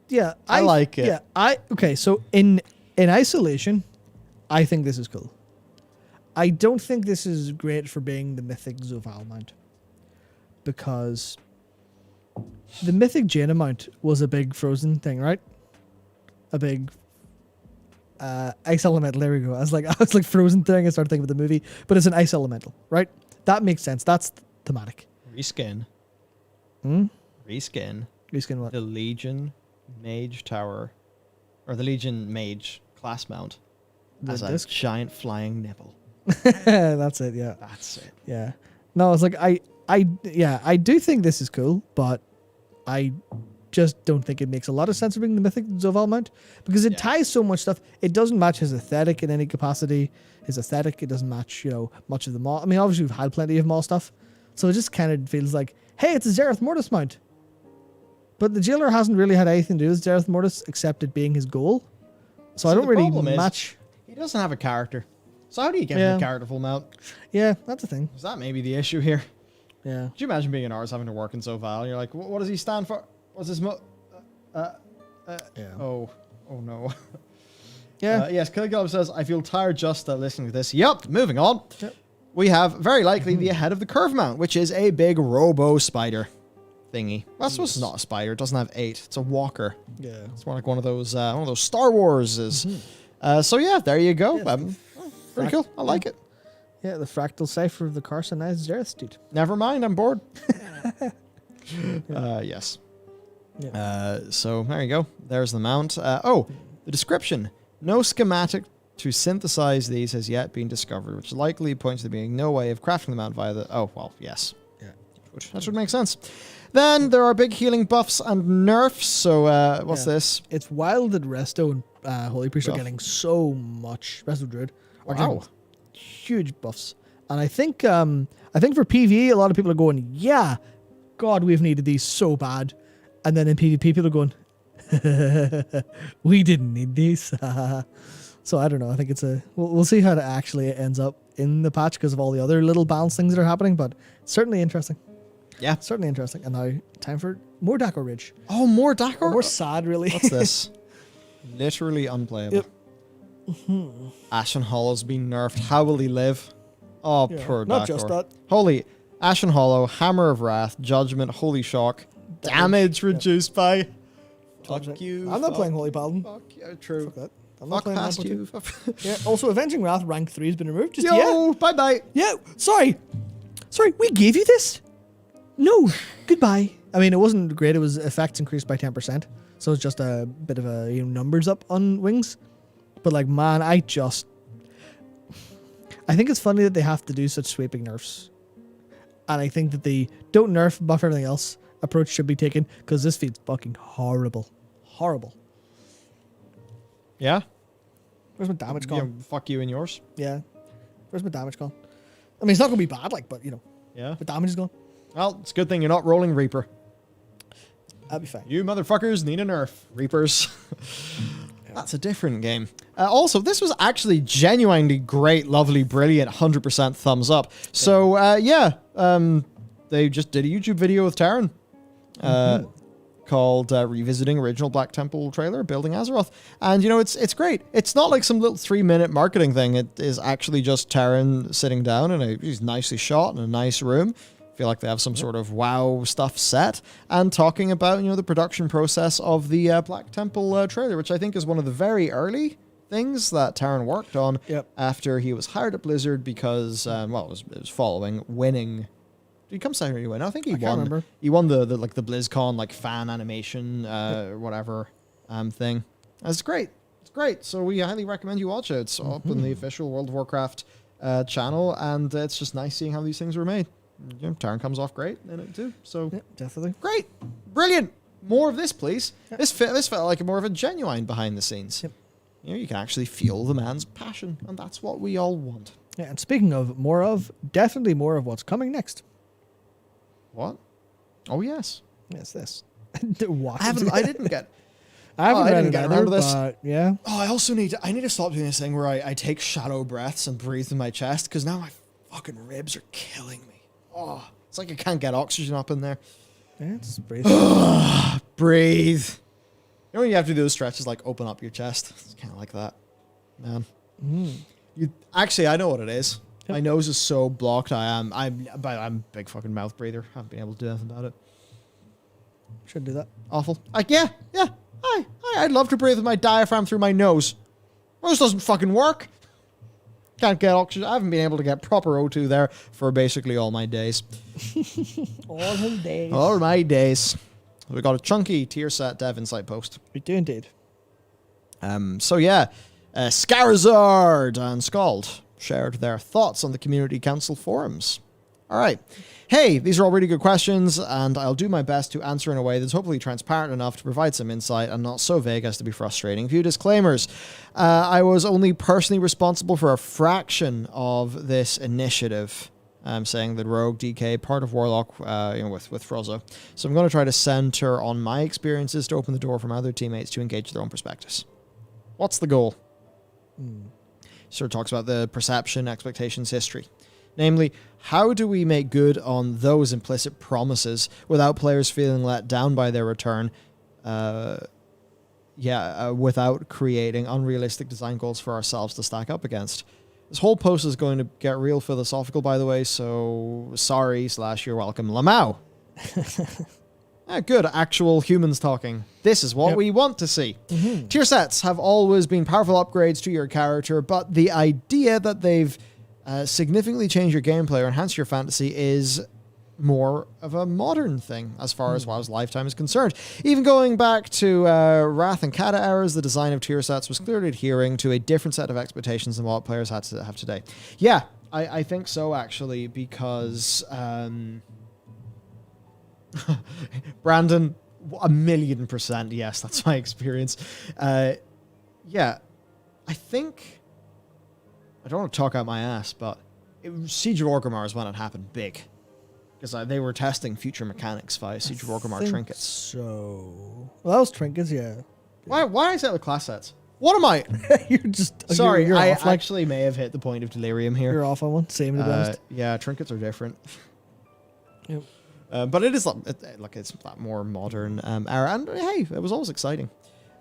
Yeah, I like it. Yeah, okay. So in isolation, I think this is cool. I don't think this is great for being the Mythic Zoval mount, because the Mythic Jaina mount was a big frozen thing, right? A big ice elemental. There we go. I was like frozen thing. I started thinking of the movie, but it's an ice elemental, right? That makes sense. That's thematic. Reskin. Reskin what? The Legion Mage Tower, or the Legion Mage class mount, as a giant flying nipple. That's it. Yeah. That's it. Yeah. No, it's like I do think this is cool, but I just don't think it makes a lot of sense for being the Mythic Zoval mount, because it ties so much stuff. It doesn't match his aesthetic in any capacity. His aesthetic, it doesn't match, much of the Maul. I mean, obviously we've had plenty of Maul stuff, so it just kind of feels like, hey, it's a Zereth Mortis mount. But the Jailer hasn't really had anything to do with Zereth Mortis except it being his goal. So I don't really match. He doesn't have a character. So how do you get him a characterful mount? Yeah, that's the thing. Is that maybe the issue here? Yeah. Could you imagine being an artist having to work in Zoval? You're like, what does he stand for? What's his yeah. Oh no. Yeah. Yes, Kilgallop says, I feel tired just listening to this. Yep, moving on. Yep. We have very likely the Ahead of the Curve mount, which is a big robo spider thingy. Well, I suppose it's not a spider. It doesn't have 8. It's a walker. Yeah. It's more like one of those Star Wars is. So yeah, there you go. Pretty cool. I like it. Yeah, the fractal cipher of the Carsonized Zereth dude. Never mind, I'm bored. Yes. Yeah. So there you go. There's the mount. The description. No schematic to synthesize these has yet been discovered, which likely points to there being no way of crafting the mount via the... Oh, well, yes. Yeah. That should make sense. Then there are big healing buffs and nerfs. So what's this? It's wild that Resto and Holy Priest are getting so much. Resto Druid are getting huge buffs. And I think for PvE, a lot of people are going, yeah, God, we've needed these so bad. And then in PvP, people are going, we didn't need these. So I don't know. I think it's we'll see how it actually ends up in the patch because of all the other little balance things that are happening, but it's certainly interesting. Yeah. Certainly interesting. And now time for more Dakar Ridge. Oh, more Dakar? More sad, really. What's this? Literally unplayable. Yep. Ashen Hollow's been nerfed. How will he live? Oh, poor Dakar. Not just that. Holy Ashen Hollow, Hammer of Wrath, Judgment, Holy Shock, damage reduced by... Fuck you. I'm not playing Holy Paladin. Fuck you. True. Fuck that. I'm not playing past you. Yeah. Also, Avenging Wrath rank 3 has been removed. Bye-bye. Yeah. Sorry, we gave you this? No. Goodbye. I mean, it wasn't great. It was effects increased by 10%. So it's just a bit of a numbers up on wings. But like, man, I think it's funny that they have to do such sweeping nerfs. And I think that the don't nerf, buff everything else approach should be taken, because this feed's fucking horrible. Horrible. Yeah? Where's my damage gone? Yeah, fuck you and yours. Yeah. Where's my damage gone? I mean, it's not going to be bad, but Yeah. The damage is gone. Well, it's a good thing you're not rolling Reaper. That'd be fine. You motherfuckers need a nerf. Reapers. That's a different game. Also, this was actually genuinely great, lovely, brilliant, 100% thumbs up. So, they just did a YouTube video with Taran called Revisiting Original Black Temple Trailer, Building Azeroth. And, it's great. It's not like some little 3-minute marketing thing. It is actually just Taran sitting down he's nicely shot in a nice room. Feel like they have some sort of WoW stuff set, and talking about the production process of the Black Temple trailer, which I think is one of the very early things that Taran worked on after he was hired at Blizzard because it was following winning he come second or win? I think he I won. can't remember. He won the BlizzCon like fan animation or whatever thing. It's great. It's great. So we highly recommend you watch it. It's up in the official World of Warcraft channel, and it's just nice seeing how these things were made. You know, Taryn comes off great in it too. So Yeah, definitely. great, brilliant. More of this, please. Yep. This felt like more of a genuine behind the scenes. Yep. You know, you can actually feel the man's passion, and that's what we all want. Yeah, and speaking of, definitely more of what's coming next. What? Oh yes. Yes, this. What? I didn't get. I haven't read didn't it get either, around to this. but yeah. Oh, I also need to stop doing this thing where I take shallow breaths and breathe in my chest, because now my fucking ribs are killing me. Oh, it's like I can't get oxygen up in there. Yeah, just breathe. Breathe. You know when you have to do those stretches, like open up your chest? It's kind of like that, man. Actually, I know what it is. Yep. My nose is so blocked. I'm a big fucking mouth breather. I haven't been able to do anything about it. Should do that. Awful. Like, yeah. I'd love to breathe with my diaphragm through my nose. Well, this doesn't fucking work. Can't get oxygen. I haven't been able to get proper O2 there for basically all my days. All his days. All my days. We got a chunky tier set dev insight post. We do indeed. So yeah, Scarizard and Scald shared their thoughts on the Community Council forums. All right. Hey, these are all really good questions, and I'll do my best to answer in a way that's hopefully transparent enough to provide some insight and not so vague as to be frustrating. A few disclaimers. I was only personally responsible for a fraction of this initiative. I'm saying that Rogue, DK, part of Warlock, with Frozzo. So I'm going to try to center on my experiences to open the door for my other teammates to engage their own perspectives. What's the goal? Sort of talks about the perception, expectations, history. Namely, how do we make good on those implicit promises without players feeling let down by their return? Without creating unrealistic design goals for ourselves to stack up against. This whole post is going to get real philosophical, by the way, so sorry / you're welcome. Lamau. Good, actual humans talking. This is what we want to see. Tier sets have always been powerful upgrades to your character, but the idea that they've significantly changed your gameplay or enhanced your fantasy is more of a modern thing as far as WoW's lifetime is concerned. Even going back to Wrath and Kata eras, the design of tier sets was clearly adhering to a different set of expectations than what players had to have today. Yeah, I think so, actually, because Brandon, 1,000,000%, yes, that's my experience. I think, I don't want to talk out my ass, but Siege of Orgrimmar is when it happened big. Because they were testing future mechanics via Siege of Orgrimmar trinkets. So, well, that was trinkets, yeah. Why is that with class sets? What am I? You're just sorry. You're I off, actually may have hit the point of delirium here. You're off on one. Same to be honest. Yeah, trinkets are different. Yep. But it is it's that more modern era, and hey, it was always exciting.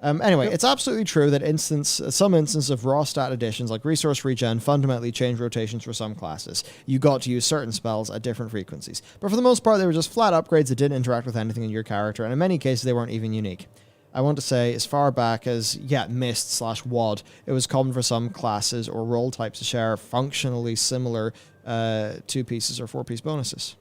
Anyway, it's absolutely true that some instances of raw stat additions like resource regen fundamentally change rotations for some classes. You got to use certain spells at different frequencies. But for the most part, they were just flat upgrades that didn't interact with anything in your character, and in many cases, they weren't even unique. I want to say, as far back as, Mist / WoD, it was common for some classes or role types to share functionally similar 2-piece or 4-piece bonuses.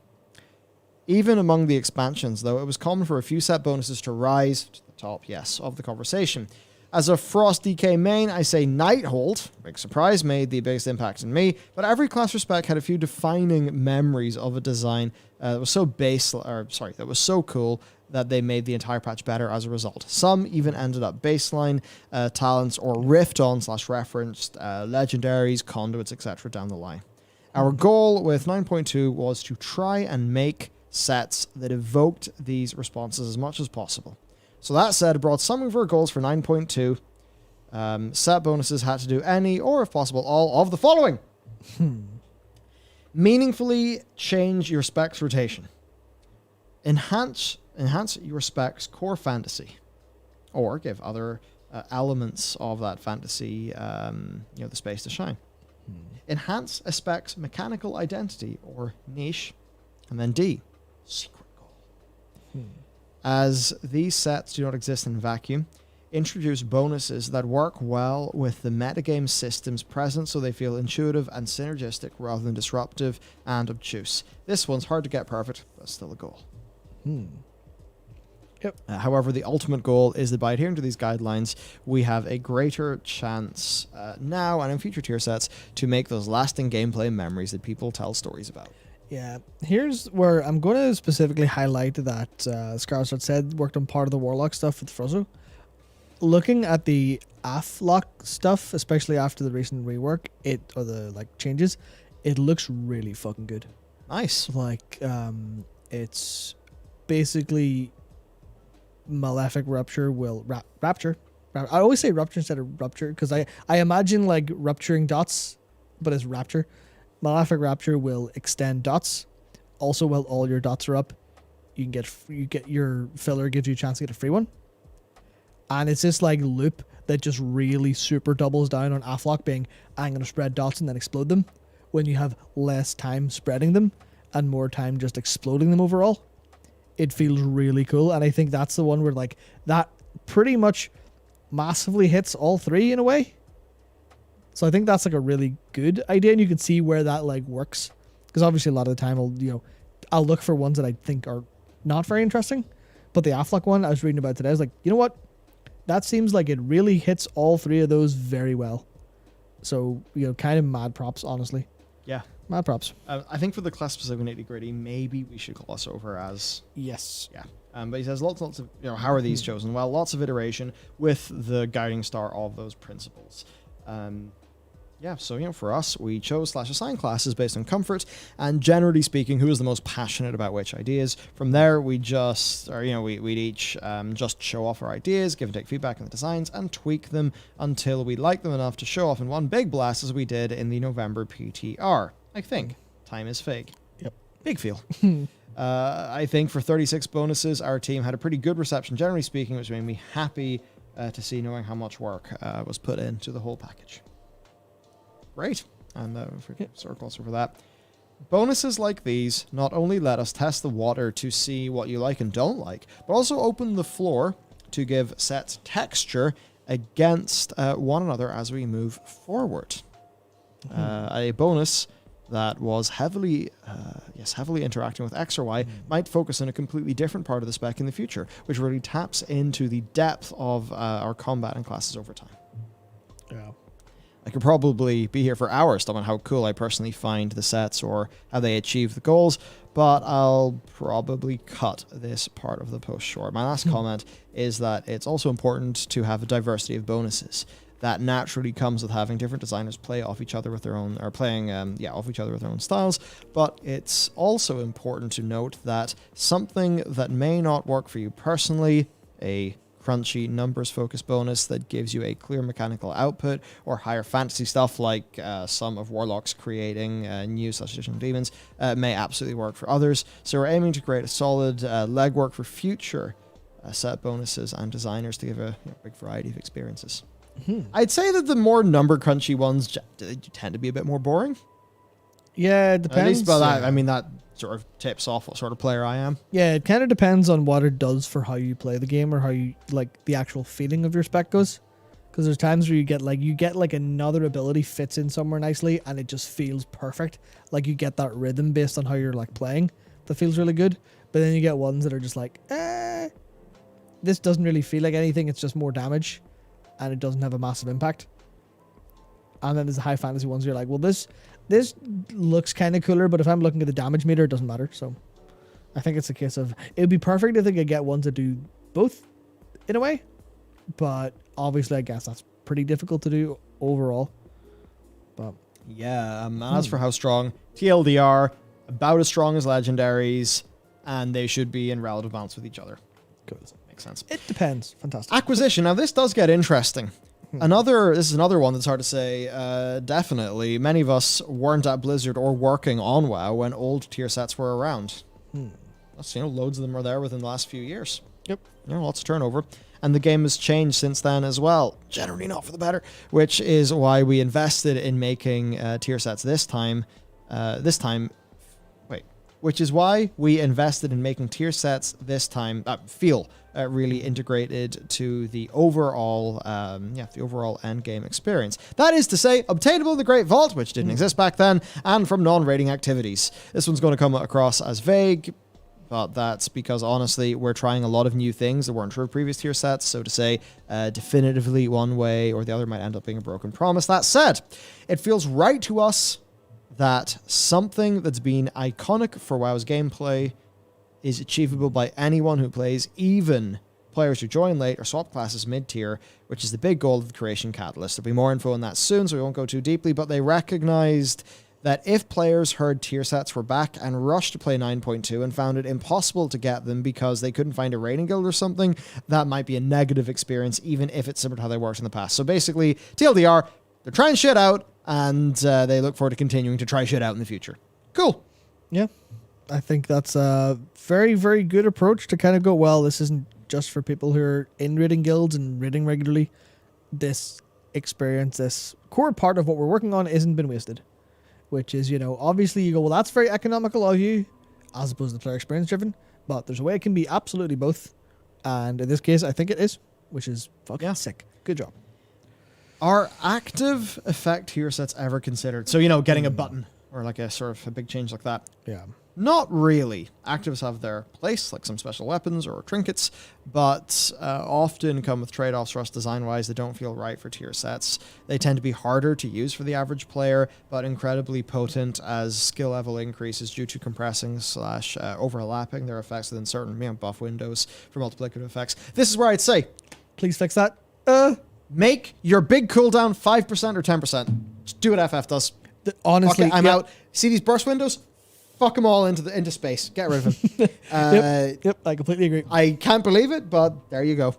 Even among the expansions, though, it was common for a few set bonuses to rise to the top, of the conversation. As a Frost DK main, I say Nighthold, big surprise, made the biggest impact on me, but every class respec had a few defining memories of a design that was so cool that they made the entire patch better as a result. Some even ended up baseline talents or riffed on / referenced legendaries, conduits, etc. down the line. Our goal with 9.2 was to try and make sets that evoked these responses as much as possible. So that said, brought some of our goals for 9.2. Set bonuses had to do any, or if possible, all of the following. Meaningfully change your specs rotation. Enhance your specs core fantasy. Or give other elements of that fantasy the space to shine. Enhance a spec's mechanical identity, or niche. And then D, secret goal. As these sets do not exist in vacuum, introduce bonuses that work well with the metagame systems present so they feel intuitive and synergistic rather than disruptive and obtuse. This one's hard to get perfect, but still a goal. Yep. However, the ultimate goal is that by adhering to these guidelines, we have a greater chance now and in future tier sets to make those lasting gameplay memories that people tell stories about. Yeah, here's where I'm going to specifically highlight that Scarsart said worked on part of the Warlock stuff with Frozzo. Looking at the AFLOC stuff, especially after the recent rework, or the changes, it looks really fucking good. Nice. It's basically Malefic Rupture will Rapture. I always say Rupture instead of Rupture because I imagine rupturing dots, but it's Rapture. Malefic Rapture will extend dots. Also, while all your dots are up, you get your filler gives you a chance to get a free one. And it's this loop that just really super doubles down on AFLOC being, I'm going to spread dots and then explode them, when you have less time spreading them and more time just exploding them overall. It feels really cool. And I think that's the one where that pretty much massively hits all three in a way. So I think that's a really good idea, and you can see where that works. Because obviously a lot of the time I'll look for ones that I think are not very interesting. But the AFLOC one I was reading about today, I was like, you know what? That seems like it really hits all three of those very well. So, kind of mad props, honestly. Yeah. Mad props. I think for the class specific nitty gritty, maybe we should gloss over as... Yes. Yeah. But he says lots of, how are these chosen? Well, lots of iteration with the guiding star of those principles. So, for us, we chose /assigned classes based on comfort and generally speaking, who is the most passionate about which ideas. From there, we we'd each just show off our ideas, give and take feedback on the designs, and tweak them until we like them enough to show off in one big blast as we did in the November PTR. I think. Time is fake. Yep. Big feel. I think for 36 bonuses, our team had a pretty good reception, generally speaking, which made me happy to see knowing how much work was put into the whole package. Great. And sort of gloss over that. Bonuses like these not only let us test the water to see what you like and don't like, but also open the floor to give sets texture against one another as we move forward. A bonus that was heavily interacting with X or Y might focus on a completely different part of the spec in the future, which really taps into the depth of our combat and classes over time. Yeah. I could probably be here for hours talking about how cool I personally find the sets or how they achieve the goals, but I'll probably cut this part of the post short. My last comment is that it's also important to have a diversity of bonuses. That naturally comes with having different designers play off each other with their own, or playing off each other with their own styles, but it's also important to note that something that may not work for you personally, a crunchy numbers focused bonus that gives you a clear mechanical output, or higher fantasy stuff like some of Warlock's creating new /additional demons may absolutely work for others. So we're aiming to create a solid legwork for future set bonuses and designers to give a big variety of experiences. I'd say that the more number crunchy ones tend to be a bit more boring. Yeah, it depends. At least by that, I mean, that sort of tips off what sort of player I am. Yeah, it kind of depends on what it does for how you play the game or how you the actual feeling of your spec goes. Because there's times where you get another ability fits in somewhere nicely and it just feels perfect. You get that rhythm based on how you're playing that feels really good. But then you get ones that are just this doesn't really feel like anything. It's just more damage and it doesn't have a massive impact. And then there's the high fantasy ones where you're well, this looks kind of cooler, but if I'm looking at the damage meter, it doesn't matter. So I think it's a case of, it'd be perfect if they could get ones that do both in a way, but obviously I guess that's pretty difficult to do overall. But yeah, as for how strong, TLDR, about as strong as legendaries, and they should be in relative balance with each other. Cool. Makes sense. It depends. Fantastic. Acquisition. Now this does get interesting. This is another one that's hard to say. Definitely, many of us weren't at Blizzard or working on WoW when old tier sets were around. That's, loads of them are there within the last few years. Yep. Lots of turnover. And the game has changed since then as well. Generally not for the better, which is why we invested in making tier sets this time. which is why we invested in making tier sets this time that feel really integrated to the overall, the overall end game experience. That is to say, obtainable in the Great Vault, which didn't exist back then, and from non-rating activities. This one's going to come across as vague, but that's because, honestly, we're trying a lot of new things that weren't true of previous tier sets, so to say, definitively one way or the other might end up being a broken promise. That said, it feels right to us that something that's been iconic for WoW's gameplay is achievable by anyone who plays, even players who join late or swap classes mid-tier, which is the big goal of the Creation Catalyst. There'll be more info on that soon, so we won't go too deeply, but they recognized that if players heard tier sets were back and rushed to play 9.2 and found it impossible to get them because they couldn't find a raiding guild or something, that might be a negative experience, even if it's similar to how they worked in the past. So basically, TLDR, they're trying shit out, and they look forward to continuing to try shit out in the future. Cool. Yeah. I think that's a very, very good approach to kind of go, well, this isn't just for people who are in raiding guilds and raiding regularly. This experience, this core part of what we're working on isn't been wasted. Which is, obviously you go, well, that's very economical of you, as opposed to player experience driven. But there's a way it can be absolutely both. And in this case, I think it is, which is fucking sick. Good job. Are active effect tier sets ever considered? So, getting a button or like a sort of a big change like that. Yeah. Not really. Actives have their place, like some special weapons or trinkets, but often come with trade-offs for us design-wise that don't feel right for tier sets. They tend to be harder to use for the average player, but incredibly potent as skill level increases due to compressing / overlapping their effects within certain buff windows for multiplicative effects. This is where I'd say, please fix that. Make your big cooldown 5% or 10%. Just do what FF does. Honestly, I'm out. See these burst windows? Fuck them all into space. Get rid of them. Yep, I completely agree. I can't believe it, but there you go. Yep.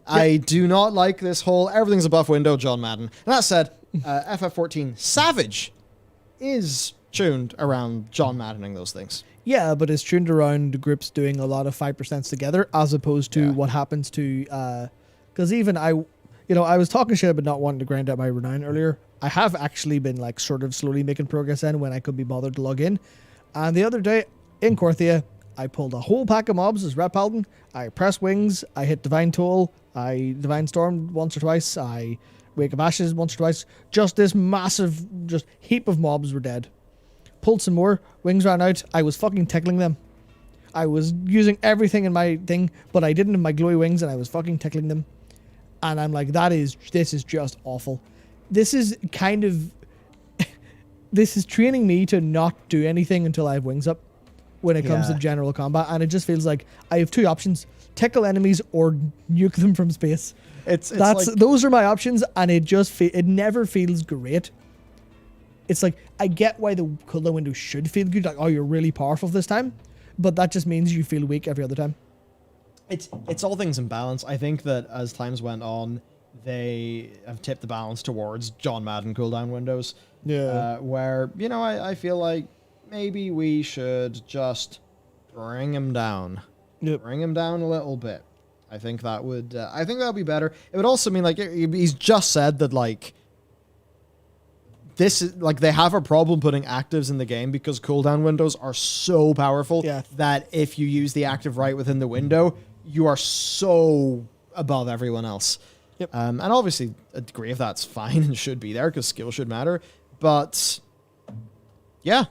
I do not like this whole everything's a buff window, John Madden. And that said, FF14 Savage is tuned around John Maddening those things. Yeah, but it's tuned around groups doing a lot of 5% together, as opposed to what happens to... Because even I was talking shit about not wanting to grind out my renown earlier. I have actually been sort of slowly making progress in when I could be bothered to log in. And the other day, in Korthia, I pulled a whole pack of mobs as Red Paladin. I pressed Wings, I hit Divine Toll, I Divine Storm once or twice, I Wake of Ashes once or twice. Just this massive, heap of mobs were dead. Pulled some more, Wings ran out, I was fucking tickling them. I was using everything in my thing, but I didn't have my glowy wings and I was fucking tickling them. And I'm like, this is just awful. This is kind of... This is training me to not do anything until I have wings up when it comes to general combat. And it just feels like I have two options. Tickle enemies or nuke them from space. Those are my options, and it never feels great. It's like, I get why the cooldown window should feel good. Like, oh, you're really powerful this time. But that just means you feel weak every other time. It's all things in balance. I think that as times went on, they have tipped the balance towards John Madden cooldown windows. Yeah. Where, I feel like maybe we should just bring him down. Yep. Bring him down a little bit. I think that would be better. It would also mean, he's just said that, this is, they have a problem putting actives in the game because cooldown windows are so powerful that if you use the active right within the window, you are so above everyone else. Yep. And obviously, a degree of that's fine and should be there because skill should matter. But, yeah,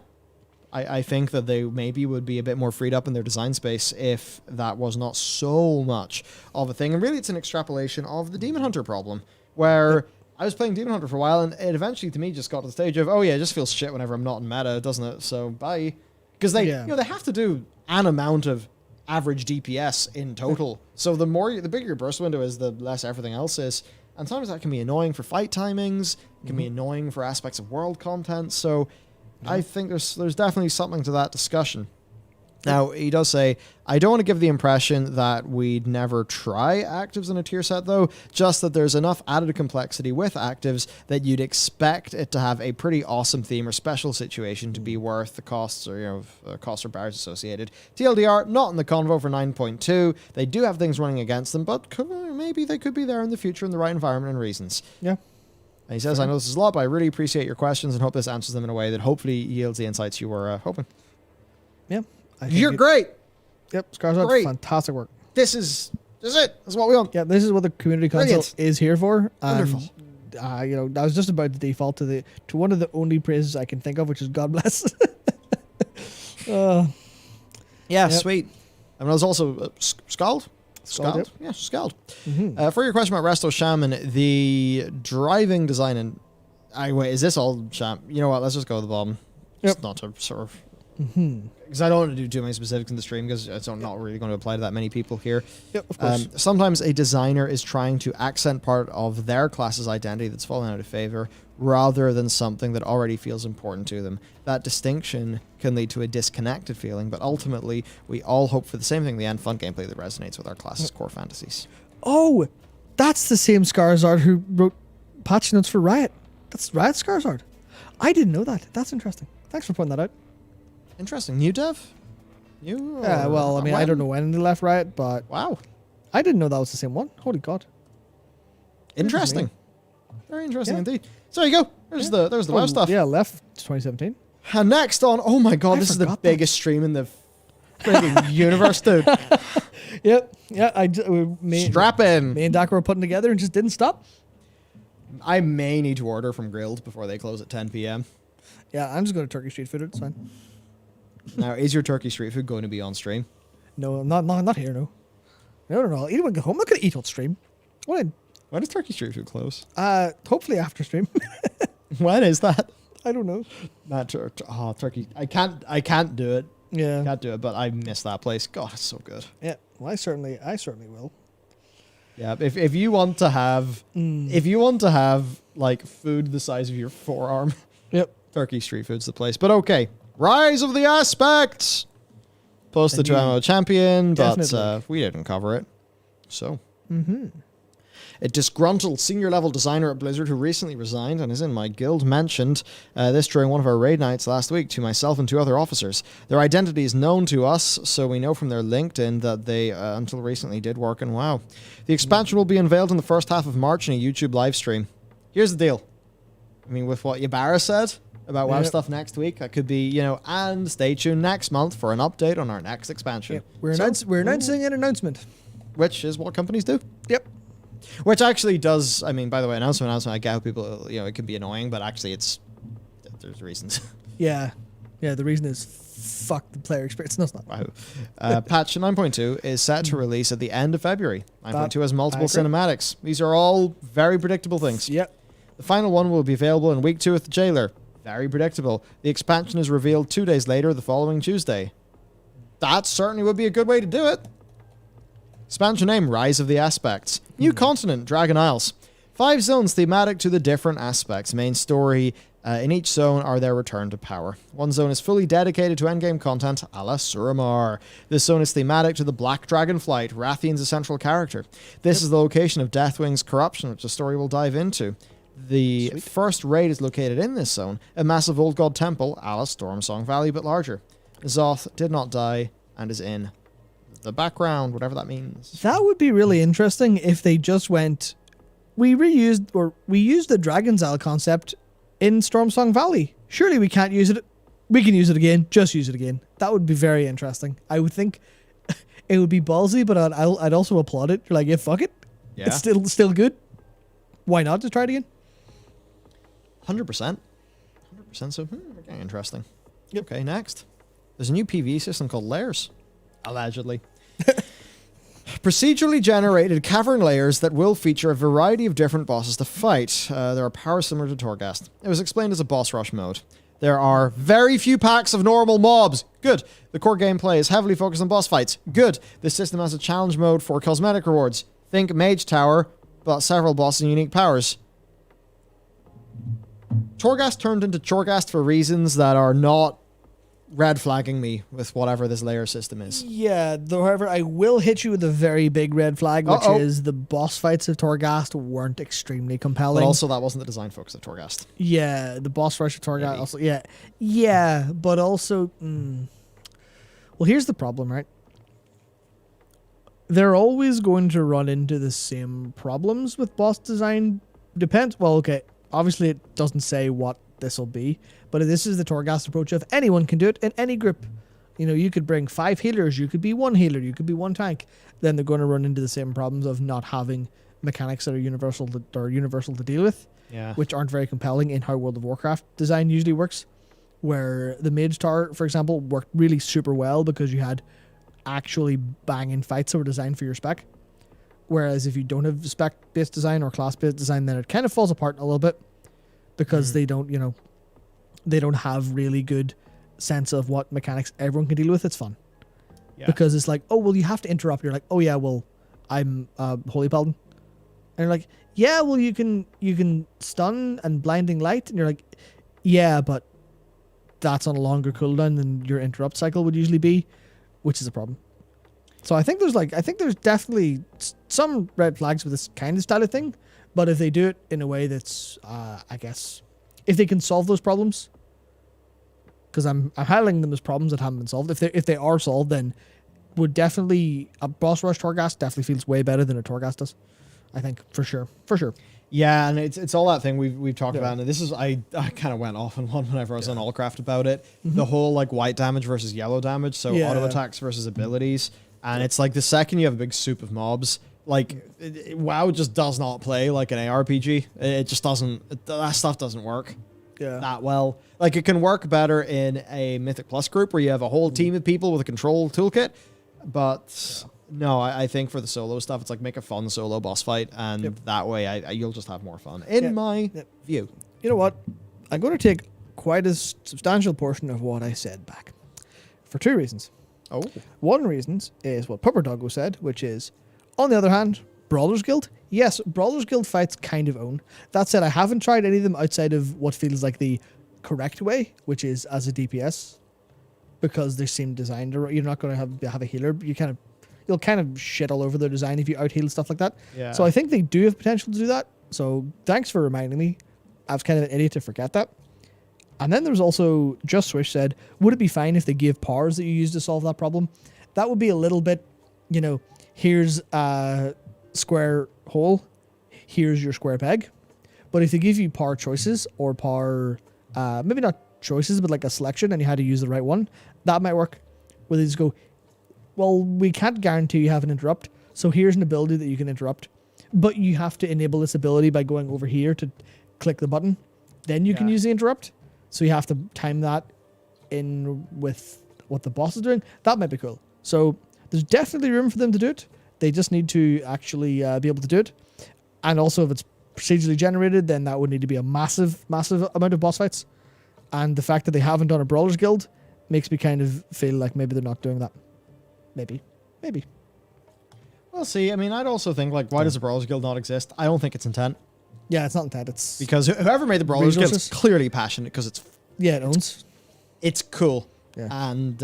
I think that they maybe would be a bit more freed up in their design space if that was not so much of a thing. And really, it's an extrapolation of the Demon Hunter problem, where I was playing Demon Hunter for a while, and it eventually, to me, just got to the stage of, oh yeah, it just feels shit whenever I'm not in meta, doesn't it? So, bye. Because they have to do an amount of average DPS in total. So the bigger your burst window is, the less everything else is. And sometimes that can be annoying for fight timings, can be annoying for aspects of world content. So I think there's definitely something to that discussion. Now, he does say, I don't want to give the impression that we'd never try actives in a tier set, though, just that there's enough added complexity with actives that you'd expect it to have a pretty awesome theme or special situation to be worth the costs or, costs or barriers associated. TLDR, not in the convo for 9.2. They do have things running against them, but maybe they could be there in the future in the right environment and reasons. Yeah. And he says, I know this is a lot, but I really appreciate your questions and hope this answers them in a way that hopefully yields the insights you were hoping. Yeah. You're great. Yep, Skarsgård, Great. fantastic work. This is it. That's what we want. Yeah, this is what the community council Brilliant. is here for. Wonderful. I was just about to default to one of the only praises I can think of, which is God bless. Yeah, Yep. sweet. And I was also Scald? Scald, yep. Yeah, Scald. Mm-hmm. For your question about Resto Shaman, the driving design and... wait, is this all Sham? You know what? Let's just go to the bottom. Yep. Just not to sort of... Mm-hmm. Because I don't want to do too many specifics in the stream because it's not really going to apply to that many people here. Yep, of course. Sometimes a designer is trying to accent part of their class's identity that's fallen out of favor rather than something that already feels important to them. That distinction can lead to a disconnected feeling, but ultimately we all hope for the same thing, the end fun gameplay that resonates with our class's core fantasies. Oh, that's the same Skarsgård who wrote patch notes for Riot. That's Riot Skarsgård. I didn't know that. That's interesting. Thanks for pointing that out. Interesting. New dev? New? Yeah, well, I mean, I don't know when they left Riot, but Wow. I didn't know that was the same one. Holy God. Interesting. Very interesting Yeah. indeed. So there you go. There's the web stuff. Yeah, left 2017. And next on, oh my God, I this is the forgot that. biggest stream in the freaking universe, dude. Yep. Yeah, me Strap in. and Dak were putting together and just didn't stop. I may need to order from Grilled before they close at 10 p.m. Yeah, I'm just going to Turkey street food. It's fine. Now, is your turkey street food going to be on stream? No, not here. No. No. I'll eat when I get home. I'm not going to eat on stream. When? When does turkey street food close? Hopefully after stream. When is that? I don't know. Turkey. I can't do it. Yeah. Can't do it, but I miss that place. God, it's so good. Yeah. Well, I certainly will. Yeah, if you want to have like food the size of your forearm, Yep. Turkey street food's the place. But okay, Rise of the Aspects. Posted to MMO Champion, but Definitely. we didn't cover it. So. Mm-hmm. A disgruntled senior-level designer at Blizzard who recently resigned and is in my guild mentioned this during one of our raid nights last week to myself and 2 other officers. Their identity is known to us, so we know from their LinkedIn that they, until recently, did work in WoW. The expansion will be unveiled in the first half of March in a YouTube live stream. Here's the deal. I mean, with what Yabara said about WoW stuff next week, that could be, and stay tuned next month for an update on our next expansion. Yep. We're announcing an announcement. Which is what companies do. Yep. Which actually does, I mean, by the way, announcement, I get how people, it can be annoying, but actually there's reasons. Yeah. Yeah, the reason is fuck the player experience. No, it's not. Wow. Patch 9.2 is set to release at the end of February. 9.2 has multiple I agree. cinematics. These are all very predictable things. Yep. The final one will be available in week 2 with the Jailer. Very predictable. The expansion is revealed 2 days later, the following Tuesday. That certainly would be a good way to do it. Expansion name, Rise of the Aspects. New continent, Dragon Isles. 5 zones thematic to the different aspects. Main story in each zone are their return to power. One zone is fully dedicated to endgame content, a la Suramar. This zone is thematic to the Black Dragon Flight, Rathian's essential character. This is the location of Deathwing's corruption, which the story will dive into. The first raid is located in this zone, a massive old god temple, a la Stormsong Valley, but larger. Zoth did not die and is in the background, whatever that means. That would be really interesting if they just went, we used the Dragon's Isle concept in Stormsong Valley. Surely we can't use it. We can use it again. Just use it again. That would be very interesting. I would think it would be ballsy, but I'd also applaud it. You're like, yeah, fuck it. Yeah. It's still good. Why not just try it again? 100%. 100%. So, okay, interesting. Yep. Okay, next. There's a new PvE system called Layers. Allegedly. Procedurally generated cavern layers that will feature a variety of different bosses to fight. There are powers similar to Torghast. It was explained as a boss rush mode. There are very few packs of normal mobs. Good. The core gameplay is heavily focused on boss fights. Good. This system has a challenge mode for cosmetic rewards. Think Mage Tower, but several bosses and unique powers. Torghast turned into Chorghast for reasons that are not red flagging me with whatever this layer system is. Yeah, however, I will hit you with a very big red flag, which is the boss fights of Torghast weren't extremely compelling. But also that wasn't the design focus of Torghast. Yeah, the boss rush of Torghast also, yeah, but also, well, here's the problem, right? They're always going to run into the same problems with boss design. Depends. Well, okay, obviously it doesn't say what this will be, but this is the Torghast approach of anyone can do it in any group. You know, you could bring 5 healers, you could be 1 healer, you could be 1 tank. Then they're going to run into the same problems of not having mechanics that are universal to deal with, which aren't very compelling in how World of Warcraft design usually works, where the Mage Tower, for example, worked really super well because you had actually banging fights that were designed for your spec. Whereas if you don't have spec-based design or class-based design, then it kind of falls apart a little bit because they don't have really good sense of what mechanics everyone can deal with. It's fun. Yeah. Because it's like, oh, well, you have to interrupt. You're like, oh, yeah, well, I'm Holy Paladin. And you're like, yeah, well, you can stun and blinding light. And you're like, yeah, but that's on a longer cooldown than your interrupt cycle would usually be, which is a problem. So I think there's definitely some red flags with this kind of style of thing. But if they do it in a way that's, I guess, if they can solve those problems, because I'm highlighting them as problems that haven't been solved. If they are solved, then would definitely a boss rush Torghast definitely feels way better than a Torghast does. I think for sure. Yeah, and it's all that thing we've talked about, and this is I kind of went off on one whenever I was on Allcraft about it. The whole like white damage versus yellow damage, so auto attacks versus abilities, and it's like the second you have a big soup of mobs, like WoW just does not play like an ARPG. It just doesn't. That stuff doesn't work that well. Like it can work better in a Mythic Plus group where you have a whole team of people with a control toolkit, but. No, I think for the solo stuff, it's like make a fun solo boss fight, and that way you'll just have more fun, in my view. You know what? I'm going to take quite a substantial portion of what I said back. For 2 reasons. Oh. One reason is what Pupper Doggo said, which is, on the other hand, Brawler's Guild. Yes, Brawler's Guild fights kind of own. That said, I haven't tried any of them outside of what feels like the correct way, which is as a DPS, because they seem designed to, you're not going to have a healer. You'll kind of shit all over their design if you out-heal stuff like that. Yeah. So I think they do have potential to do that. So thanks for reminding me. I was kind of an idiot to forget that. And then there's also Just Swish said, would it be fine if they give powers that you use to solve that problem? That would be a little bit, here's a square hole, here's your square peg. But if they give you power choices or power, maybe not choices, but like a selection and you had to use the right one, that might work. Where they just go, well, we can't guarantee you have an interrupt, so here's an ability that you can interrupt, but you have to enable this ability by going over here to click the button. Then you can use the interrupt, so you have to time that in with what the boss is doing. That might be cool. So there's definitely room for them to do it. They just need to actually be able to do it. And also, if it's procedurally generated, then that would need to be a massive, massive amount of boss fights. And the fact that they haven't done a Brawler's Guild makes me kind of feel like maybe they're not doing that. Maybe. Well, see, I mean, I'd also think, like, why does the Brawlers Guild not exist? I don't think it's intent. Yeah, it's not intent. It's because whoever made the Brawlers Guild is clearly passionate because it's... Yeah, it owns. It's cool. Yeah. And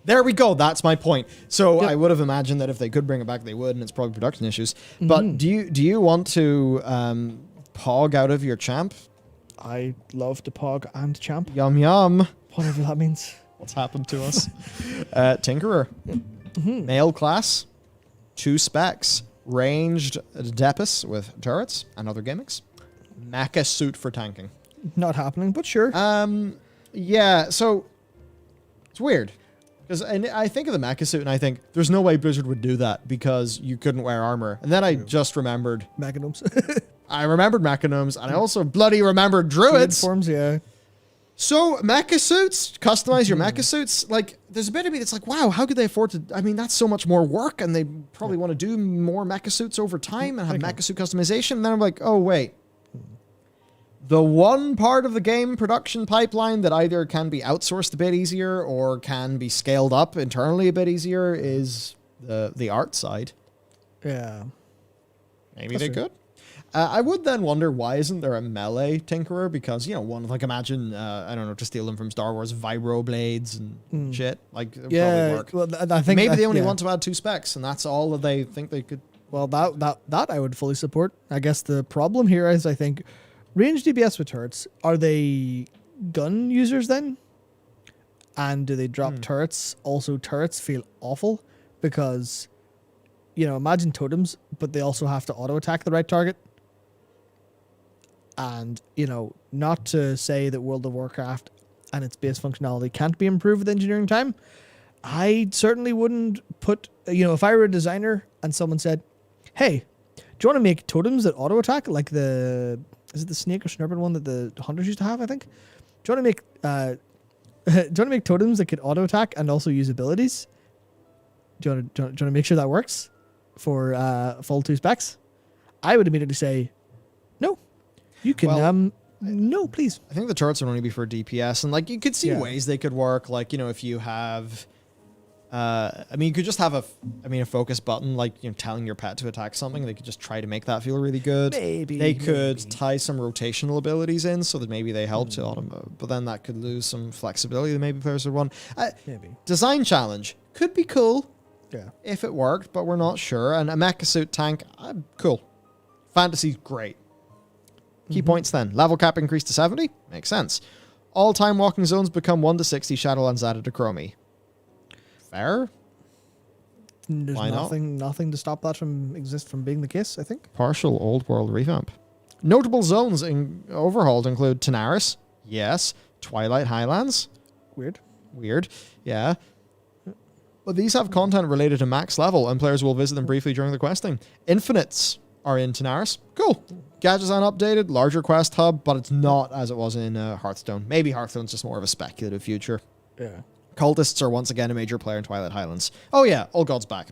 there we go. That's my point. So I would have imagined that if they could bring it back, they would, and it's probably production issues. But do you want to pog out of your champ? I love to pog and champ. Yum, yum. Whatever that means. What's happened to us? Tinkerer. Male class. 2 specs. Ranged Depis with turrets and other gimmicks. Mecha suit for tanking. Not happening, but sure. Yeah, so it's weird. Because I think of the mecha suit and I think there's no way Blizzard would do that because you couldn't wear armor. And then I just remembered Mechanomes. I remembered Mechanomes and I also bloody remembered Druids. Forms, yeah. So, mecha suits, customize your mecha suits. Like, there's a bit of me that's like, wow, how could they afford to? I mean, that's so much more work, and they probably want to do more mecha suits over time and have mecha suit customization. And then I'm like, oh, wait. The one part of the game production pipeline that either can be outsourced a bit easier or can be scaled up internally a bit easier is the art side. Yeah. Maybe they could. I would then wonder, why isn't there a melee Tinkerer? Because, one, like, imagine, I don't know, to steal them from Star Wars, vibro blades and shit. Like, it would probably work. Well, I think maybe they only want to add 2 specs, and that's all that they think they could. Well, that I would fully support. I guess the problem here is, I think, range DPS with turrets, are they gun users then? And do they drop turrets? Also, turrets feel awful because, imagine totems, but they also have to auto-attack the right target. And, not to say that World of Warcraft and its base functionality can't be improved with engineering time, I certainly wouldn't put, if I were a designer and someone said, hey, do you want to make totems that auto attack like is it the snake or serpent one that the hunters used to have, I think? Do you want to make totems that can auto attack and also use abilities? Do you want to make sure that works for full 2 specs? I would immediately say, no. You can, no, please. I think the turrets would only be for DPS, and like you could see ways they could work. Like, if you have, you could just have a focus button, like, telling your pet to attack something. They could just try to make that feel really good. Maybe. They could tie some rotational abilities in so that maybe they help to auto, but then that could lose some flexibility that maybe players would want. Maybe. Design challenge could be cool. Yeah. If it worked, but we're not sure. And a mecha suit tank, cool. Fantasy's great. Key points then. Level cap increased to 70. Makes sense. All time walking zones become 1 to 60. Shadowlands added to Chromie. Fair? There's Why not? nothing to stop that from being the case, I think. Partial old world revamp. Notable zones overhauled include Tanaris. Yes. Twilight Highlands. Weird. Yeah. But these have content related to max level, and players will visit them briefly during the questing. Infinites are in Tanaris. Cool. Gadget design updated, larger quest hub, but it's not as it was in Hearthstone. Maybe Hearthstone's just more of a speculative future. Yeah. Cultists are once again a major player in Twilight Highlands. Oh yeah, Old God's back.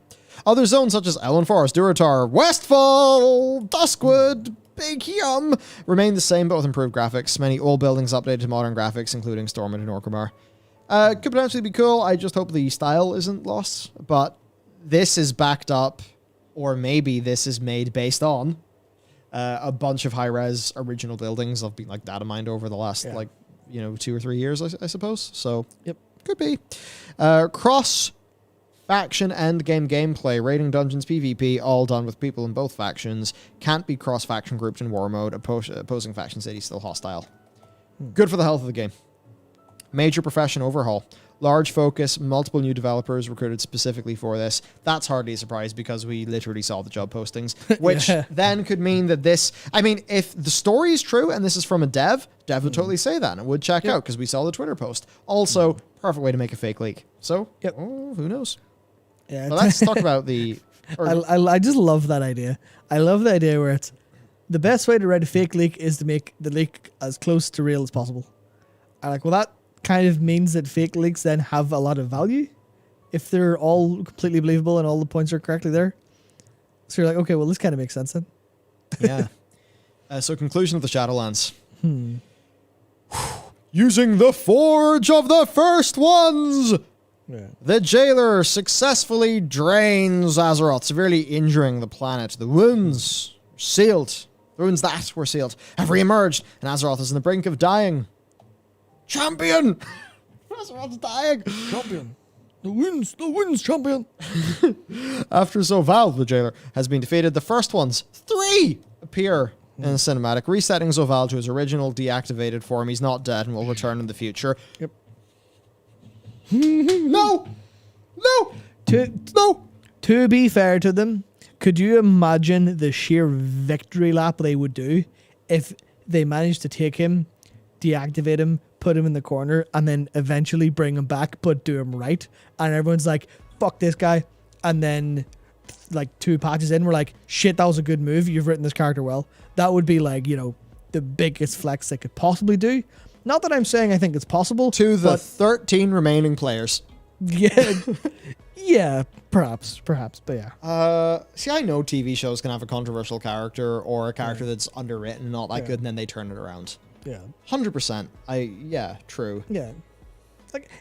Other zones such as Elwyn Forest, Durotar, Westfall, Duskwood, Big Yum remain the same but with improved graphics. Many old buildings updated to modern graphics, including Stormwind and Orgrimmar. Could potentially be cool. I just hope the style isn't lost. But this is backed up, or maybe this is made based on a bunch of high-res original buildings have been like data mined over the last 2 or 3 years, I suppose. So yep, could be. Cross faction endgame gameplay, raiding dungeons, PvP, all done with people in both factions. Can't be cross faction grouped in war mode. Opposing faction cities still hostile. Good for the health of the game. Major profession overhaul. Large focus, multiple new developers recruited specifically for this. That's hardly a surprise because we literally saw the job postings, which then could mean that this... if the story is true and this is from a dev would totally say that and it would check out because we saw the Twitter post. Also, perfect way to make a fake leak. So, who knows? Yeah. So let's talk about the... I just love that idea. I love the idea where it's the best way to write a fake leak is to make the leak as close to real as possible. That kind of means that fake leaks then have a lot of value if they're all completely believable and all the points are correctly there. So you're like, okay, well, this kind of makes sense then. Yeah. So conclusion of the Shadowlands. Using the Forge of the First Ones, the Jailer successfully drains Azeroth, severely injuring the planet. The wounds sealed. The wounds that were sealed have re-emerged, and Azeroth is on the brink of dying. Champion! Azeroth's dying! Champion! The wins, champion! After Zoval, the Jailer, has been defeated, the First Ones, 3, appear in the cinematic, resetting Zoval to his original deactivated form. He's not dead and will return in the future. Yep. No! To be fair to them, could you imagine the sheer victory lap they would do if they managed to take him, deactivate him, put him in the corner, and then eventually bring him back, but do him right? And everyone's like, fuck this guy. And then, 2 patches in, we're like, shit, that was a good move. You've written this character well. That would be the biggest flex they could possibly do. Not that I'm saying I think it's possible. To the 13 remaining players. Yeah. Yeah, perhaps, but yeah. See, I know TV shows can have a controversial character or a character that's underwritten and not that good, and then they turn it around. Yeah. 100%. True. Yeah.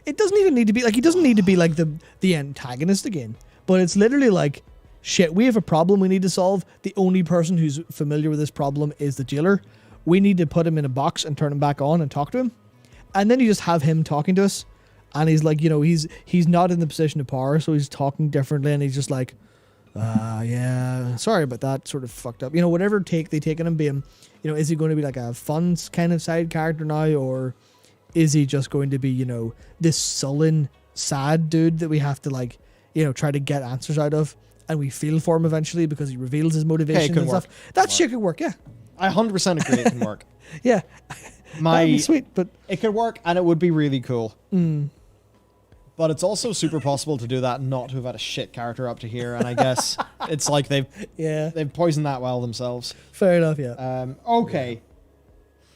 It doesn't even need to be, he doesn't need to be the antagonist again. But it's literally shit, we have a problem we need to solve. The only person who's familiar with this problem is the Jailer. We need to put him in a box and turn him back on and talk to him. And then you just have him talking to us. And he's he's not in the position of power, so he's talking differently, and he's just yeah, sorry about that, sort of fucked up. Whatever take they take on him being, is he going to be a fun kind of side character now, or is he just going to be, this sullen, sad dude that we have to try to get answers out of, and we feel for him eventually because he reveals his motivations and stuff. That shit could work, yeah. I 100% agree it can work. Yeah. That'd be sweet, but it could work and it would be really cool. Mm. But it's also super possible to do that and not to have had a shit character up to here. And I guess it's like they've poisoned that well themselves. Fair enough, yeah. Okay.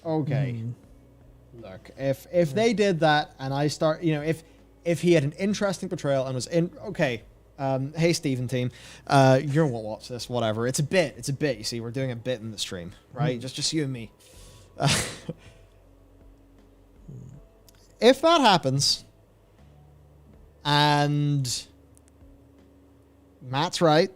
Look, if they did that and I start, if he had an interesting portrayal and was in, hey Steven team, you won't watch this, whatever. It's a bit. You see, we're doing a bit in the stream, right? Just you and me. If that happens, and Matt's right,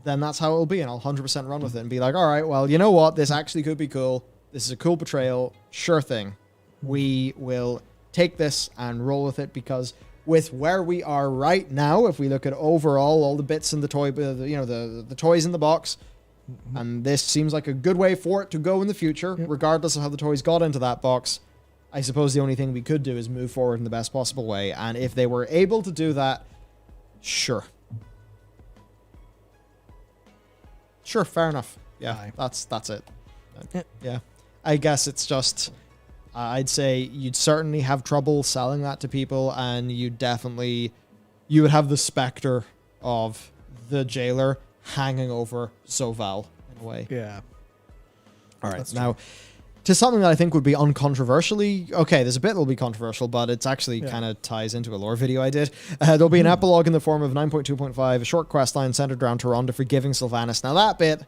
then that's how it'll be, and I'll 100% run with it and be like, all right, well, you know what? This actually could be cool. This is a cool portrayal. Sure thing. We will take this and roll with it, because with where we are right now, if we look at overall all the bits in the toy, the toys in the box, and this seems like a good way for it to go in the future, regardless of how the toys got into that box. I suppose the only thing we could do is move forward in the best possible way. And if they were able to do that, sure. Sure, fair enough. Yeah, that's it. Yeah. I guess it's just, I'd say you'd certainly have trouble selling that to people, and you would have the specter of the jailer hanging over Soval in a way. Yeah. All right, now to something that I think would be uncontroversially, there's a bit that'll be controversial, but it's actually kind of ties into a lore video I did. There'll be an epilogue in the form of 9.2.5, a short quest line centered around Taronda forgiving Sylvanas. Now that bit,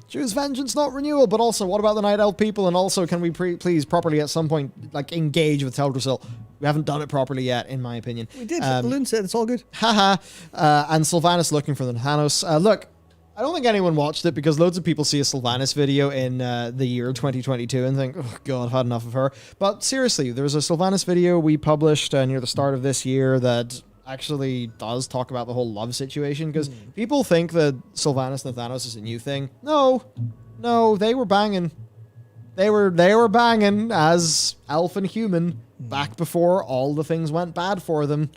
choose vengeance, not renewal, but also what about the Night Elf people? And also, can we please properly at some point engage with Teldrassil? We haven't done it properly yet, in my opinion. We did. Loon said it's all good. Haha. And Sylvanas looking for the Thanos. Look, I don't think anyone watched it, because loads of people see a Sylvanas video in the year 2022 and think, oh god, I've had enough of her. But seriously, there was a Sylvanas video we published near the start of this year that actually does talk about the whole love situation, because people think that Sylvanas and Thanos is a new thing. No, they were banging. They were banging as elf and human back before all the things went bad for them.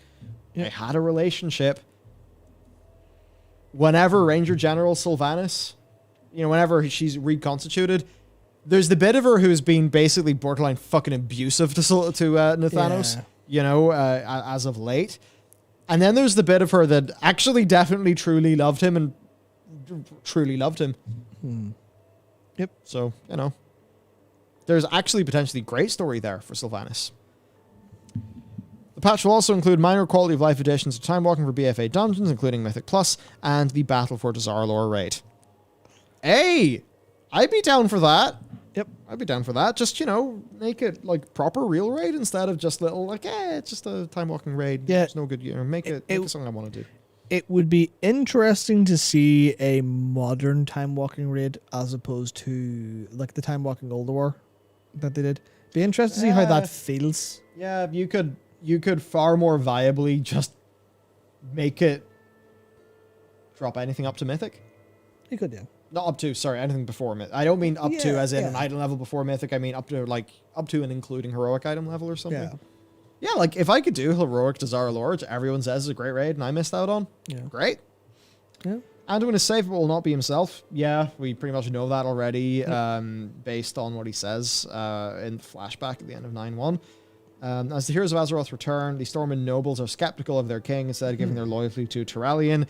They had a relationship. Whenever Ranger General Sylvanas, whenever she's reconstituted, there's the bit of her who's been basically borderline fucking abusive to Nathanos, as of late. And then there's the bit of her that actually definitely truly loved him and truly loved him. Yep. So, there's actually potentially great story there for Sylvanas. The patch will also include minor quality of life additions to time walking for BFA dungeons, including Mythic Plus and the Battle for Dazar'alor raid. Hey, I'd be down for that. Yep, I'd be down for that. Just, make it like proper real raid instead of just little it's just a time walking raid. Yeah, it's no good. Make it something I want to do. It would be interesting to see a modern time walking raid as opposed to like the time walking Old War that they did. Be interested to see how that feels. Yeah, you could far more viably just make it drop anything up to Mythic. You could, yeah. Not up to, sorry, anything before Mythic. I don't mean up to as in an item level before Mythic. I mean up to and including heroic item level or something. Yeah, like if I could do heroic Dazar'alor, which everyone says is a great raid and I missed out on, great. Yeah. Anduin is safe but will not be himself. Yeah, we pretty much know that already, based on what he says in the flashback at the end of 9.1. As the heroes of Azeroth return, the Stormwind nobles are skeptical of their king instead of giving their loyalty to Turalyon.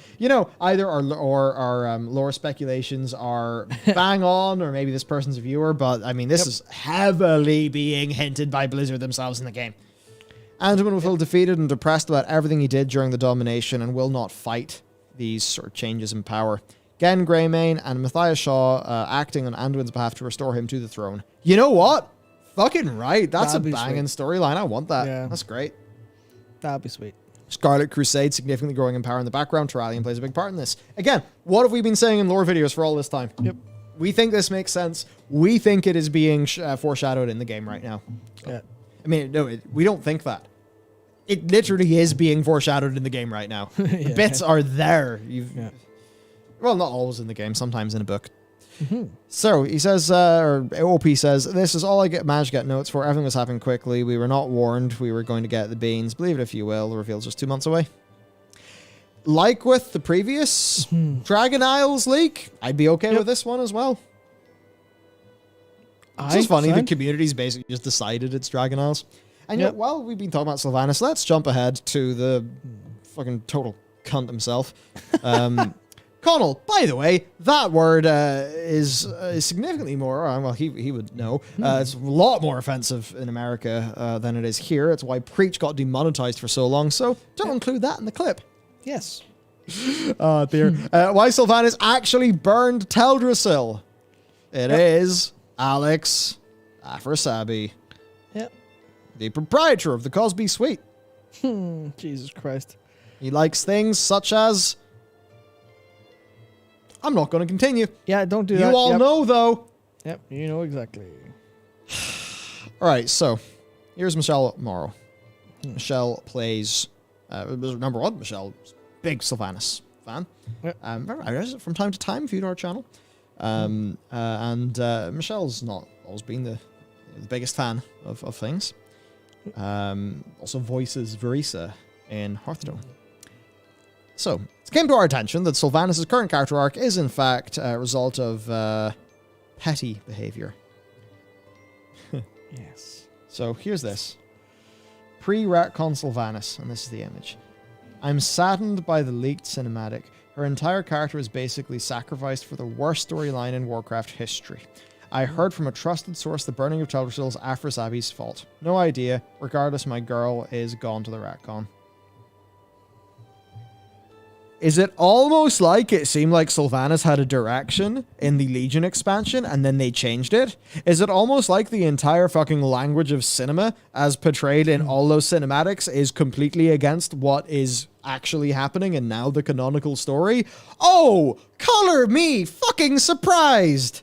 Either our lore speculations are bang on, or maybe this person's a viewer, but I mean, this is heavily being hinted by Blizzard themselves in the game. Anduin will feel defeated and depressed about everything he did during the domination and will not fight these sort of changes in power. Gen Greymane and Matthias Shaw acting on Anduin's behalf to restore him to the throne. You know what? Fucking right. That's a banging storyline. I want that. Yeah. That's great. That'd be sweet. Scarlet Crusade significantly growing in power in the background. Turalyon plays a big part in this. Again, what have we been saying in lore videos for all this time? Yep. We think this makes sense. We think it is being foreshadowed in the game right now. Yeah. I mean, no, we don't think that. It literally is being foreshadowed in the game right now. The bits are there. Well, not always in the game. Sometimes in a book. So he says, or OP says, this is all I managed to get notes for. Everything was happening quickly. We were not warned we were going to get the beans. Believe it if you will. The reveal's just 2 months away. Like with the previous Dragon Isles leak, I'd be okay with this one as well. It's just funny. The community's basically just decided it's Dragon Isles. And yet, while we've been talking about Sylvanas, let's jump ahead to the fucking total cunt himself. Connell, by the way, that word is significantly more, well, he would know. It's a lot more offensive in America than it is here. It's why Preach got demonetized for so long, so don't include that in the clip. Yes. Oh, dear. Why Sylvanas actually burned Teldrassil. It is Alex Afrasabi. Yep. The proprietor of the Cosby Suite. Jesus Christ. He likes things such as... I'm not going to continue. Yeah, don't do that. You all know, though. Yep, you know exactly. All right, so here's Michelle Morrow. Michelle plays... number one, Michelle, big Sylvanas fan. Yep. I visit from time to time if you to our channel. And Michelle's not always been the biggest fan of things. Also voices Verisa in Hearthstone. So, it came to our attention that Sylvanas' current character arc is, in fact, a result of petty behavior. Yes. So, here's this. Pre-retcon Sylvanas, and this is the image. I'm saddened by the leaked cinematic. Her entire character is basically sacrificed for the worst storyline in Warcraft history. I heard from a trusted source the burning of Teldrassil is Afrasabi's fault. No idea. Regardless, my girl is gone to the retcon. Is it almost like it seemed like Sylvanas had a direction in the Legion expansion and then they changed it? Is it almost like the entire fucking language of cinema as portrayed in all those cinematics is completely against what is actually happening in now the canonical story? Oh, color me fucking surprised!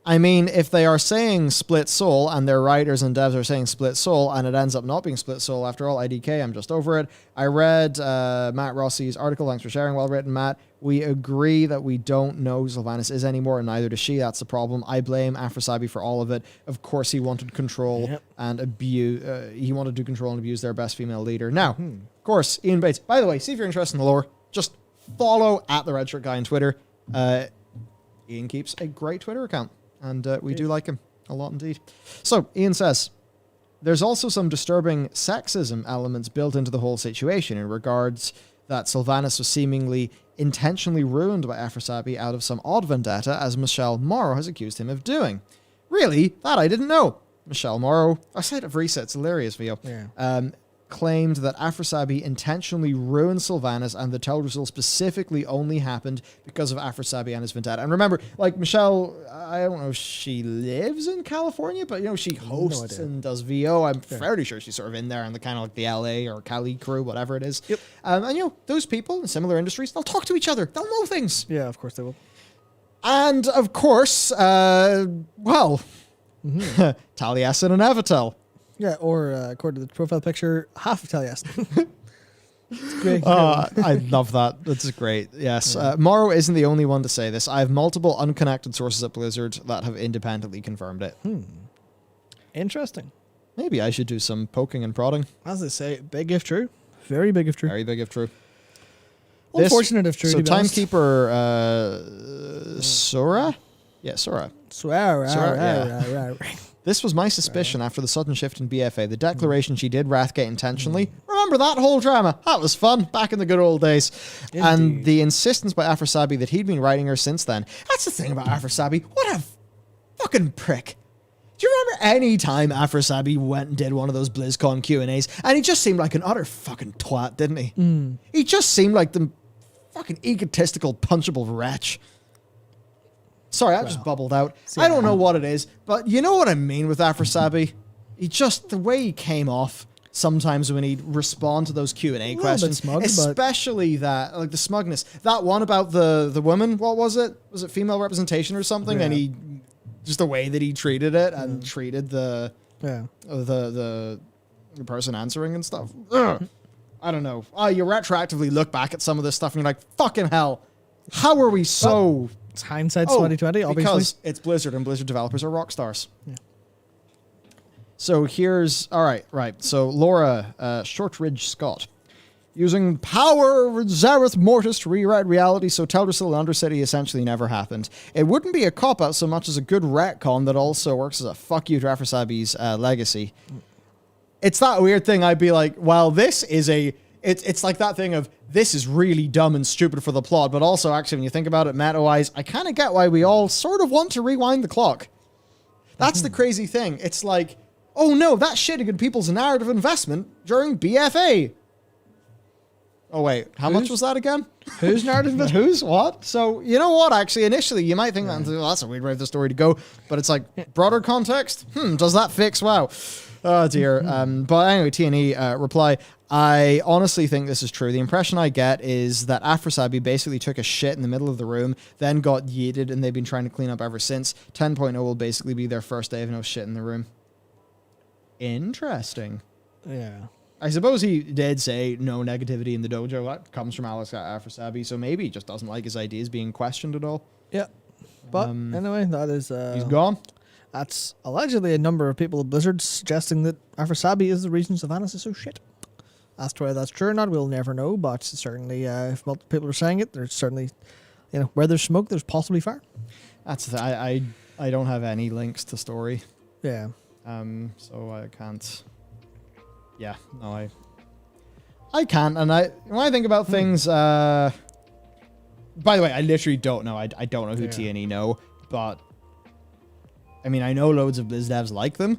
I mean, if they are saying split soul and their writers and devs are saying split soul and it ends up not being split soul after all, IDK, I'm just over it. I read Matt Rossi's article. Thanks for sharing. Well written, Matt. We agree that we don't know who Sylvanas is anymore, and neither does she. That's the problem. I blame Afrasabi for all of it. Of course, he wanted control and abuse. He wanted to control and abuse their best female leader. Now, of course, Ian Bates. By the way, see if you're interested in the lore. Just follow at the Red Shirt Guy on Twitter. Ian keeps a great Twitter account. And we do like him a lot indeed. So, Ian says, there's also some disturbing sexism elements built into the whole situation in regards that Sylvanas was seemingly intentionally ruined by Afrasabi out of some odd vendetta, as Michelle Morrow has accused him of doing. Really? That I didn't know. Michelle Morrow, I said it for reset, it's hilarious video. Yeah. Claimed that Afrasabi intentionally ruined Sylvanas and the Teldrassil specifically only happened because of Afrasabi and his vendetta. And remember, like Michelle, I don't know if she lives in California, but you know, she hosts and does VO. I'm fairly sure she's sort of in there in the kind of like the LA or Cali crew, whatever it is. Yep. And you know, those people in similar industries, they'll talk to each other. They'll know things. Yeah, of course they will. And of course, Taliesin and Evitel. Yeah, or according to the profile picture, half of Taliesin. It's great. I love that. That's great. Yes. Yeah. Morrow isn't the only one to say this. I have multiple unconnected sources at Blizzard that have independently confirmed it. Interesting. Maybe I should do some poking and prodding. As they say, big if true. Very big if true. Very big if true. Unfortunate if true. So Timekeeper Sora? Yeah, Sora. Sora. This was my suspicion after the sudden shift in BFA. The declaration she did Wrathgate intentionally. Remember that whole drama? That was fun back in the good old days. Indeed. And the insistence by Afrasabi that he'd been writing her since then. That's the thing about Afrasabi. What a fucking prick. Do you remember any time Afrasabi went and did one of those BlizzCon Q&As and he just seemed like an utter fucking twat, didn't he? He just seemed like the fucking egotistical, punchable wretch. Sorry, I just bubbled out. I don't know what it is, but you know what I mean with Afrasabi? He just, the way he came off sometimes when he'd respond to those Q&A questions, smug, especially that, like the smugness. That one about the woman, what was it? Was it female representation or something? Yeah. And he, just the way that he treated it and treated the person answering and stuff. Ugh. I don't know. You retroactively look back at some of this stuff and you're like, fucking hell, how are we so... It's hindsight's 2020, obviously. Because it's Blizzard and Blizzard developers are rock stars. Yeah. So here's... All right. So Laura Shortridge Scott. using power of Zareth Mortis to rewrite reality so Teldrassil and Undercity essentially never happened. It wouldn't be a cop-out so much as a good retcon that also works as a fuck you to Afrasabi's legacy. It's that weird thing. I'd be like, well, this is a... It's like that thing of, this is really dumb and stupid for the plot, but also, actually, when you think about it meta-wise, I kind of get why we all sort of want to rewind the clock. That's the crazy thing. It's like, oh no, that shitted in people's narrative investment during BFA. Oh wait, how much was that again? Whose narrative investment? Whose what? So, you know what, actually, initially, you might think that's a weird way of the story to go, but it's like, broader context? Does that fix? Wow. Oh dear. But anyway, T&E reply, I honestly think this is true. The impression I get is that Afrasabi basically took a shit in the middle of the room, then got yeeted, and they've been trying to clean up ever since. 10.0 will basically be their first day of no shit in the room. Interesting. Yeah. I suppose he did say no negativity in the dojo. That comes from Alex Afrasabi, so maybe he just doesn't like his ideas being questioned at all. Yeah. But anyway, that is... he's gone. That's allegedly a number of people at Blizzard suggesting that Afrasabi is the reason Sylvanas is so shit. As to whether that's true or not, we'll never know, but certainly if multiple people are saying it, there's certainly, where there's smoke, there's possibly fire. That's I don't have any links to story. Yeah. So I can't. Yeah, no, I can't. And when I think about things, by the way, I literally don't know. I don't know who T&E know, but I mean, I know loads of Blizz devs like them.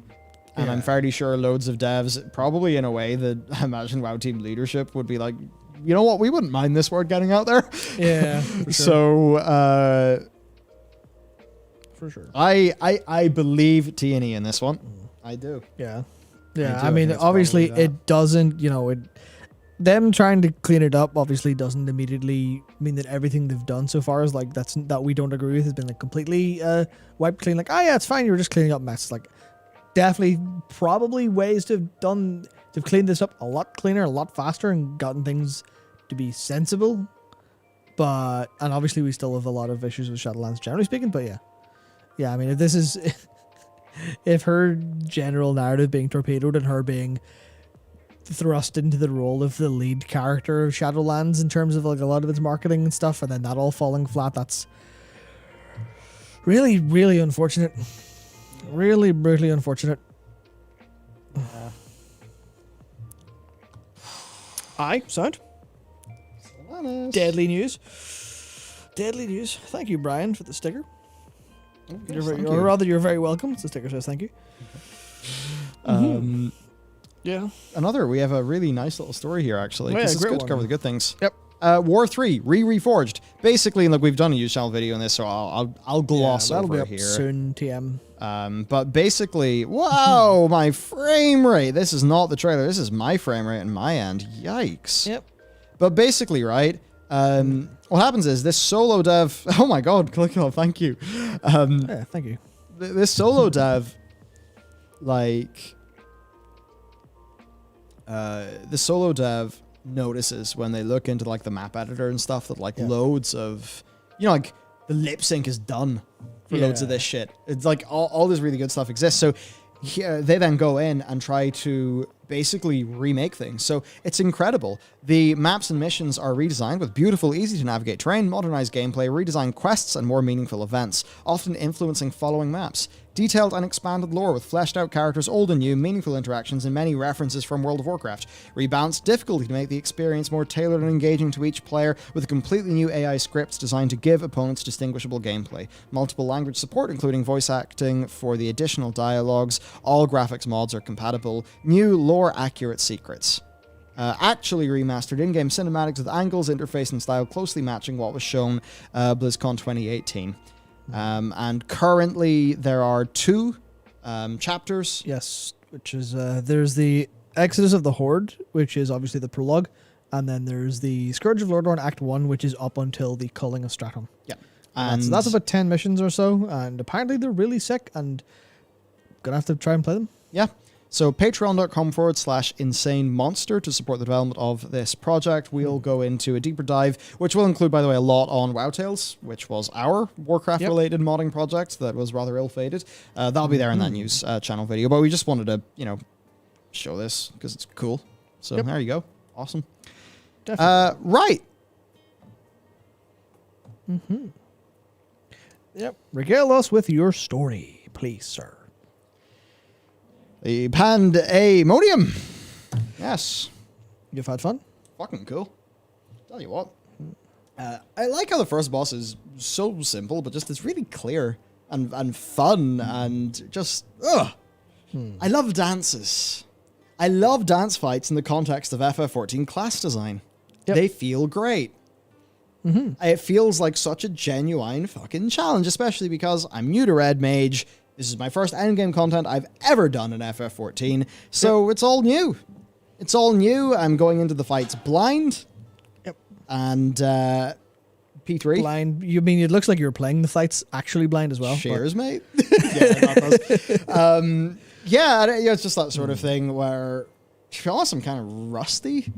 And I'm fairly sure loads of devs, probably in a way that I imagine WoW team leadership would be like, you know what, we wouldn't mind this word getting out there. Yeah, for sure. So, for sure. I believe T&E in this one. I do. Yeah. Yeah, I I mean, obviously it doesn't, them trying to clean it up obviously doesn't immediately mean that everything they've done so far is like, that we don't agree with has been like completely wiped clean. Like, oh yeah, it's fine, you were just cleaning up mess. Like, definitely probably ways to have cleaned this up a lot cleaner, a lot faster, and gotten things to be sensible. And obviously we still have a lot of issues with Shadowlands generally speaking, but yeah, I mean, if this is if her general narrative being torpedoed and her being thrust into the role of the lead character of Shadowlands in terms of like a lot of its marketing and stuff, and then that all falling flat, that's really, really unfortunate. Really, brutally unfortunate. Aye, sound. Deadly news. Deadly news. Thank you, Brian, for the sticker. You're very welcome. The sticker says thank you. Yeah. We have a really nice little story here, actually. Yeah, it's great good to one. cover the good things. Yep. War 3, Reforged. Basically, look, we've done a use channel video on this, so I'll gloss that'll over be up here. soon, TM. But basically, wow, my frame rate. This is not the trailer. This is my frame rate on my end. Yikes. Yep. But basically, right, what happens is this solo dev... Oh my god, thank you. Yeah, thank you. This solo dev, like... the solo dev notices when they look into like the map editor and stuff that like loads of, like the lip sync is done for loads of this shit. It's like all this really good stuff exists. So they then go in and try to basically remake things. So it's incredible. The maps and missions are redesigned with beautiful, easy to navigate terrain, modernized gameplay, redesigned quests, and more meaningful events, often influencing following maps. Detailed and expanded lore with fleshed out characters, old and new, meaningful interactions, and many references from World of Warcraft. Rebalanced difficulty to make the experience more tailored and engaging to each player, with completely new AI scripts designed to give opponents distinguishable gameplay. Multiple language support, including voice acting for the additional dialogues. All graphics mods are compatible. New lore-accurate secrets. Actually remastered in-game cinematics with angles, interface, and style closely matching what was shown BlizzCon 2018. And currently there are 2 chapters. Yes, which is there's the Exodus of the Horde, which is obviously the prologue, and then there's the Scourge of Lordorn Act 1, which is up until the Culling of Stratham. Yeah. And that's about 10 missions or so, and apparently they're really sick, and gonna have to try and play them. Yeah. So patreon.com/insanemonster to support the development of this project. We'll go into a deeper dive, which will include, by the way, a lot on WoW Tales, which was our Warcraft-related modding project that was rather ill-fated. That'll be there in that news channel video. But we just wanted to, show this because it's cool. So there you go. Awesome. Definitely. Right. Yep. Regale us with your story, please, sir. The Pandemonium. Yes. You've had fun? Fucking cool. Tell you what. I like how the first boss is so simple, but just it's really clear and fun and just, ugh. I love dances. I love dance fights in the context of FF14 class design. Yep. They feel great. It feels like such a genuine fucking challenge, especially because I'm new to Red Mage. This is my first endgame content I've ever done in FF14, so it's all new. It's all new. I'm going into the fights blind. Yep. And P3. Blind. You mean it looks like you're playing the fights actually blind as well? Cheers, mate. Yeah, that does. Yeah, it's just that sort of thing where, to be honest, I'm kind of rusty.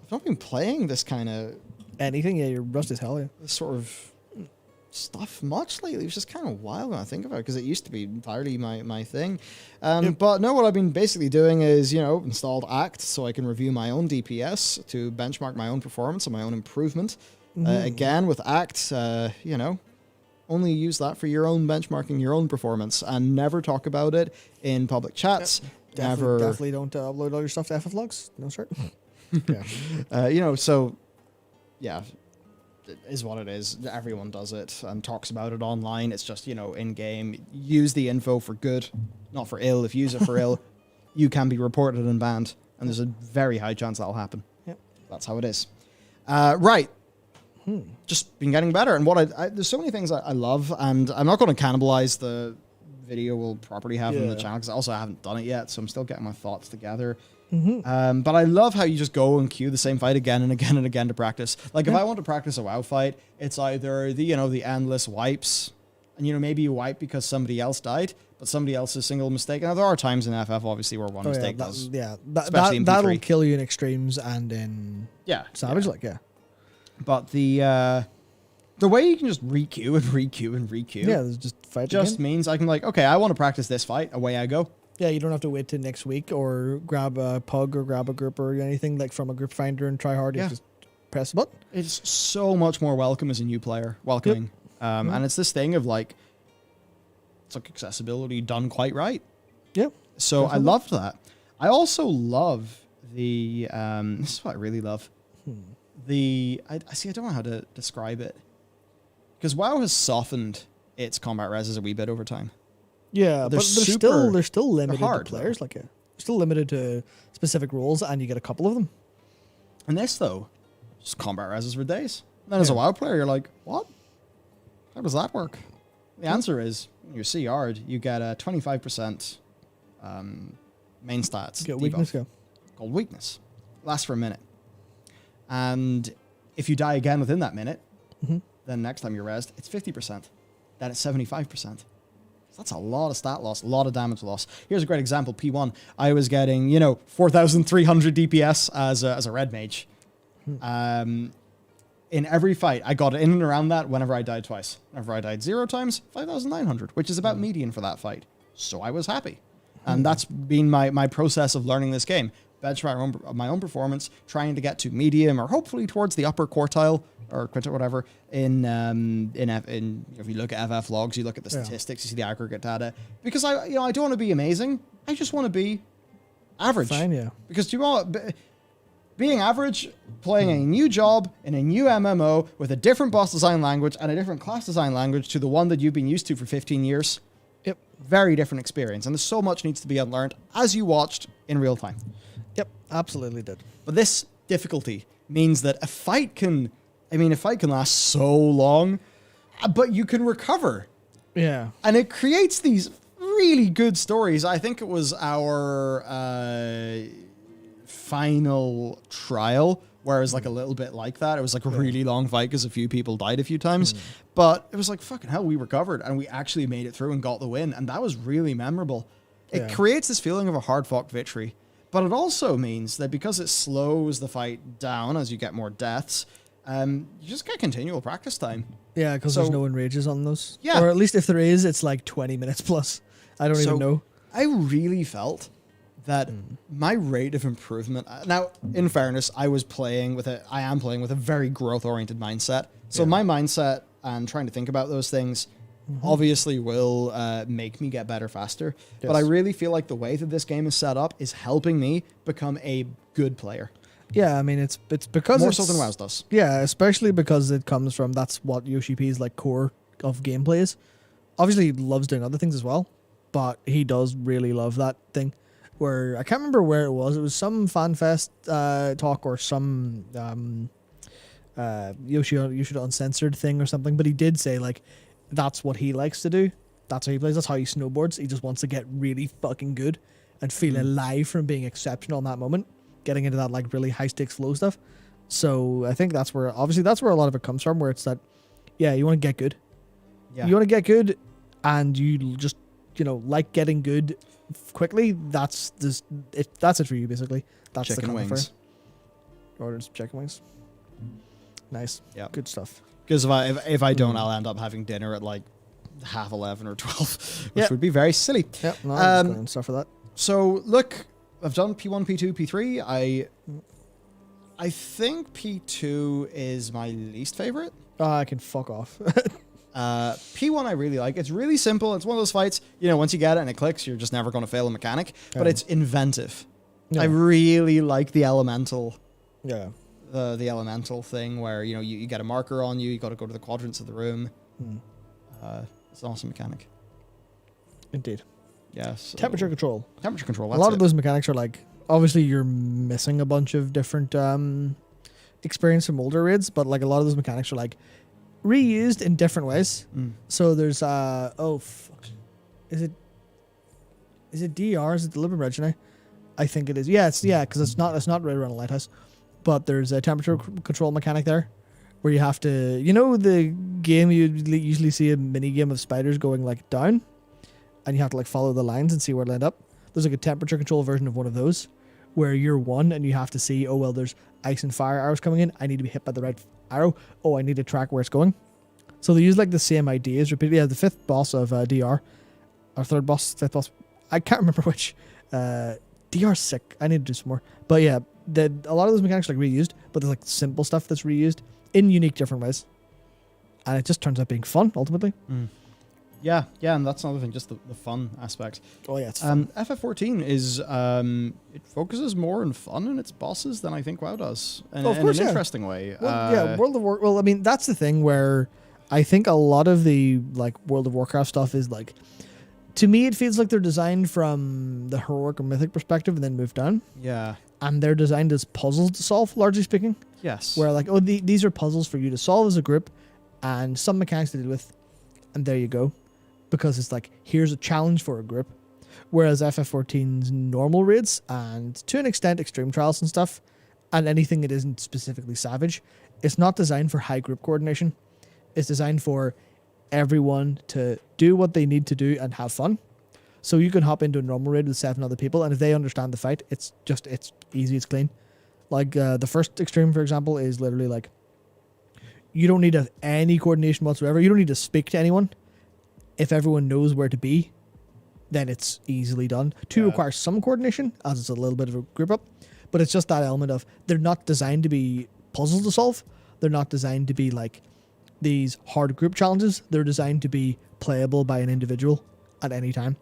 I've not been playing this kind of Anything? Yeah, you're rusty as hell, yeah. this sort of stuff much lately. It's just kind of wild when I think about it, because it used to be entirely my thing. But no, what I've been basically doing is, installed Act so I can review my own DPS to benchmark my own performance and my own improvement. Again, with Act, only use that for your own benchmarking, your own performance, and never talk about it in public chats. Yep. Definitely don't upload all your stuff to FF Logs. No, sir. Yeah. So, yeah, it is what it is. Everyone does it and talks about it online. It's just, in-game. Use the info for good, not for ill. If you use it for ill, you can be reported and banned, and there's a very high chance that'll happen. Yep. That's how it is. Right. Just been getting better. And there's so many things I love, and I'm not going to cannibalize the video we'll properly have on the channel, because also I haven't done it yet, so I'm still getting my thoughts together. But I love how you just go and queue the same fight again and again and again to practice. Like if I want to practice a WoW fight, it's either the endless wipes, and maybe you wipe because somebody else died, but somebody else's single mistake. Now there are times in FF obviously where one mistake does. Especially in that'll P3. kill you in extremes and in Savage, But the way you can just re-queue and re-queue and re-queue, there's just fight just again. means I can okay, I want to practice this fight. Away I go. Yeah, you don't have to wait till next week or grab a pug or grab a group or anything like from a group finder and try hard. You just press the button. It's so much more welcome as a new player. Welcoming. And it's this thing of it's like accessibility done quite right. Yeah. So definitely. I loved that. I also love the, this is what I really love. I don't know how to describe it. Because WoW has softened its combat res a wee bit over time. Yeah, They're but they're still limited hard, to players. They're still limited to specific roles, and you get a couple of them. And this, though, just combat reses for days. And then as a WoW player, you're like, what? How does that work? The answer is, when you're CR'd, you get a 25% main stats. Get debuff weakness, called weakness. Lasts for a minute. And if you die again within that minute, then next time you're rezzed, it's 50%. Then it's 75%. That's a lot of stat loss, a lot of damage loss. Here's a great example. P1, I was getting, 4,300 DPS as a red mage. In every fight, I got in and around that whenever I died twice. Whenever I died 0 times, 5,900, which is about median for that fight. So I was happy. And that's been my process of learning this game. Benchmark my own performance, trying to get to medium or hopefully towards the upper quartile or whatever in if you look at FF logs, you look at the statistics, you see the aggregate data. Because I don't want to be amazing. I just want to be average. Fine, yeah. Because being average, playing a new job in a new MMO with a different boss design language and a different class design language to the one that you've been used to for 15 years. Yep. Very different experience. And there's so much needs to be unlearned as you watched in real time. Yep, absolutely did. But this difficulty means that a fight can last so long, but you can recover. Yeah. And it creates these really good stories. I think it was our final trial where it was a little bit like that. It was a really long fight because a few people died a few times. But it was fucking hell, we recovered and we actually made it through and got the win. And that was really memorable. It creates this feeling of a hard-fought victory. But it also means that because it slows the fight down as you get more deaths, you just get continual practice time. Yeah, because there's no enrages on those. Yeah. Or at least if there is, it's 20 minutes plus. I don't even know. I really felt that my rate of improvement. Now, in fairness, I am playing with a very growth-oriented mindset. So my mindset and trying to think about those things obviously will make me get better faster. Yes. But I really feel like the way that this game is set up is helping me become a good player. Yeah, I mean, it's because More so than WoW does. Yeah, especially because it comes from, that's what Yoshi P's like core of gameplay is. Obviously, he loves doing other things as well, but he does really love that thing. Where I can't remember where it was. It was some FanFest talk or some Yoshi Uncensored thing or something. But he did say like that's what he likes to do. That's how he plays. That's how he snowboards. He just wants to get really fucking good and feel alive from being exceptional in that moment, getting into that like really high stakes flow stuff. So I think that's where a lot of it comes from. Where it's that, yeah, you want to get good. Yeah. You want to get good, and you just like getting good quickly. That's it for you basically. That's Chicken the wings. Ordered some chicken wings. Nice. Yeah. Good stuff. Because if I don't, I'll end up having dinner at like 11:30 or 12, which Yep. would be very silly. Yep. No, I'm just going stuff for that. So look, I've done P1, P2, P3. I think P2 is my least favorite. Oh, I can fuck off. P1 I really like. It's really simple. It's one of those fights, once you get it and it clicks, you're just never going to fail a mechanic. But it's inventive. Yeah. I really like the elemental. Yeah. The elemental thing where you get a marker on you got to go to the quadrants of the room. It's an awesome mechanic. Indeed. Yes. Temperature control. Temperature control. A lot of those mechanics are like, obviously you're missing a bunch of different experience from older raids, but like a lot of those mechanics are like reused in different ways. So there's is it DR? Is it deliberate regina? I think it is. Yeah, because it's not right around a lighthouse. But there's a temperature control mechanic there where you have to, the game you usually see a mini game of spiders going like down, and you have to like follow the lines and see where it'll end up. There's like a temperature control version of one of those where you're one and you have to see, oh, well, there's ice and fire arrows coming in. I need to be hit by the right arrow. Oh, I need to track where it's going. So they use like the same ideas repeatedly. Yeah, the fifth boss of DR, or fifth boss. I can't remember which. DR's sick. I need to do some more. But yeah, a lot of those mechanics are like reused, but there's like simple stuff that's reused in unique different ways. And it just turns out being fun, ultimately. Yeah, and that's another thing, just the fun aspect. Oh yeah, it's fun. FF14 is it focuses more on fun in its bosses than I think WoW does, in an interesting way. World of War. Well, I mean, that's the thing where I think a lot of the like World of Warcraft stuff is like, to me, it feels like they're designed from the heroic or mythic perspective and then moved down. Yeah, and they're designed as puzzles to solve, largely speaking. Yes, where like, these are puzzles for you to solve as a group, and some mechanics to deal with, and there you go. Because it's like, here's a challenge for a group. Whereas FF14's normal raids, and to an extent extreme trials and stuff, and anything that isn't specifically savage, it's not designed for high group coordination. It's designed for everyone to do what they need to do and have fun. So you can hop into a normal raid with 7 other people, and if they understand the fight, it's easy, it's clean. Like the first extreme, for example, is literally like, you don't need to have any coordination whatsoever. You don't need to speak to anyone. If everyone knows where to be, then it's easily done. 2 requires some coordination, as it's a little bit of a group up, but it's just that element of, they're not designed to be puzzles to solve. They're not designed to be like these hard group challenges. They're designed to be playable by an individual at any time.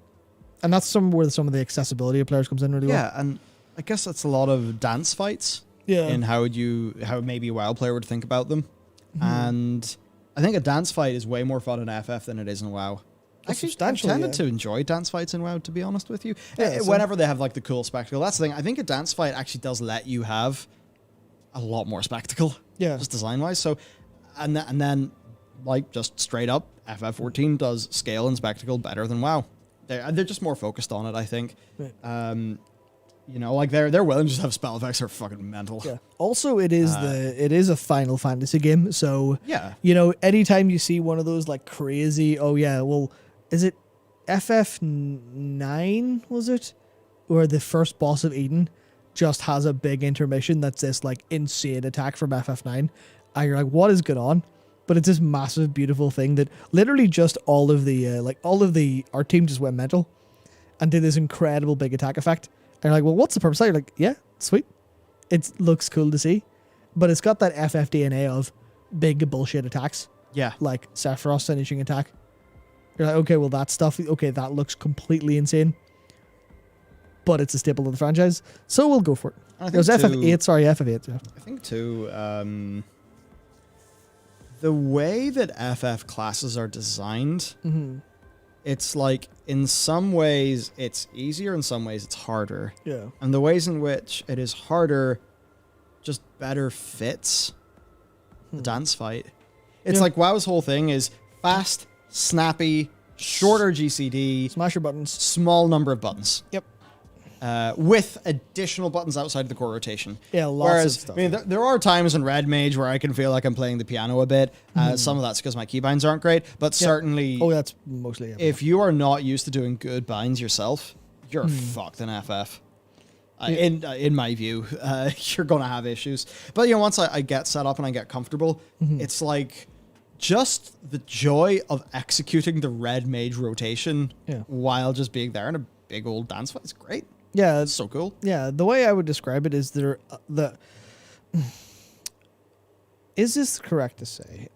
And that's where some of the accessibility of players comes in really well. Yeah, and I guess that's a lot of dance fights. Yeah. In how maybe a WoW player would think about them. And I think a dance fight is way more fun in FF than it is in WoW. Actually, I've tended to enjoy dance fights in WoW, to be honest with you. Yeah, whenever they have like the cool spectacle, that's the thing. I think a dance fight actually does let you have a lot more spectacle. Yeah, just design wise. So, and then like just straight up, FF14 does scale and spectacle better than WoW. They're just more focused on it, I think. Right. Like they're willing to just have spell effects that are fucking mental. Yeah. Also, it is a Final Fantasy game, so yeah. Anytime you see one of those like crazy, is it FF9? Was it, or the first boss of Eden just has a big intermission that's this like insane attack from FF9, and you're like, what is going on? But it's this massive, beautiful thing that literally just all of the art team just went mental and did this incredible big attack effect. you're like, well, what's the purpose of that? You're like, yeah, sweet. It looks cool to see. But it's got that FF DNA of big bullshit attacks. Yeah. Like Sephiroth's finishing attack. You're like, okay, well, that stuff, okay, that looks completely insane. But it's a staple of the franchise, so we'll go for it. It was FF8, sorry, FF8. Yeah. I think, too, the way that FF classes are designed, it's like, in some ways, it's easier, in some ways, it's harder. Yeah. And the ways in which it is harder just better fits the dance fight. It's like WoW's whole thing is fast, snappy, shorter GCD, Smash your buttons. small number of buttons. Yep. With additional buttons outside of the core rotation. Yeah, lots of stuff. I mean, there are times in Red Mage where I can feel like I'm playing the piano a bit. Some of that's because my keybinds aren't great, but certainly... Oh, that's mostly it. If you are not used to doing good binds yourself, you're fucked in FF. In my view, you're going to have issues. But, once I get set up and I get comfortable, it's like just the joy of executing the Red Mage rotation while just being there in a big old dance fight is great. Yeah, It's so cool. Yeah, the way I would describe it is is this correct to say?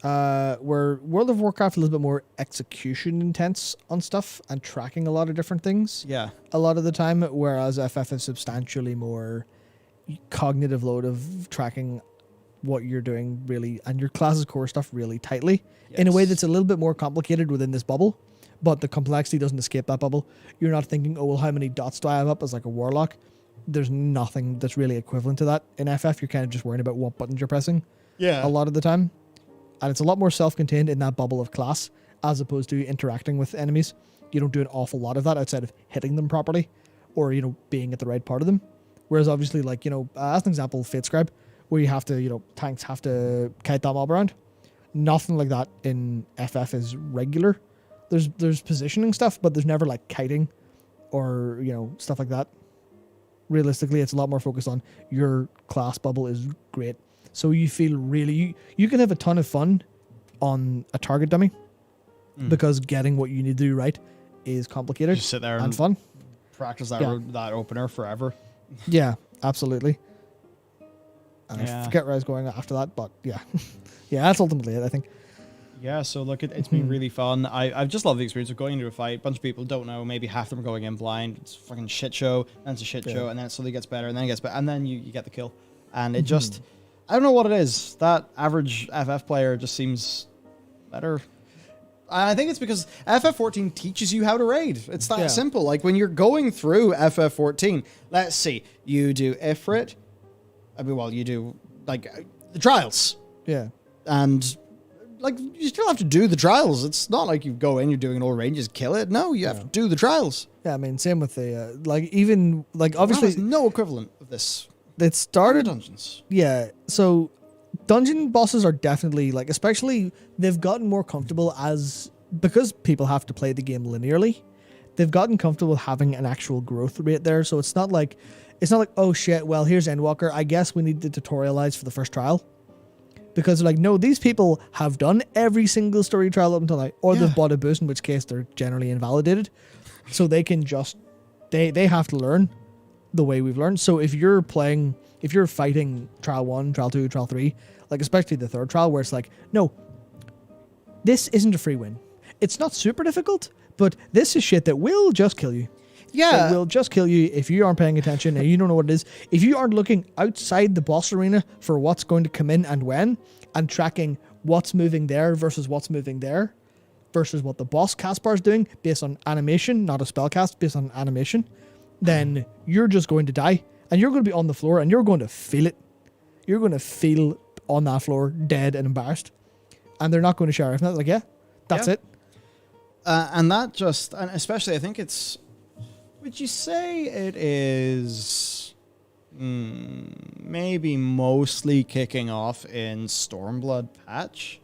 Where World of Warcraft a little bit more execution intense on stuff and tracking a lot of different things. Yeah. A lot of the time, whereas FF is substantially more cognitive load of tracking what you're doing really and your class's core stuff really tightly in a way that's a little bit more complicated within this bubble. But the complexity doesn't escape that bubble. You're not thinking, oh, well, how many dots do I have up as like a warlock? There's nothing that's really equivalent to that in FF. You're kind of just worrying about what buttons you're pressing a lot of the time. And it's a lot more self-contained in that bubble of class as opposed to interacting with enemies. You don't do an awful lot of that outside of hitting them properly or, being at the right part of them. Whereas obviously, like, as an example, Fate Scribe, where you have to, tanks have to kite that mob around. Nothing like that in FF is regular. There's positioning stuff, but there's never like kiting or, stuff like that. Realistically, it's a lot more focused on your class bubble is great. So you feel really, you can have a ton of fun on a target dummy because getting what you need to do right is complicated Just sit there and fun. Practice that opener forever. Yeah, absolutely. And Yeah. I forget where I was going after that, but yeah. Yeah, that's ultimately it, I think. Yeah, so look, it's been really fun. I've just loved the experience of going into a fight. A bunch of people don't know, maybe half of them are going in blind. It's a fucking shit show, then it's a shit show, and then it slowly gets better, and then it gets better, and then you get the kill. And it just, I don't know what it is. That average FF player just seems better. I think it's because FF14 teaches you how to raid. It's that simple. Like when you're going through FF14, let's see, you do Ifrit. You do like the trials. Yeah. And like you still have to do the trials. It's not like you go in, you're doing an old raid, just kill it. No, you have to do the trials. Yeah, I mean, same with the obviously there's no equivalent of this. It started Dungeons. Yeah, so dungeon bosses are definitely especially they've gotten more comfortable because people have to play the game linearly. They've gotten comfortable with having an actual growth rate there, so it's not like oh shit, well here's Endwalker. I guess we need to tutorialize for the first trial. Because they're like, no, these people have done every single story trial up until now. Or they've bought a boost, in which case they're generally invalidated. So they can just, they have to learn the way we've learned. So if you're fighting trial 1, trial 2, trial 3, especially the third trial where it's like, no, this isn't a free win. It's not super difficult, but this is shit that will just kill you. Yeah. It will just kill you if you aren't paying attention and you don't know what it is. If you aren't looking outside the boss arena for what's going to come in and when, and tracking what's moving there versus what's moving there, versus what the boss cast bar is doing based on animation, not a spell cast, based on animation, then you're just going to die. And you're going to be on the floor and you're going to feel it. You're going to feel on that floor dead and embarrassed. And they're not going to share. If not, that's it. And especially I think it's... Would you say it is maybe mostly kicking off in Stormblood patch?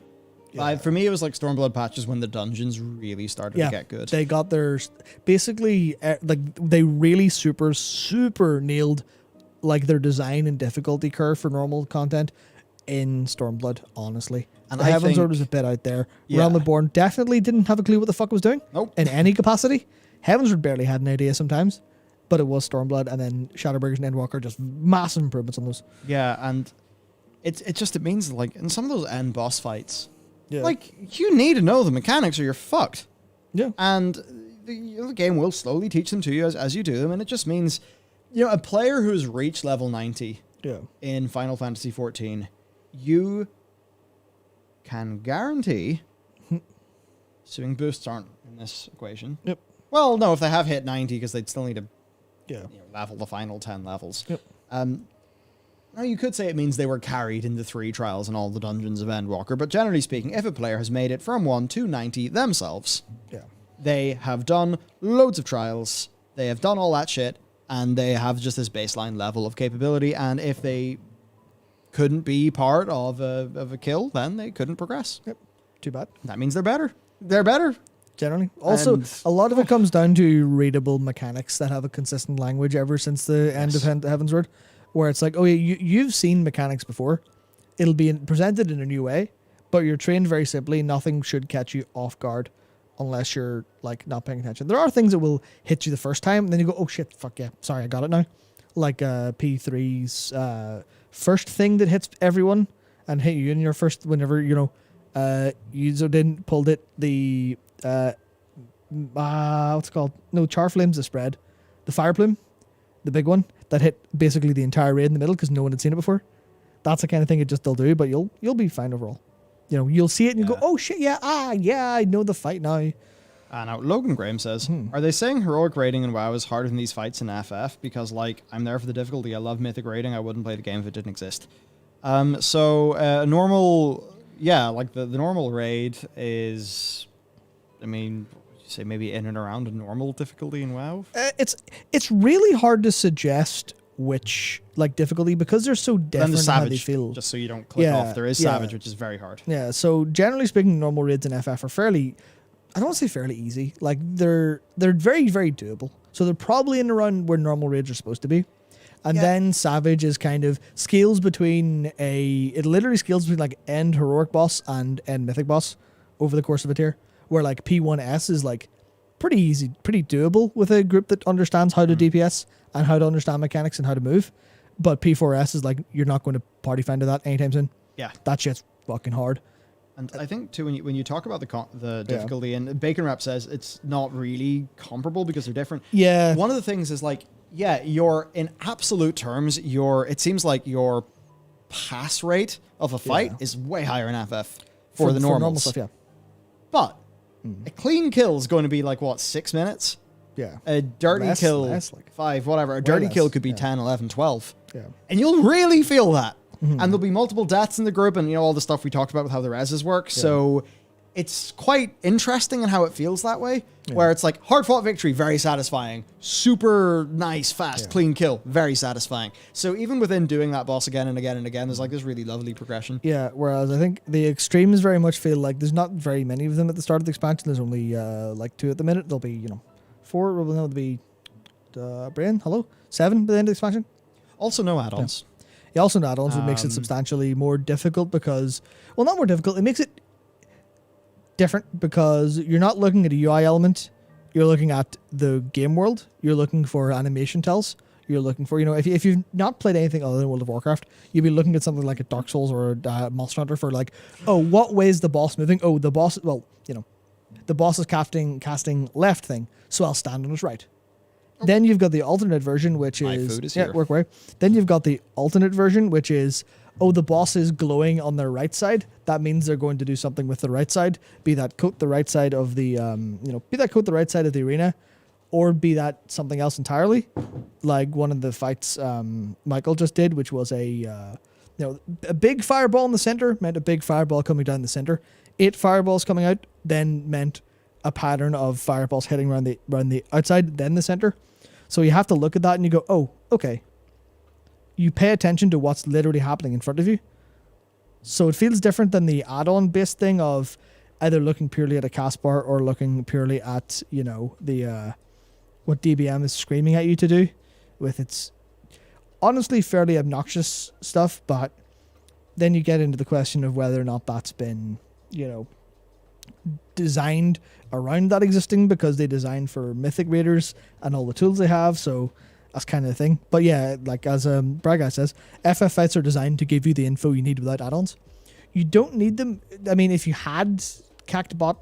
Yeah. For me, it was like Stormblood patch is when the dungeons really started to get good. They got their... Basically, they really super, super nailed their design and difficulty curve for normal content in Stormblood, honestly. And the Heaven's Word was a bit out there. Yeah. Realm Reborn definitely didn't have a clue what the fuck it was doing in any capacity. Heaven's Word barely had an idea sometimes. but it was Stormblood, and then Shadowbringers and Endwalker, just massive improvements on those. Yeah, and it means like in some of those end boss fights, Yeah. like you need to know the mechanics or you're fucked. Yeah. And the game will slowly teach them to you as you do them, and it just means, a player who's reached level 90 in Final Fantasy XIV, you can guarantee, assuming boosts aren't in this equation. Yep. Well, no, if they have hit 90, because they'd still need to level the final 10 levels. Yep. Now, you could say it means they were carried in the 3 trials and all the dungeons of Endwalker, but generally speaking, if a player has made it from 1 to 90 themselves, they have done loads of trials, they have done all that shit, and they have just this baseline level of capability, and if they couldn't be part of a kill, then they couldn't progress. Yep. Too bad. That means they're better. They're better. Generally. Also, a lot of it comes down to readable mechanics that have a consistent language ever since the end of Heavensward, where it's like, oh yeah, you've seen mechanics before. It'll be presented in a new way, but you're trained very simply. Nothing should catch you off guard unless you're like not paying attention. There are things that will hit you the first time, and then you go, oh shit, fuck yeah, sorry, I got it now. Like P3's first thing that hits everyone and hit you in your first, whenever, you didn't pulled it, the what's it called? No, Charflame's the spread. The Fire Plume, the big one, that hit basically the entire raid in the middle because no one had seen it before. That's the kind of thing it just they'll do, but you'll be fine overall. You'll see it and you go, oh shit, yeah, I know the fight now. Now, Logan Graham says, are they saying heroic raiding in WoW is harder than these fights in FF? Because, I'm there for the difficulty. I love mythic raiding. I wouldn't play the game if it didn't exist. Normal, the normal raid is, say maybe in and around a normal difficulty in WoW? It's really hard to suggest which difficuldy because they're so different in how they feel. Just so you don't click off. There is Savage, which is very hard. Yeah, so generally speaking, normal raids in FF are fairly, I don't want to say fairly easy. They're very, very doable. So they're probably in around where normal raids are supposed to be. And then Savage is kind of scales between it literally scales between end heroic boss and end mythic boss over the course of a tier. Where P1S is pretty easy, pretty doable with a group that understands how to DPS and how to understand mechanics and how to move. But P4S is you're not going to party find to that anytime soon. Yeah. That shit's fucking hard. And I think too, when you talk about the difficulty, and Bacon Rap says it's not really comparable because they're different. Yeah. One of the things is you're in absolute terms, it seems like your pass rate of a fight is way higher in FF for the normals. Normal stuff, yeah. But a clean kill is going to be 6 minutes? Yeah. A dirty kill, 5, whatever. A dirty kill could be 10, 11, 12. Yeah. And you'll really feel that. And there'll be multiple deaths in the group and, all the stuff we talked about with how the reses work. Yeah. So it's quite interesting in how it feels that way, where it's hard-fought victory, very satisfying. Super nice, fast, clean kill, very satisfying. So even within doing that boss again and again and again, there's this really lovely progression. Yeah, whereas I think the extremes very much feel there's not very many of them at the start of the expansion. There's only 2 at the minute. There'll be, 4, there'll be Brain, 7 by the end of the expansion. Also no add-ons. Yeah, also no add-ons, which makes it substantially more difficult because, well, not more difficult, it makes it different because you're not looking at a UI element, you're looking at the game world, you're looking for animation tells, you're looking for, if you've not played anything other than World of Warcraft, you'd be looking at something like a Dark Souls or a Monster Hunter for what way is the boss moving? Oh, the boss, the boss is casting left thing, so I'll stand on his right. Then you've got the alternate version, which My is... food is here. Work away. Then you've got the alternate version, which is, the boss is glowing on their right side. That means they're going to do something with the right side. Be that coat the right side of the, arena, or be that something else entirely. Like one of the fights Michael just did, which was a big fireball in the center meant a big fireball coming down the center. 8 fireballs coming out then meant a pattern of fireballs hitting around the outside, then the center. So you have to look at that and you go, oh, okay. You pay attention to what's literally happening in front of you. So it feels different than the add-on based thing of either looking purely at a cast bar or looking purely at, the what DBM is screaming at you to do with its honestly fairly obnoxious stuff. But then you get into the question of whether or not that's been, designed around that existing because they designed for Mythic Raiders and all the tools they have, so that's kind of the thing. But yeah, like as Brad Guy says, FF fights are designed to give you the info you need without add-ons. You don't need them. I mean, if you had Cactbot,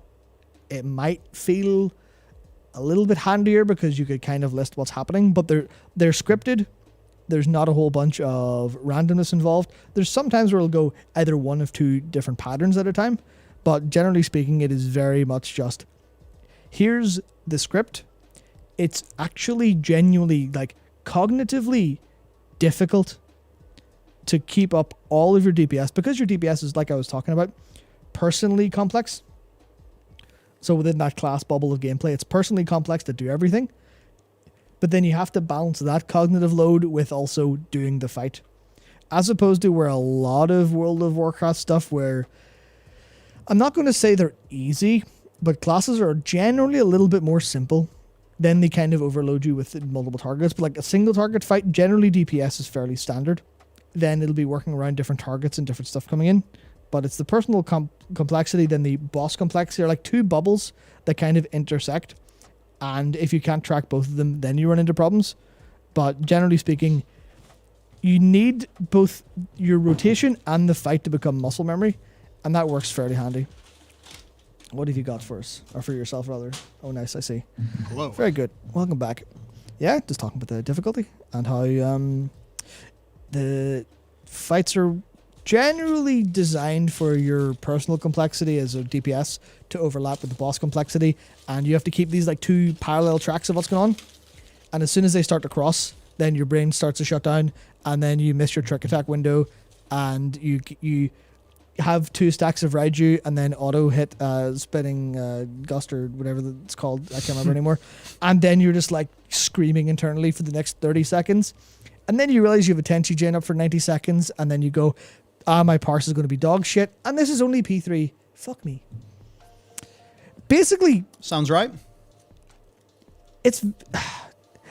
it might feel a little bit handier because you could kind of list what's happening, but they're scripted. There's not a whole bunch of randomness involved. There's sometimes where it'll go either one of two different patterns at a time, but generally speaking, it is very much just, here's the script. It's actually genuinely, like, cognitively difficult to keep up all of your DPS because your DPS is, like I was talking about, personally complex. So within that class bubble of gameplay, it's personally complex to do everything. But then you have to balance that cognitive load with also doing the fight. As opposed to where a lot of World of Warcraft stuff where, I'm not going to say they're easy, but classes are generally a little bit more simple. Then they kind of overload you with multiple targets. But like a single target fight, generally DPS is fairly standard. Then it'll be working around different targets and different stuff coming in. But it's the personal complexity, then the boss complexity are like two bubbles that kind of intersect. And if you can't track both of them, then you run into problems. But generally speaking, you need both your rotation and the fight to become muscle memory. And that works fairly handy. What have you got for us? Or for yourself, rather. Oh, nice, I see. Hello. Very good. Welcome back. Yeah, just talking about the difficulty and how the fights are generally designed for your personal complexity as a DPS to overlap with the boss complexity, and you have to keep these like two parallel tracks of what's going on, and as soon as they start to cross, then your brain starts to shut down, and then you miss your trick attack window, and you have two stacks of Raiju and then auto hit spinning gust or whatever it's called, I can't remember anymore, and then you're just like screaming internally for the next 30 seconds, and then you realize you have a Tenchi Jin up for 90 seconds, and then you go, my parse is going to be dog shit, and this is only P3. Fuck me. Basically, sounds right. It's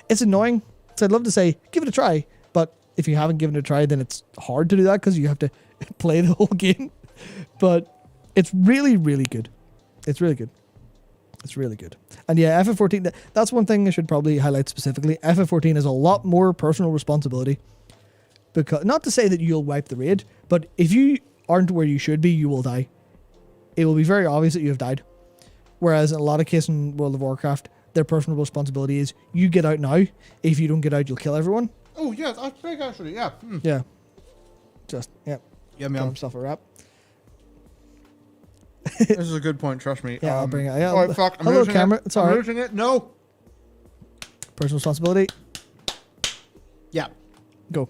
annoying. So I'd love to say, give it a try, but if you haven't given it a try, then it's hard to do that because you have to play the whole game. But it's really, really good. It's really good. It's really good. And yeah, FF14, that's one thing I should probably highlight specifically. FF14 is a lot more personal responsibility. Because, not to say that you'll wipe the raid, but if you aren't where you should be, you will die. It will be very obvious that you have died. Whereas in a lot of cases in World of Warcraft, their personal responsibility is, you get out now. If you don't get out, you'll kill everyone. Oh, yeah, that's big, actually, yeah. Yeah. Just, yeah. Yeah, Give himself a wrap. This is a good point, trust me. Yeah, I'll bring it. Yeah, oh, fuck, I'm hello, camera. It's all I'm right. losing it. No. Personal responsibility. Yeah. Go.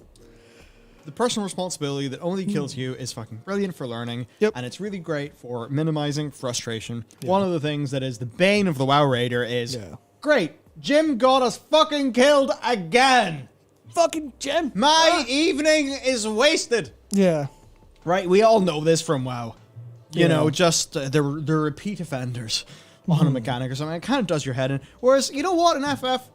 The personal responsibility that only kills you is fucking brilliant for learning. Yep. And it's really great for minimizing frustration. Yeah. One of the things that is the bane of the WoW Raider is, great, Jim got us fucking killed again. Fucking Jim. My evening is wasted. Yeah. Right, we all know this from WoW. You know, just the repeat offenders on a mechanic or something. It kind of does your head in. Whereas, you know what, in FF,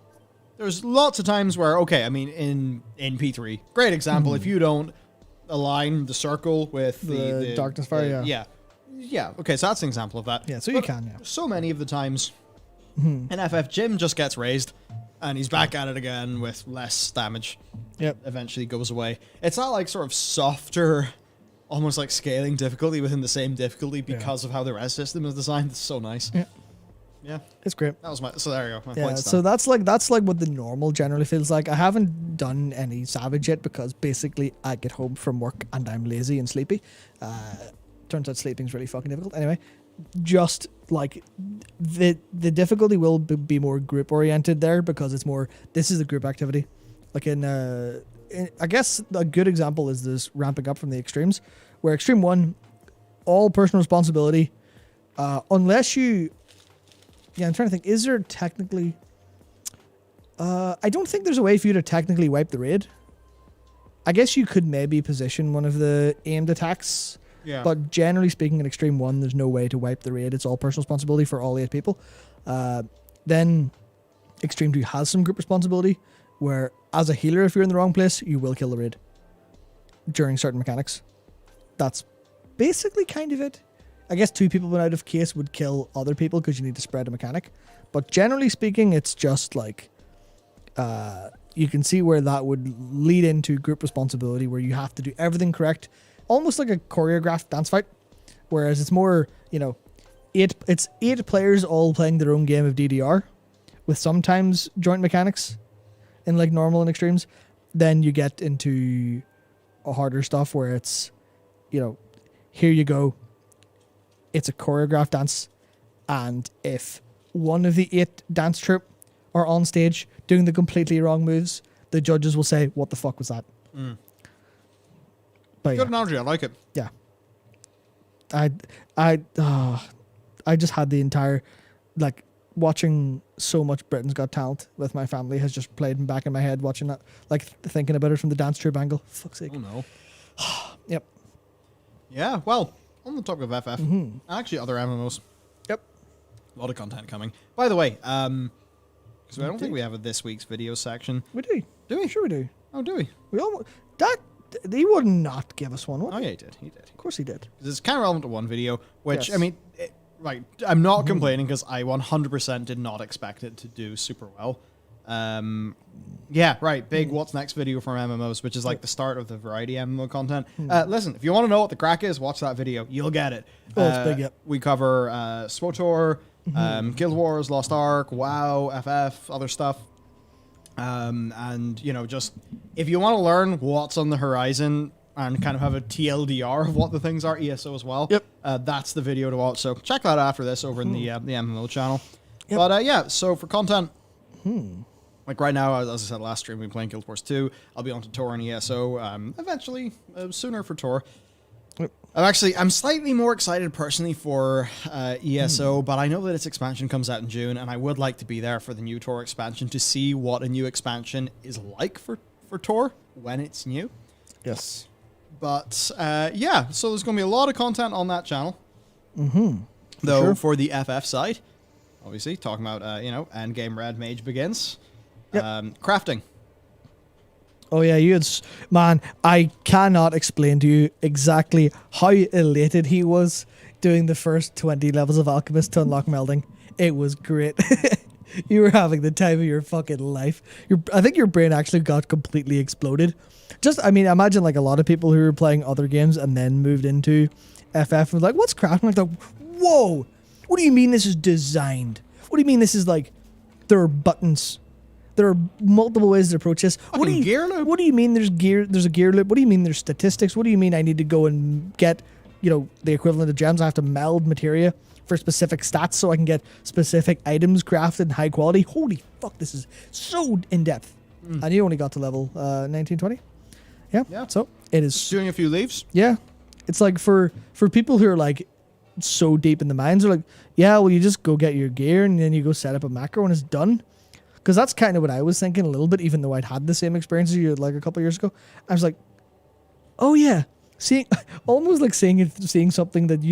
there's lots of times where, okay, I mean, in P3, great example, if you don't align the circle with the darkness fire, yeah, okay, so that's an example of that. Yeah, so you can, yeah. So many of the times in FF, Jim just gets raised, and he's back at it again with less damage. Yep. Eventually goes away. It's not like sort of softer, almost like scaling difficulty within the same difficulty because of how the res system is designed. It's so nice. Yeah. Yeah. It's great. That was so there you go. My Yeah, point's so done. that's like what the normal generally feels like. I haven't done any Savage yet because basically I get home from work and I'm lazy and sleepy. Turns out sleeping's really fucking difficult. Anyway, just like the difficulty will be more group oriented there because it's more, this is a group activity. Like in I guess a good example is this ramping up from the extremes, where extreme 1, all personal responsibility, unless you... Yeah, I'm trying to think. Is there technically... I don't think there's a way for you to technically wipe the raid. I guess you could maybe position one of the aimed attacks. Yeah. But generally speaking, in Extreme 1, there's no way to wipe the raid. It's all personal responsibility for all 8 people. Then Extreme 2 has some group responsibility, where as a healer, if you're in the wrong place, you will kill the raid during certain mechanics. That's basically kind of it. I guess 2 people out of case would kill other people because you need to spread a mechanic. But generally speaking, it's just like you can see where that would lead into group responsibility, where you have to do everything correct, almost like a choreographed dance fight. Whereas it's more, it's 8 players all playing their own game of DDR, with sometimes joint mechanics in like normal and extremes. Then you get into a harder stuff where it's, here you go. It's a choreographed dance, and if one of the 8 dance troupe are on stage doing the completely wrong moves, the judges will say, "What the fuck was that?" But Good analogy. I like it. Yeah. I just had the entire, like, watching so much Britain's Got Talent with my family has just played back in my head, watching that, like, thinking about it from the dance troupe angle. Fuck's sake. Oh no. Yep. Yeah. Well, on the topic of FF, and actually other MMOs. Yep. A lot of content coming. By the way, because I don't think we have a this week's video section. We do. Do we? Sure we do. Oh, do we? We almost, he would not give us one, would Oh he? yeah, he did. He did. Of course he did. It's kind of relevant to one video, which, Yes. I mean, I'm not complaining because I 100% did not expect it to do super well. Yeah, right. Big What's Next video from MMOs, which is like the start of the variety MMO content. Listen, if you want to know what the crack is, watch that video. You'll get it. Oh, it's big, yep. We cover SWTOR, Guild Wars, Lost Ark, WoW, FF, other stuff. And, just if you want to learn what's on the horizon and kind of have a TLDR of what the things are, ESO as well, Yep. that's the video to watch. So check that out after this over in the MMO channel. Yep. But yeah, so for content, like right now, as I said last stream, we're playing Guild Wars 2. I'll be on to Tor and ESO eventually, sooner for Tor. Yep. I'm slightly more excited personally for ESO, but I know that its expansion comes out in June, and I would like to be there for the new Tor expansion to see what a new expansion is like for Tor when it's new. Yes. But yeah, so there's going to be a lot of content on that channel. Though sure. for the FF side, obviously talking about Endgame Red Mage begins. Yep. Crafting. Oh yeah, man, I cannot explain to you exactly how elated he was doing the first 20 levels of Alchemist to unlock melding. It was great. You were having the time of your fucking life. I think your brain actually got completely exploded. Imagine like a lot of people who were playing other games and then moved into FF and was like, what's crafting? Like, whoa, what do you mean this is designed? What do you mean this is like, there are buttons? There are multiple ways to approach this. Gear loop. What do you mean there's a gear loop? What do you mean there's statistics? What do you mean I need to go and get, the equivalent of gems? I have to meld materia for specific stats so I can get specific items crafted in high quality. Holy fuck, this is so in-depth. And you only got to level 19, 20? Yeah. So it is. Doing a few leaves. Yeah. It's like for people who are like so deep in the mines, are like, yeah, well, you just go get your gear and then you go set up a macro and it's done. Because that's kind of what I was thinking a little bit, even though I'd had the same experience as you like a couple of years ago. I was like, oh yeah, almost like seeing something that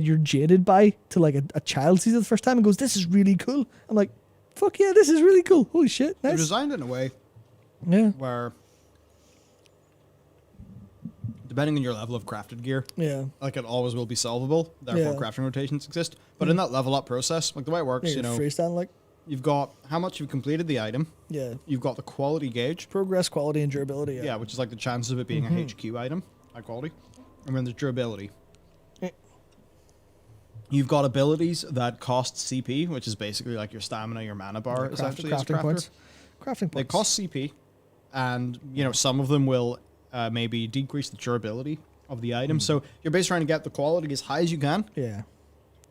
you're jaded by to like a child sees it the first time and goes, this is really cool. I'm like, fuck yeah, this is really cool. Holy shit, nice. They're designed in a way where, depending on your level of crafted gear, like it always will be solvable. Therefore, crafting rotations exist. But in that level up process, like the way it works, freestyle like. You've got how much you've completed the item. Yeah. You've got the quality gauge. Progress, quality, and durability. Yeah, which is like the chances of it being a HQ item, high quality. And then there's durability. You've got abilities that cost CP, which is basically like your stamina, your mana bar, essentially. Crafting points. Crafting points. They cost CP, and some of them will maybe decrease the durability of the item. So you're basically trying to get the quality as high as you can. Yeah.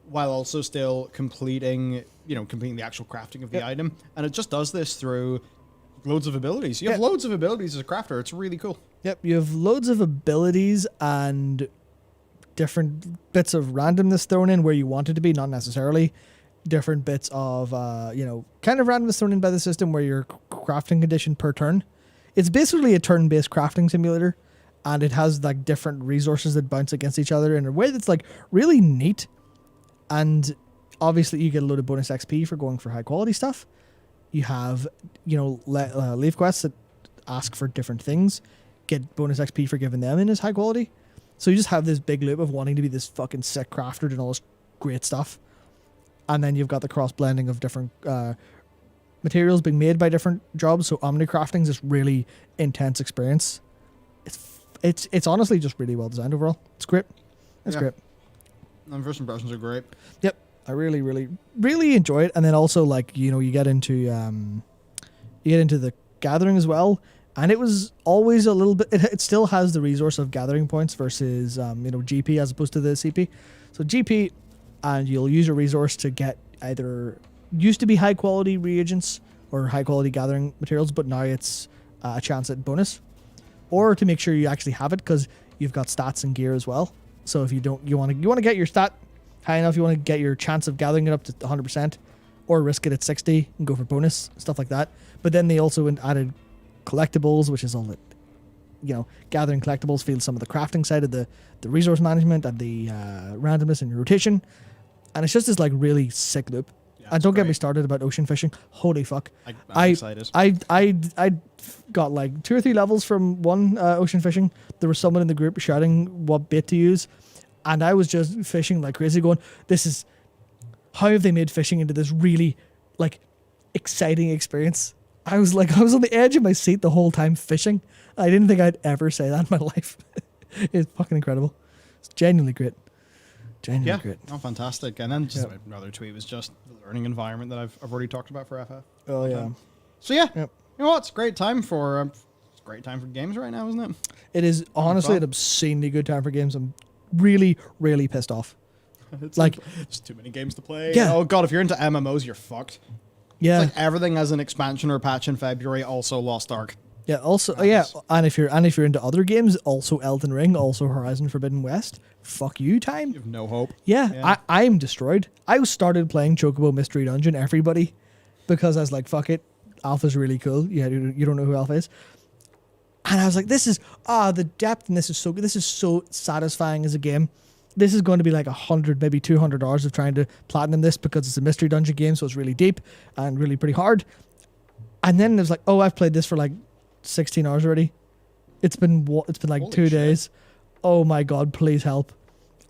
While also still completing the actual crafting of the item. And it just does this through loads of abilities. You have loads of abilities as a crafter. It's really cool. Yep, you have loads of abilities and different bits of randomness thrown in where you want it to be, not necessarily. Different bits of, kind of randomness thrown in by the system where you're crafting condition per turn. It's basically a turn-based crafting simulator, and it has like different resources that bounce against each other in a way that's like really neat. And obviously you get a load of bonus XP for going for high quality stuff. You have, leave quests that ask for different things, get bonus XP for giving them in as high quality. So you just have this big loop of wanting to be this fucking sick crafter and all this great stuff. And then you've got the cross blending of different materials being made by different jobs. So Omni crafting is this really intense experience. It's honestly just really well designed overall. It's great. It's great. And first impressions are great. Yep. I really, really, really enjoy it. And then also, like, you know, you get into the gathering as well. And it was always a little bit, it still has the resource of gathering points versus, GP as opposed to the CP. So GP, and you'll use a resource to get either, used to be high quality reagents or high quality gathering materials, but now it's a chance at bonus. Or to make sure you actually have it, because you've got stats and gear as well. So if you don't, you want to get your stat high enough, you want to get your chance of gathering it up to 100%, or risk it at 60 and go for bonus, stuff like that. But then they also added collectibles, which is all that, gathering collectibles feels some of the crafting side of the resource management and the randomness and rotation. And it's just this like really sick loop. Yeah, and don't get me started about ocean fishing. Holy fuck. I'm excited. I got like 2 or 3 levels from one ocean fishing. There was someone in the group shouting what bait to use. And I was just fishing like crazy going, how have they made fishing into this really like exciting experience? I was on the edge of my seat the whole time fishing. I didn't think I'd ever say that in my life. It's fucking incredible. It's genuinely great. Genuinely great. Oh, fantastic. And then just another tweet was just the learning environment that I've already talked about for FF. Oh, yeah. So, yeah. Yep. You know what? It's a great time for games right now, isn't it? It is honestly an obscenely good time for games. I'm really, really pissed off. It's like, there's too many games to play. Yeah. Oh, God, if you're into MMOs, you're fucked. Yeah. It's like everything has an expansion or patch in February, also Lost Ark. Yeah, also, and if you're into other games, also Elden Ring, also Horizon Forbidden West, fuck you, time. You have no hope. Yeah. I'm destroyed. I started playing Chocobo Mystery Dungeon, everybody, because I was like, fuck it, Alpha's really cool. Yeah, you don't know who Alpha is. And I was like, this is, the depth, and this is so good. This is so satisfying as a game. This is going to be like 100, maybe 200 hours of trying to platinum this because it's a mystery dungeon game, so it's really deep and really pretty hard. And then it was like, I've played this for like 16 hours already. It's been like Holy 2 shit. days. Oh my God, please help.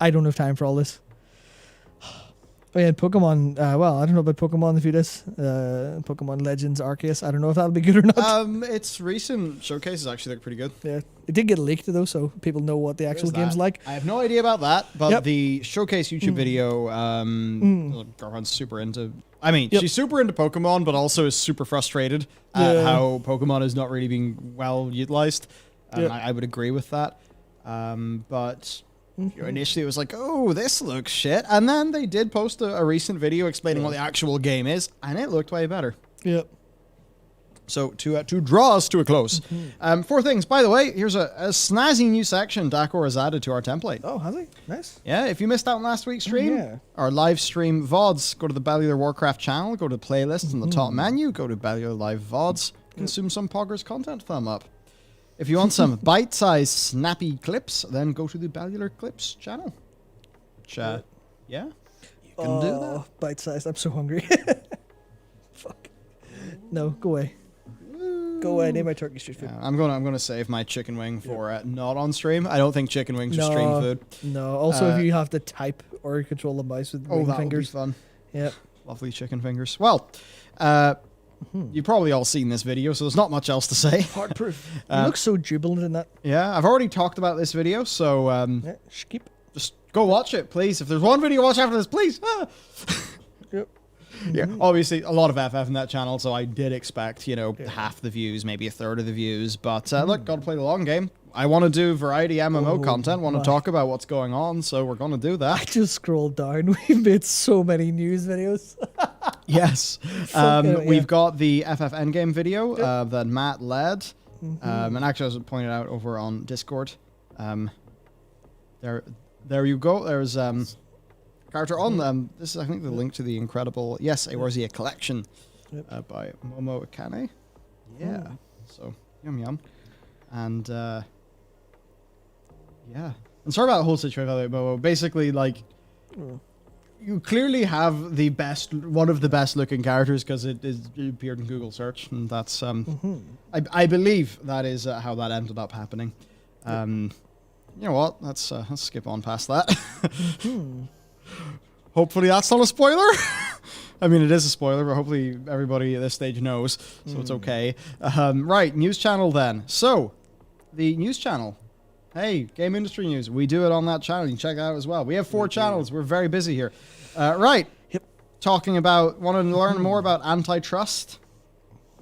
I don't have time for all this. Oh yeah, Pokemon, I don't know about Pokemon in a few days. Pokemon Legends Arceus. I don't know if that'll be good or not. Its recent showcases actually look pretty good. Yeah. It did get leaked though, so people know what the actual game's like. I have no idea about that, but the showcase YouTube video, girlfriend's super into. I mean, she's super into Pokemon, but also is super frustrated at how Pokemon is not really being well utilized. I would agree with that. But initially it was like, oh, this looks shit. And then they did post a recent video explaining what the actual game is, and it looked way better. Yep. So to draw us to a close, 4 things. By the way, here's a snazzy new section Dakor has added to our template. Oh, has he? Nice. Yeah, if you missed out on last week's stream, our live stream VODs, go to the Bellular Warcraft channel, go to playlists in the top menu, go to Bellular Live VODs, consume some Poggers content, thumb up. If you want some bite-sized, snappy clips, then go to the Bellular Clips channel. Which, you can do that. Bite-sized. I'm so hungry. Fuck. No, go away. Go away. Name my turkey street food. I'm gonna save my chicken wing for not on stream. I don't think chicken wings are stream food. No. Also, if you have to type or control the mouse with wing fingers. Would be fun. Yep. Lovely chicken fingers. Well, you've probably all seen this video, so there's not much else to say. Hard proof. You look so jubilant in that. Yeah, I've already talked about this video, so just go watch it, please. If there's one video to watch after this, please. Yep. Yeah, obviously a lot of FF in that channel, so I did expect, half the views, maybe a third of the views. But look, gotta play the long game. I want to do variety MMO content, want to talk about what's going on, so we're going to do that. I just scrolled down. We've made so many news videos. Yes. We've got the FF Endgame video that Matt led. And actually, I was pointed out over on Discord. There you go. There's character on this is, I think, the link to the incredible a Warzia collection by Momo Akane. Yeah. So, yum. And, and sorry about the whole situation, by the way, Momo. Basically, like, you clearly have one of the best looking characters because it appeared in Google search, and that's, I believe that is how that ended up happening. You know what? Let's skip on past that. Hopefully that's not a spoiler. I mean, it is a spoiler, but hopefully everybody at this stage knows, so it's okay. Right, news channel then. So, the news channel. Hey, game industry news. We do it on that channel. You can check it out as well. We have 4 channels. We're very busy here. Right. Yep. Talking about, want to learn more about antitrust?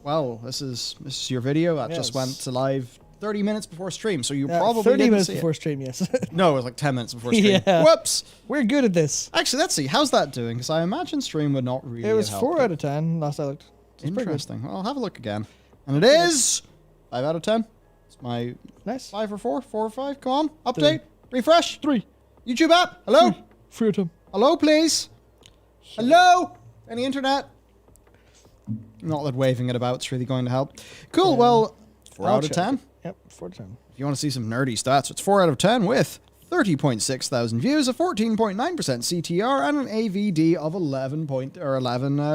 Well, this is your video that just went to live 30 minutes before stream, so you probably 30 didn't minutes see before it. stream, yes. No, it was like 10 minutes before stream. Yeah. Whoops. We're good at this. Actually, let's see. How's that doing? Because I imagine stream would not really It was have 4 helped out of 10 last I looked. It's pretty good. Interesting. Well, I'll have a look again. And it is 5 out of 10. It's my Nice. 5 or 4, 4 or 5. Come on, update, 3. refresh. 3. YouTube app. Hello, 3 out of 10. hello, please. Hello. Any internet? Not that waving it about's really going to help. Cool. Well, 4 I'll out of check 10. it. Yep, 4 out of 10. If you want to see some nerdy stats, it's 4 out of 10 with 30.6 thousand views, a 14.9% CTR, and an AVD of 11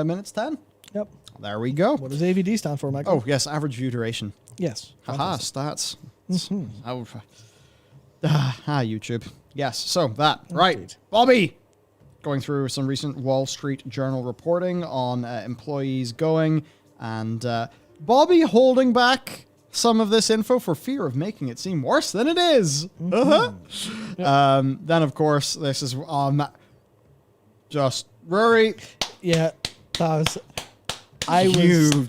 minutes 10. Yep. There we go. What does AVD stand for, Michael? Oh, yes, average view duration. Yes. Haha, Fantastic. stats. YouTube. Yes, so that. Right. Indeed. Bobby! Going through some recent Wall Street Journal reporting on employees going, and Bobby holding back some of this info for fear of making it seem worse than it is. Then, of course, this is just Rory. Yeah, that was... You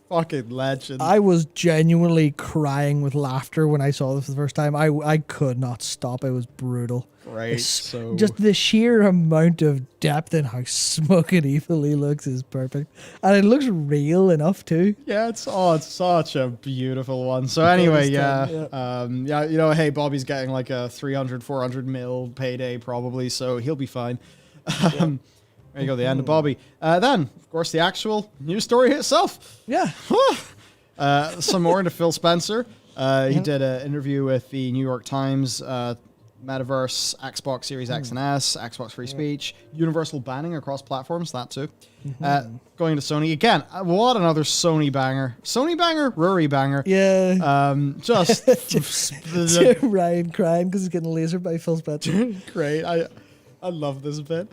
fucking legend. I was genuinely crying with laughter when I saw this for the first time. I could not stop. It was brutal. Great. So Just the sheer amount of depth and how smug and evil he looks is perfect. And it looks real enough too. yeah, it's such a beautiful one. So anyway, Yeah. you know, hey, Bobby's getting like a 300, 400 mil payday probably, so he'll be fine. There you go, the end of Bobby. Then, of course, the actual news story itself. Yeah. Some more into Phil Spencer. He did an interview with the New York Times, Metaverse, Xbox Series X and S, Xbox Free Speech, universal banning across platforms, that too. Going to Sony. Again, what another Sony banger. Sony banger, Rory banger. Yeah. Just Ryan crying because he's getting lasered by Phil Spencer. great. I love this bit.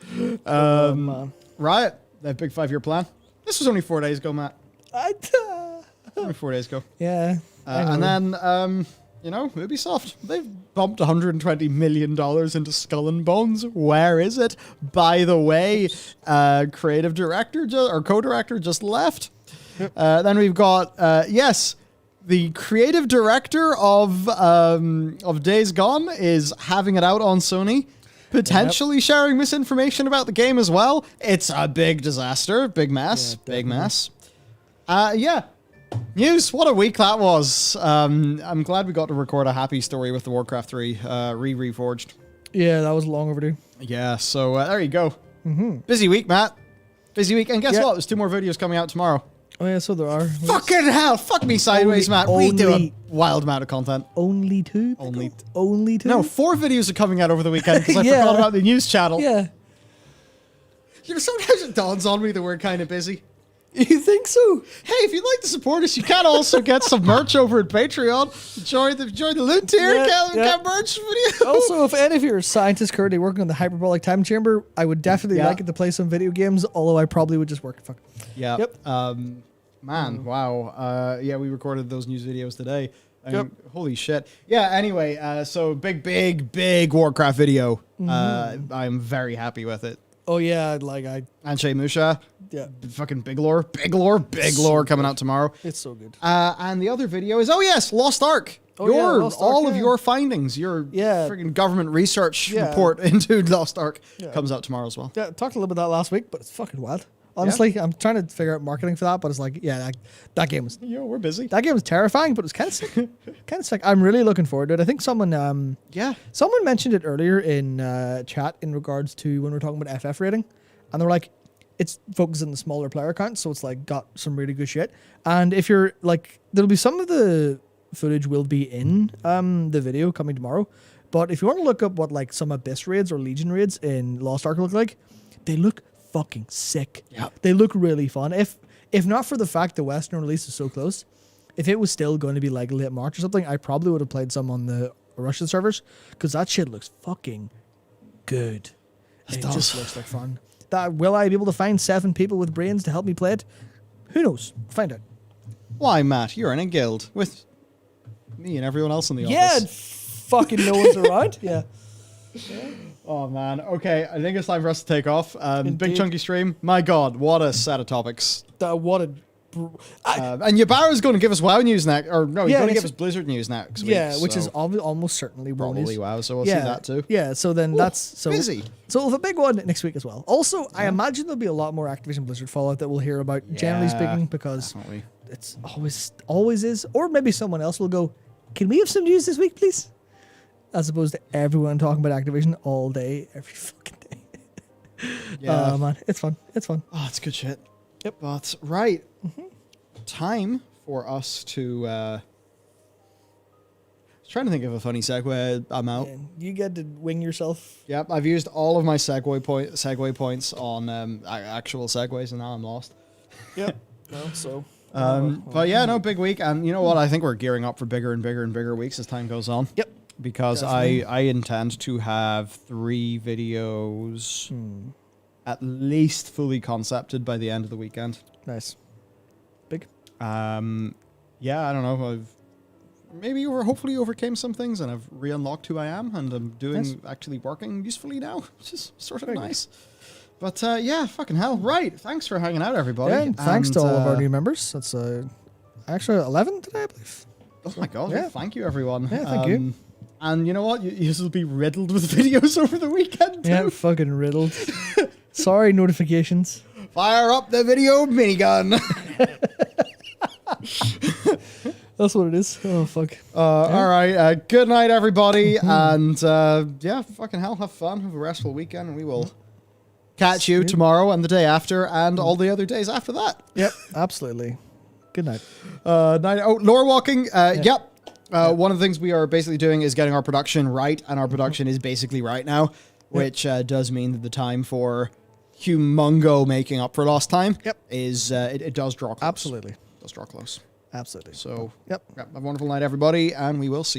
Man. Riot, that big 5-year plan. This was only 4 days ago, Matt. Only 4 days ago. Yeah. And then, you know, Ubisoft, they've bumped $120 million into Skull and Bones. Where is it? By the way, creative director or co-director just left. Then we've got, yes, the creative director of Days Gone is having it out on Sony. Potentially sharing misinformation about the game as well. It's a big disaster. Big mess. Yeah, big mess. News. What a week that was. I'm glad we got to record a happy story with the Warcraft 3 Reforged. Yeah, that was long overdue. Yeah, so there you go. Busy week, Matt. Busy week. And guess what? There's 2 more videos coming out tomorrow. Oh, yeah, so there are. Fucking hell. Fuck me sideways, Matt. We do a wild amount of content. Only 2? Only Only 2? No, 4 videos are coming out over the weekend because I Yeah. forgot about the news channel. Yeah. You know, sometimes it dawns on me that we're kind of busy. You think so? Hey, if you'd like to support us, you can also get some merch over at Patreon. Join the loot tier, get merch video. Also, if any of you are scientists currently working on the hyperbolic time chamber, I would definitely like it to play some video games, although I probably would just work. Fuck. Yeah. Yep. Man, wow. Yeah, we recorded those news videos today. Yep. Holy shit. Yeah, anyway, so big Warcraft video. I'm very happy with it. Oh, yeah, like Anshay Musha. Yeah. Fucking big lore coming out tomorrow. It's so good. And the other video is, Lost Ark. Oh, yeah, Lost Ark, all of your findings, your freaking government research report into Lost Ark comes out tomorrow as well. Yeah, talked a little bit about that last week, but it's fucking wild. Honestly, I'm trying to figure out marketing for that, but it's like, that game was... We're busy. That game was terrifying, but it was kind of sick. Kind of sick. I'm really looking forward to it. I think someone... Someone mentioned it earlier in chat in regards to when we were talking about FF rating, and they were like, it's focused on the smaller player count, so it's like got some really good shit. And if you're like... There'll be some of the footage will be in the video coming tomorrow, but if you want to look up what like some Abyss raids or Legion raids in Lost Ark look like, they look fucking sick. Yeah. They look really fun. If not for the fact the Western release is so close, if it was still going to be like late March or something, I probably would have played some on the Russian servers, because that shit looks fucking good. It just looks like fun. Will I be able to find 7 people with brains to help me play it? Who knows? Find out. Why, Matt? You're in a guild with me and everyone else in the Yeah, office. fucking no one's around. Yeah. Oh, man. Okay, I think it's time for us to take off. Big Indeed. chunky stream. My God, what a set of topics. What a... And Ybarra's going to give us WoW news next. Or no, he's Yeah, going to next give us Blizzard news next week. Yeah, which is so almost certainly WoW probably news. WoW, so we'll see that too. Yeah, so then that's... So busy. So we'll have a big one next week as well. Also, I imagine there'll be a lot more Activision Blizzard Fallout that we'll hear about, generally speaking, because Definitely. it's always is. Or maybe someone else will go, can we have some news this week, please? As opposed to everyone talking about Activision all day, every fucking day. Yeah. Man, it's fun. It's fun. Oh, it's good shit. Yep. But, right. Time for us to... I was trying to think of a funny segue. I'm out. And you get to wing yourself. Yep, I've used all of my segue points on actual segues, and now I'm lost. Yep. No, so... But yeah, no, big week. And you know what? I think we're gearing up for bigger and bigger and bigger weeks as time goes on. Yep. Because Definitely. I intend to have 3 videos at least fully concepted by the end of the weekend. Nice. Big. Yeah, I don't know. I've hopefully overcame some things, and I've re-unlocked who I am, and I'm doing actually working usefully now, which is sort of nice. But yeah, fucking hell. Right. Thanks for hanging out, everybody. Yeah, and thanks to all of our new members. That's actually 11 today, I believe. Oh my God. Yeah. Thank you, everyone. Yeah, thank you. And you know what? You will be riddled with videos over the weekend, too. Yeah, fucking riddled. Sorry, notifications. Fire up the video minigun. That's what it is. Oh, fuck. All right. Good night, everybody. And yeah, fucking hell, have fun. Have a restful weekend. And we will catch you tomorrow and the day after and all the other days after that. Yep, absolutely. Good night. Night. Oh, lore walking. Yep. One of the things we are basically doing is getting our production right. And our production is basically right now, which does mean that the time for humongo making up for lost time is it does draw close. Absolutely. It does draw close. Absolutely. So, Yep. have a wonderful night, everybody, and we will see